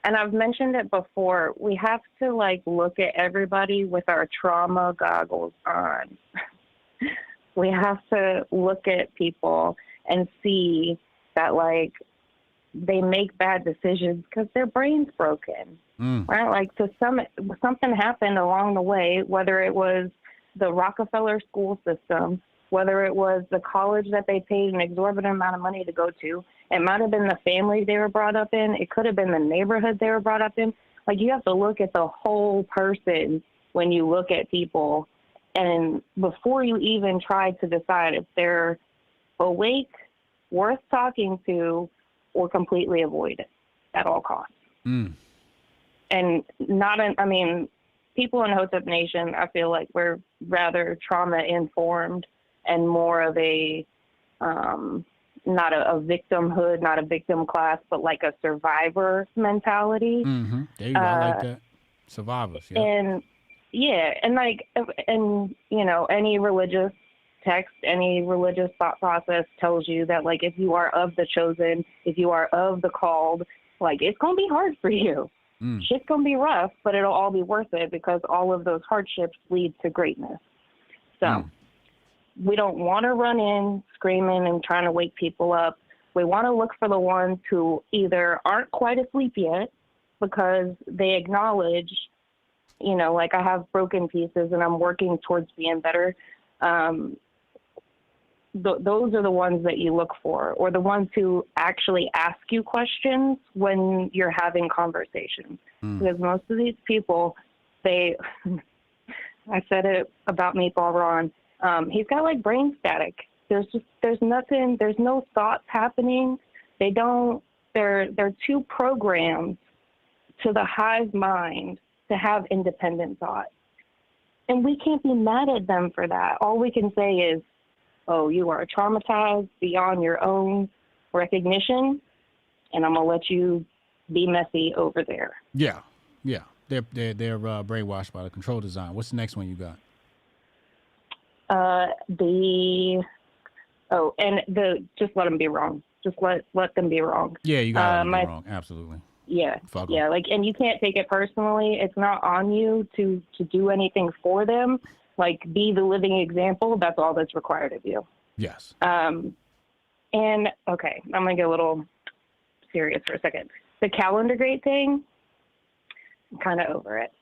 And I've mentioned it before. We have to look at everybody with our trauma goggles on. We have to look at people and see that they make bad decisions because their brain's broken. Right? Something happened along the way, whether it was the Rockefeller school system, whether it was the college that they paid an exorbitant amount of money to go to. It might have been the family they were brought up in. It could have been the neighborhood they were brought up in. You have to look at the whole person when you look at people. And before you even try to decide if they're awake, worth talking to, or completely avoid it at all costs. And people in Hotep Nation, I feel like we're rather trauma-informed and more of a, not a victimhood, not a victim class, but a survivor mentality. Mm-hmm. There you go. I like that. Survivors, yeah. And any religious text, any religious thought process tells you that, if you are of the chosen, if you are of the called, it's going to be hard for you. Shit's going to be rough, but it'll all be worth it because all of those hardships lead to greatness. So we don't want to run in screaming and trying to wake people up. We want to look for the ones who either aren't quite asleep yet because they acknowledge, I have broken pieces and I'm working towards being better. Those are the ones that you look for, or the ones who actually ask you questions when you're having conversations. Because most of these people, I said it about Meatball Ron, he's got brain static. There's nothing, there's no thoughts happening. They're too programmed to the hive mind to have independent thought. And we can't be mad at them for that. All we can say is, oh, you are traumatized beyond your own recognition, and I'm gonna let you be messy over there. Yeah. They're brainwashed by the control design. What's the next one you got? Just let them be wrong. Just let them be wrong. Yeah, you got to be wrong. Absolutely. Yeah, and you can't take it personally. It's not on you to do anything for them. Be the living example. That's all that's required of you. Yes. And okay, I'm gonna get a little serious for a second. The calendar grade thing, I'm kind of over it.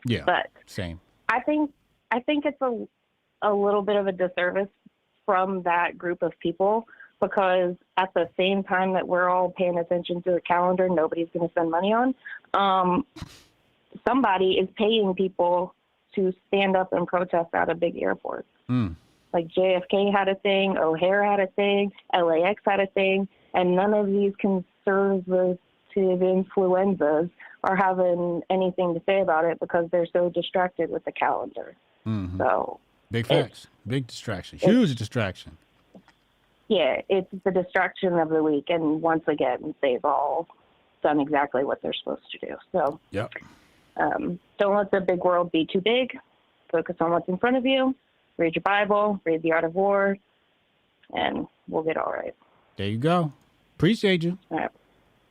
Yeah. But same. I think I think it's a little bit of a disservice from that group of people, because at the same time that we're all paying attention to the calendar nobody's going to spend money on, somebody is paying people to stand up and protest at a big airport. Like JFK had a thing, O'Hare had a thing, LAX had a thing, and none of these conservative influenzas are having anything to say about it because they're so distracted with the calendar. So big facts, big distraction, huge distraction. Yeah, it's the distraction of the week, and once again, they've all done exactly what they're supposed to do. So, yep. Don't let the big world be too big. Focus on what's in front of you. Read your Bible. Read The Art of War, and we'll get all right. There you go. Appreciate you. All right.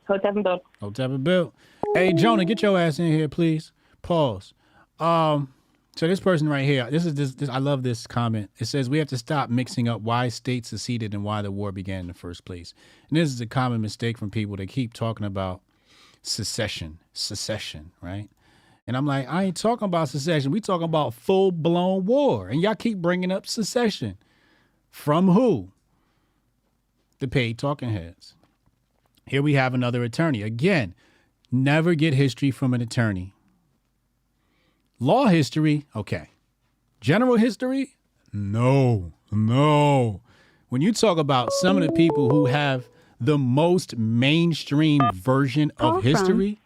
Hotep and Bill. Hotep and Bill. Hey, Jonah, get your ass in here, please. Pause. So this person right here, this I love this comment. It says we have to stop mixing up why states seceded and why the war began in the first place. And this is a common mistake from people that keep talking about secession, right? And I'm like, I ain't talking about secession. We talking about full-blown war. And y'all keep bringing up secession. From who? The paid talking heads. Here we have another attorney. Again, never get history from an attorney. Law history, okay. General history, no. When you talk about some of the people who have the most mainstream version of history,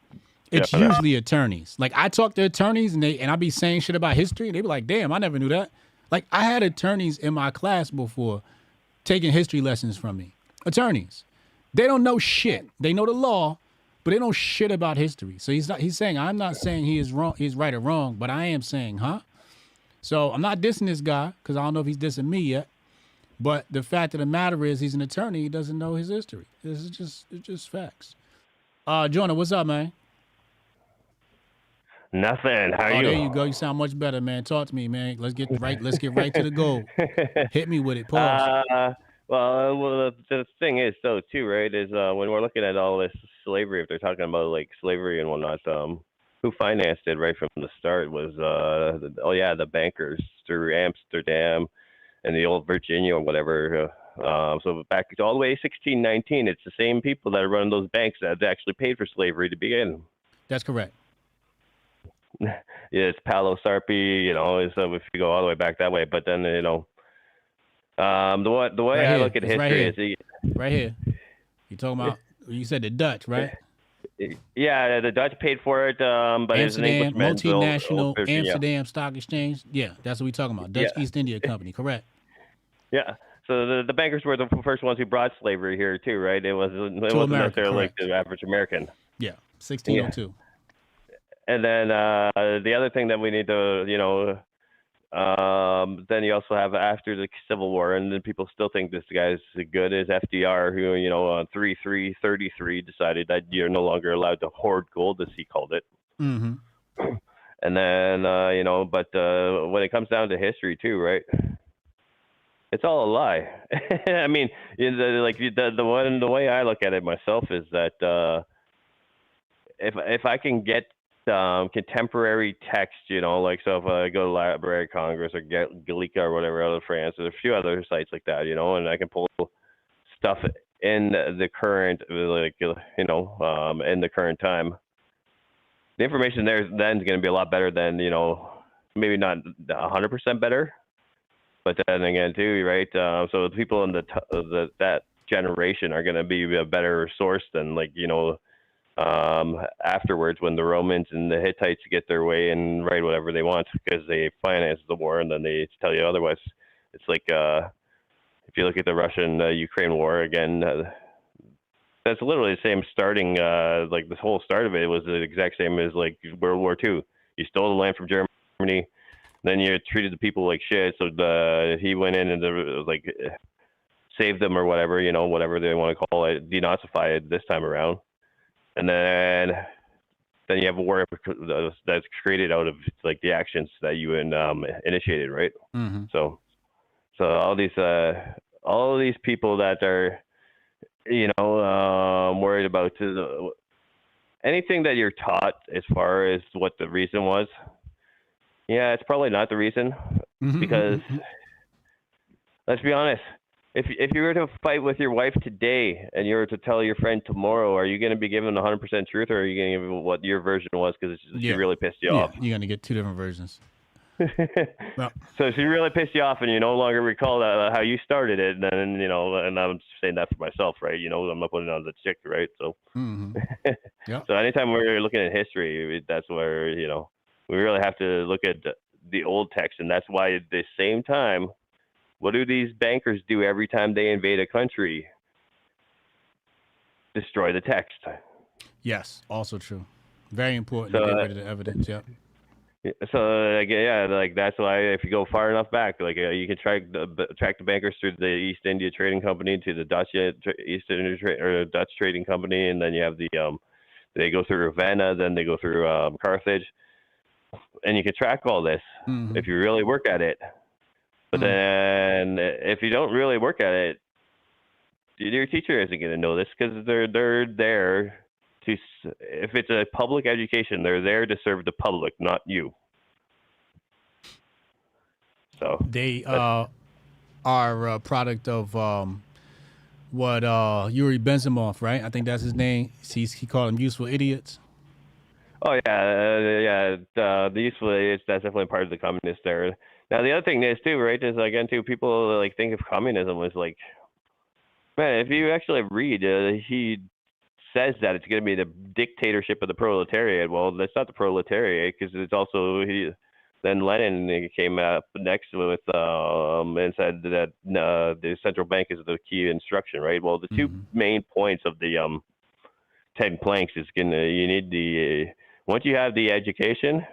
it's usually attorneys. Like, I talk to attorneys and I be saying shit about history and they be like, damn, I never knew that. Like, I had attorneys in my class before taking history lessons from me. Attorneys. They don't know shit. They know the law, but they know shit about history. So he's saying, I'm not saying he is wrong, he's right or wrong, but I am saying, So I'm not dissing this guy, because I don't know if he's dissing me yet. But the fact of the matter is he's an attorney, he doesn't know his history. It's just facts. Jonah, what's up, man? Nothing. How are you? There you go. You sound much better, man. Talk to me, man. Let's get right to the goal. Hit me with it. Pause. Well, the thing is, though, too, right, is when we're looking at all this slavery, if they're talking about, like, slavery and whatnot, who financed it right from the start was, the bankers through Amsterdam and the old Virginia or whatever. So back all the way 1619, it's the same people that are running those banks that actually paid for slavery to begin. That's correct. Yeah, it's Paolo Sarpi, so if you go all the way back that way, but then, the way I look at history is... Right here. You talking about, you said the Dutch, right? Yeah, the Dutch paid for it, but it's an Englishman. Multinational Amsterdam Stock Exchange. Yeah, that's what we're talking about. Dutch East India Company, correct. Yeah. So the bankers were the first ones who brought slavery here, too, right? It wasn't necessarily like the average American. Yeah, 1602. Yeah. And then the other thing that we need to, then you also have after the Civil War, and then people still think this guy's good, is FDR, who, on 3/3/33 decided that you're no longer allowed to hoard gold, as he called it. Mm-hmm. And then, but when it comes down to history, too, right? It's all a lie. I mean, the way I look at it myself is that if I can get contemporary text, so if I go to Library of Congress or Gallica or whatever, out of France, there's a few other sites like that, and I can pull stuff in the current, in the current time. The information there then is going to be a lot better than, maybe not 100% better, but then again too, right? So the people in that generation are going to be a better source than afterwards, when the Romans and the Hittites get their way and write whatever they want because they financed the war, and then they tell you otherwise. It's like if you look at the Russian-Ukraine war again, that's literally the same starting. The whole start of it was the exact same as like World War II. You stole the land from Germany, then you treated the people like shit. So he went in and saved them or whatever, whatever they want to call it, denazify it this time around. And then you have a war that's created out of the actions that you initiated, right? Mm-hmm. So all these people that are, worried about anything that you're taught as far as what the reason was, Yeah, it's probably not the reason because let's be honest. If you were to fight with your wife today and you were to tell your friend tomorrow, are you going to be given 100% truth, or are you going to give what your version was because she really pissed you off? You're going to get two different versions. So she really pissed you off, and you no longer recall how you started it. And then and I'm saying that for myself, right? I'm not putting it on the chick, right? So, so anytime we're looking at history, that's where we really have to look at the old text, and that's why at the same time. What do these bankers do every time they invade a country? Destroy the text. Yes, also true. Very important to get rid of the evidence. Yep. So that's why if you go far enough back, you can track the bankers through the East India Trading Company to the Dutch Dutch Trading Company, and then you have they go through Ravenna, then they go through Carthage, and you can track all this if you really work at it. But then, if you don't really work at it, your teacher isn't going to know this because they're there to. If it's a public education, they're there to serve the public, not you. So they are a product of Yuri Bezimov, right? I think that's his name. He called them useful idiots. Oh yeah. The useful idiots. That's definitely part of the communist era. Now the other thing is too, right? Is again too, people think of communism as man. If you actually read, he says that it's going to be the dictatorship of the proletariat. Well, that's not the proletariat because it's also Then Lenin came up next with and said that the central bank is the key instruction, right? Well, the two main points of the 10 planks is you need once you have the education.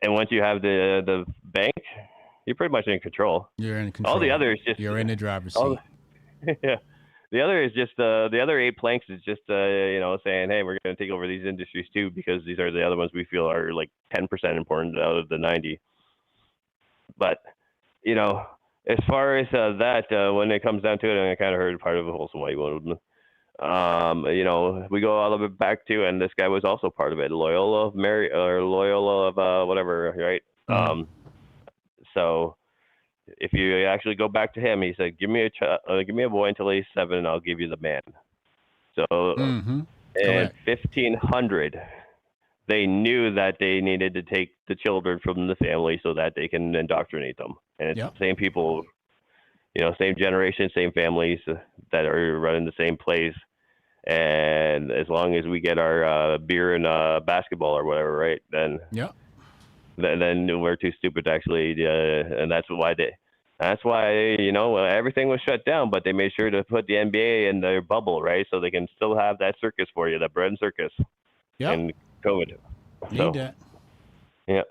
And once you have the bank, you're pretty much in control. You're in control. All the others you're in the driver's seat. Yeah. The other is just the other 8 planks is just saying, hey, we're going to take over these industries too because these are the other ones we feel are 10% important out of the 90. But as far as that, when it comes down to it, and I kind of heard part of the Wholesome White one. We go all the way back to, and this guy was also part of it, Loyola of whatever, right? So if you actually go back to him, he said, give me a boy until he's 7 and I'll give you the man. So in 1500, they knew that they needed to take the children from the family so that they can indoctrinate them. And it's the same people, same generation, same families that are running the same place. And as long as we get our beer and basketball or whatever, right? Then then we're too stupid to actually, and that's why everything was shut down. But they made sure to put the NBA in their bubble, right? So they can still have that circus for you, that bread and circus, and COVID. Need that. Yeah.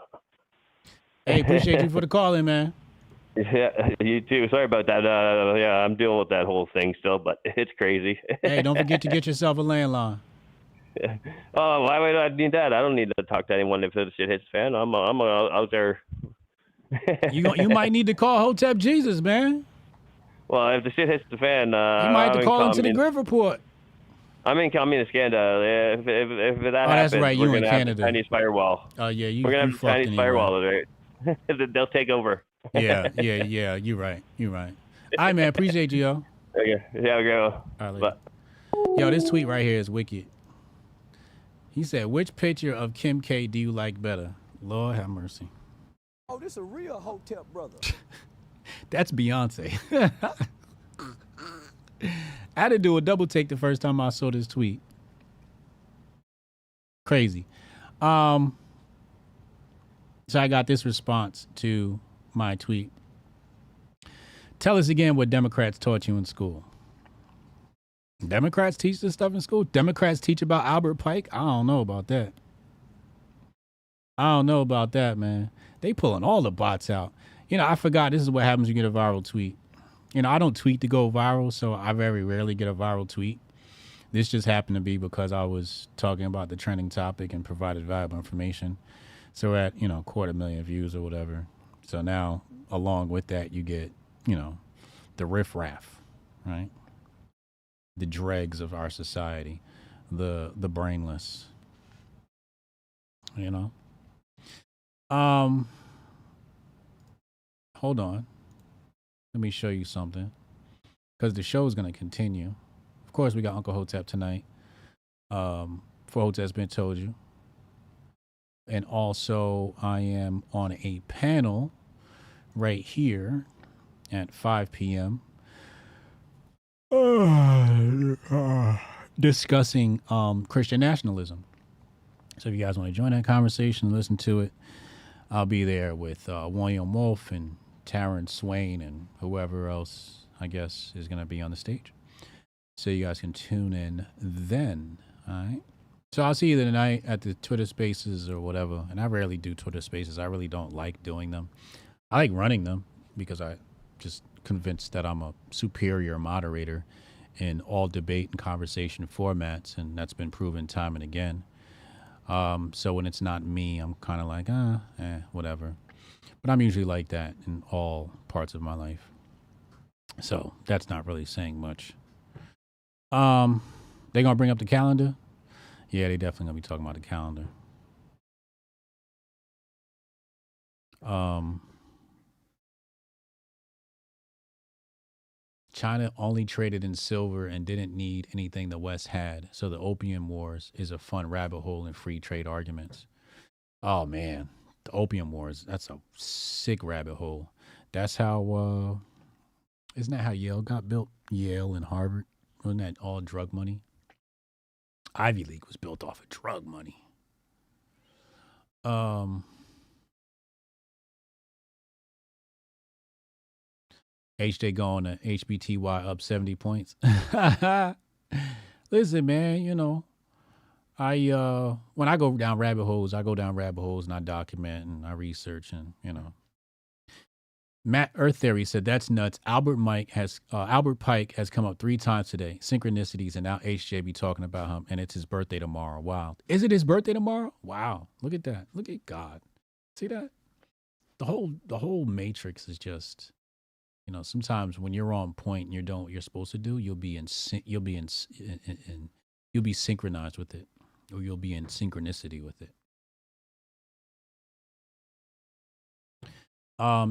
Hey, appreciate you for the call in, man. Yeah, you too. Sorry about that. I'm dealing with that whole thing still, but it's crazy. Hey, don't forget to get yourself a landline. Oh, why would I need that? I don't need to talk to anyone if the shit hits the fan. I'm out there. You might need to call Hotep Jesus, man. Well, if the shit hits the fan, you might have to call into the Grift Report. I'm in Communist Canada. If that happens, that's right. We're You in gonna Canada? Have a Chinese firewall. Oh yeah, we're gonna have a Chinese firewall, right? They'll take over. Yeah. You're right. All right, man. Appreciate you, yo. Okay. Yeah, we go. All right, yo, this tweet right here is wicked. He said, "Which picture of Kim K do you like better?" Lord have mercy. Oh, this a real Hotep brother. That's Beyonce. I had to do a double take the first time I saw this tweet. Crazy. So I got this response to my tweet. Tell us again what Democrats taught you in school. Democrats teach this stuff in school? Democrats teach about Albert Pike? I don't know about that. Man. They pulling all the bots out. I forgot this is what happens when you get a viral tweet. I don't tweet to go viral, so I very rarely get a viral tweet. This just happened to be because I was talking about the trending topic and provided valuable information. So at, 250,000 views or whatever. So now, along with that, you get, the riffraff, right? The dregs of our society, the brainless, Hold on. Let me show you something. Because the show is going to continue. Of course, we got Uncle Hotep tonight. For Hotep's Been Told You. And also, I am on a panel right here at 5 p.m. Discussing Christian nationalism. So if you guys want to join that conversation and listen to it, I'll be there with William Wolf and Terrence Swain and whoever else I guess is going to be on the stage. So you guys can tune in then. All right. So I'll see you tonight at the Twitter Spaces or whatever. And I rarely do Twitter Spaces. I really don't like doing them. I like running them because I just convinced that I'm a superior moderator in all debate and conversation formats, and that's been proven time and again. So when it's not me, I'm kind of like, whatever. But I'm usually like that in all parts of my life. So that's not really saying much. They gonna bring up the calendar? Yeah, they definitely gonna be talking about the calendar. China only traded in silver and didn't need anything the West had. So the Opium Wars is a fun rabbit hole in free trade arguments. Oh man, the Opium Wars, that's a sick rabbit hole. That's how, isn't that how Yale got built? Yale and Harvard, wasn't that all drug money? Ivy League was built off of drug money. HJ going to HBTY up 70 points. Listen, man, you know, when I go down rabbit holes, and I document and I research and, you know. Matt Earth Theory said, that's nuts. Albert Pike has come up 3 times today. Synchronicities, and now HJ be talking about him, and it's his birthday tomorrow. Wow. Is it his birthday tomorrow? Wow. Look at that. Look at God. See that? The whole matrix is just, you know, sometimes when you're on point and you're doing what you're supposed to do, you'll be synchronized with it, or you'll be in synchronicity with it.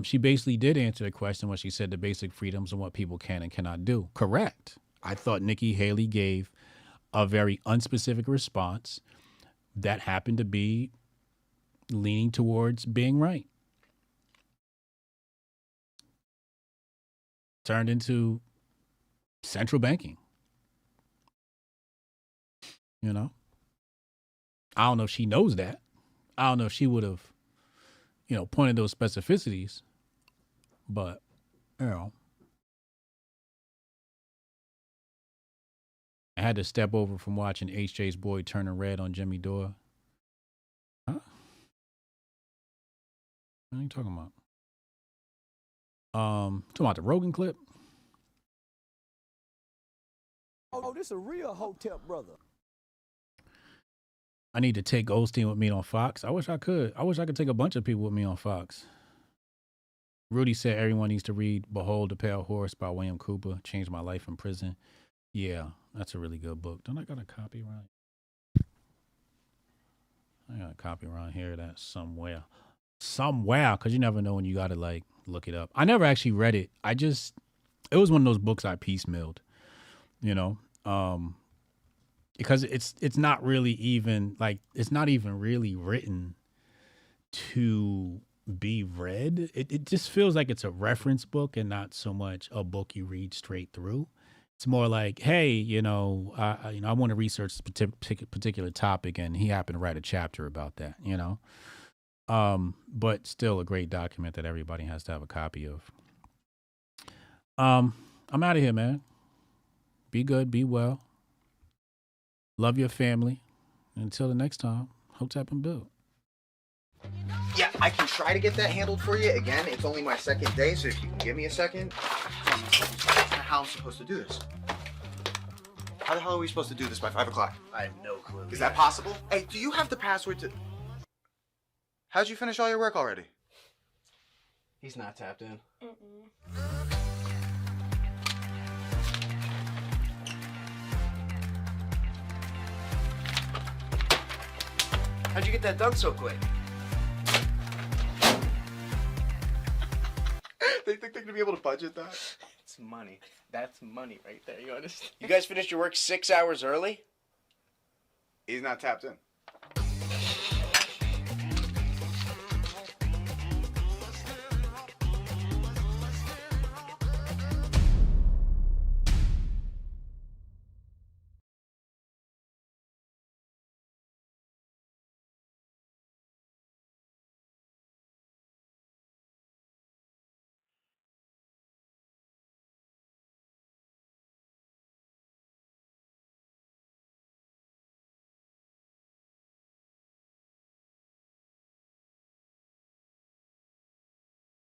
She basically did answer the question when she said the basic freedoms and what people can and cannot do. Correct. I thought Nikki Haley gave a very unspecific response that happened to be leaning towards being right. Turned into central banking. You know? I don't know if she knows that. I don't know if she would have, you know, pointed those specificities, but, you know, I had to step over from watching HJ's boy turning red on Jimmy Dore. Huh? What are you talking about? Talking about the Rogan clip. Oh, this a real Hotep brother. I need to take Goldstein with me on Fox. I wish I could. I wish I could take a bunch of people with me on Fox. Rudy said everyone needs to read Behold the Pale Horse by William Cooper. Changed my life in prison. Yeah, that's a really good book. Don't I got a copy right? I got a copy around here that's somewhere. Because you never know when you got to, like, look it up. I never actually read it. It was one of those books I piecemealed, you know? Because it's not really even, like, it's not even really written to be read. It just feels like it's a reference book and not so much a book you read straight through. It's more like, hey, you know, I want to research this particular topic, and he happened to write a chapter about that, you know. But still a great document that everybody has to have a copy of. I'm out of here, man. Be good, be well. Love your family. Until the next time, Hotep and Bill. Yeah, I can try to get that handled for you. Again, it's only my second day, so if you can give me a second. How am I supposed to do this? How the hell are we supposed to do this by 5 o'clock? I have no clue. Is that possible? Hey, do you have the password to... How'd you finish all your work already? He's not tapped in. How'd you get that done so quick? They think they're gonna be able to budget that? It's money. That's money right there. You understand? You guys finished your work 6 hours early? He's not tapped in.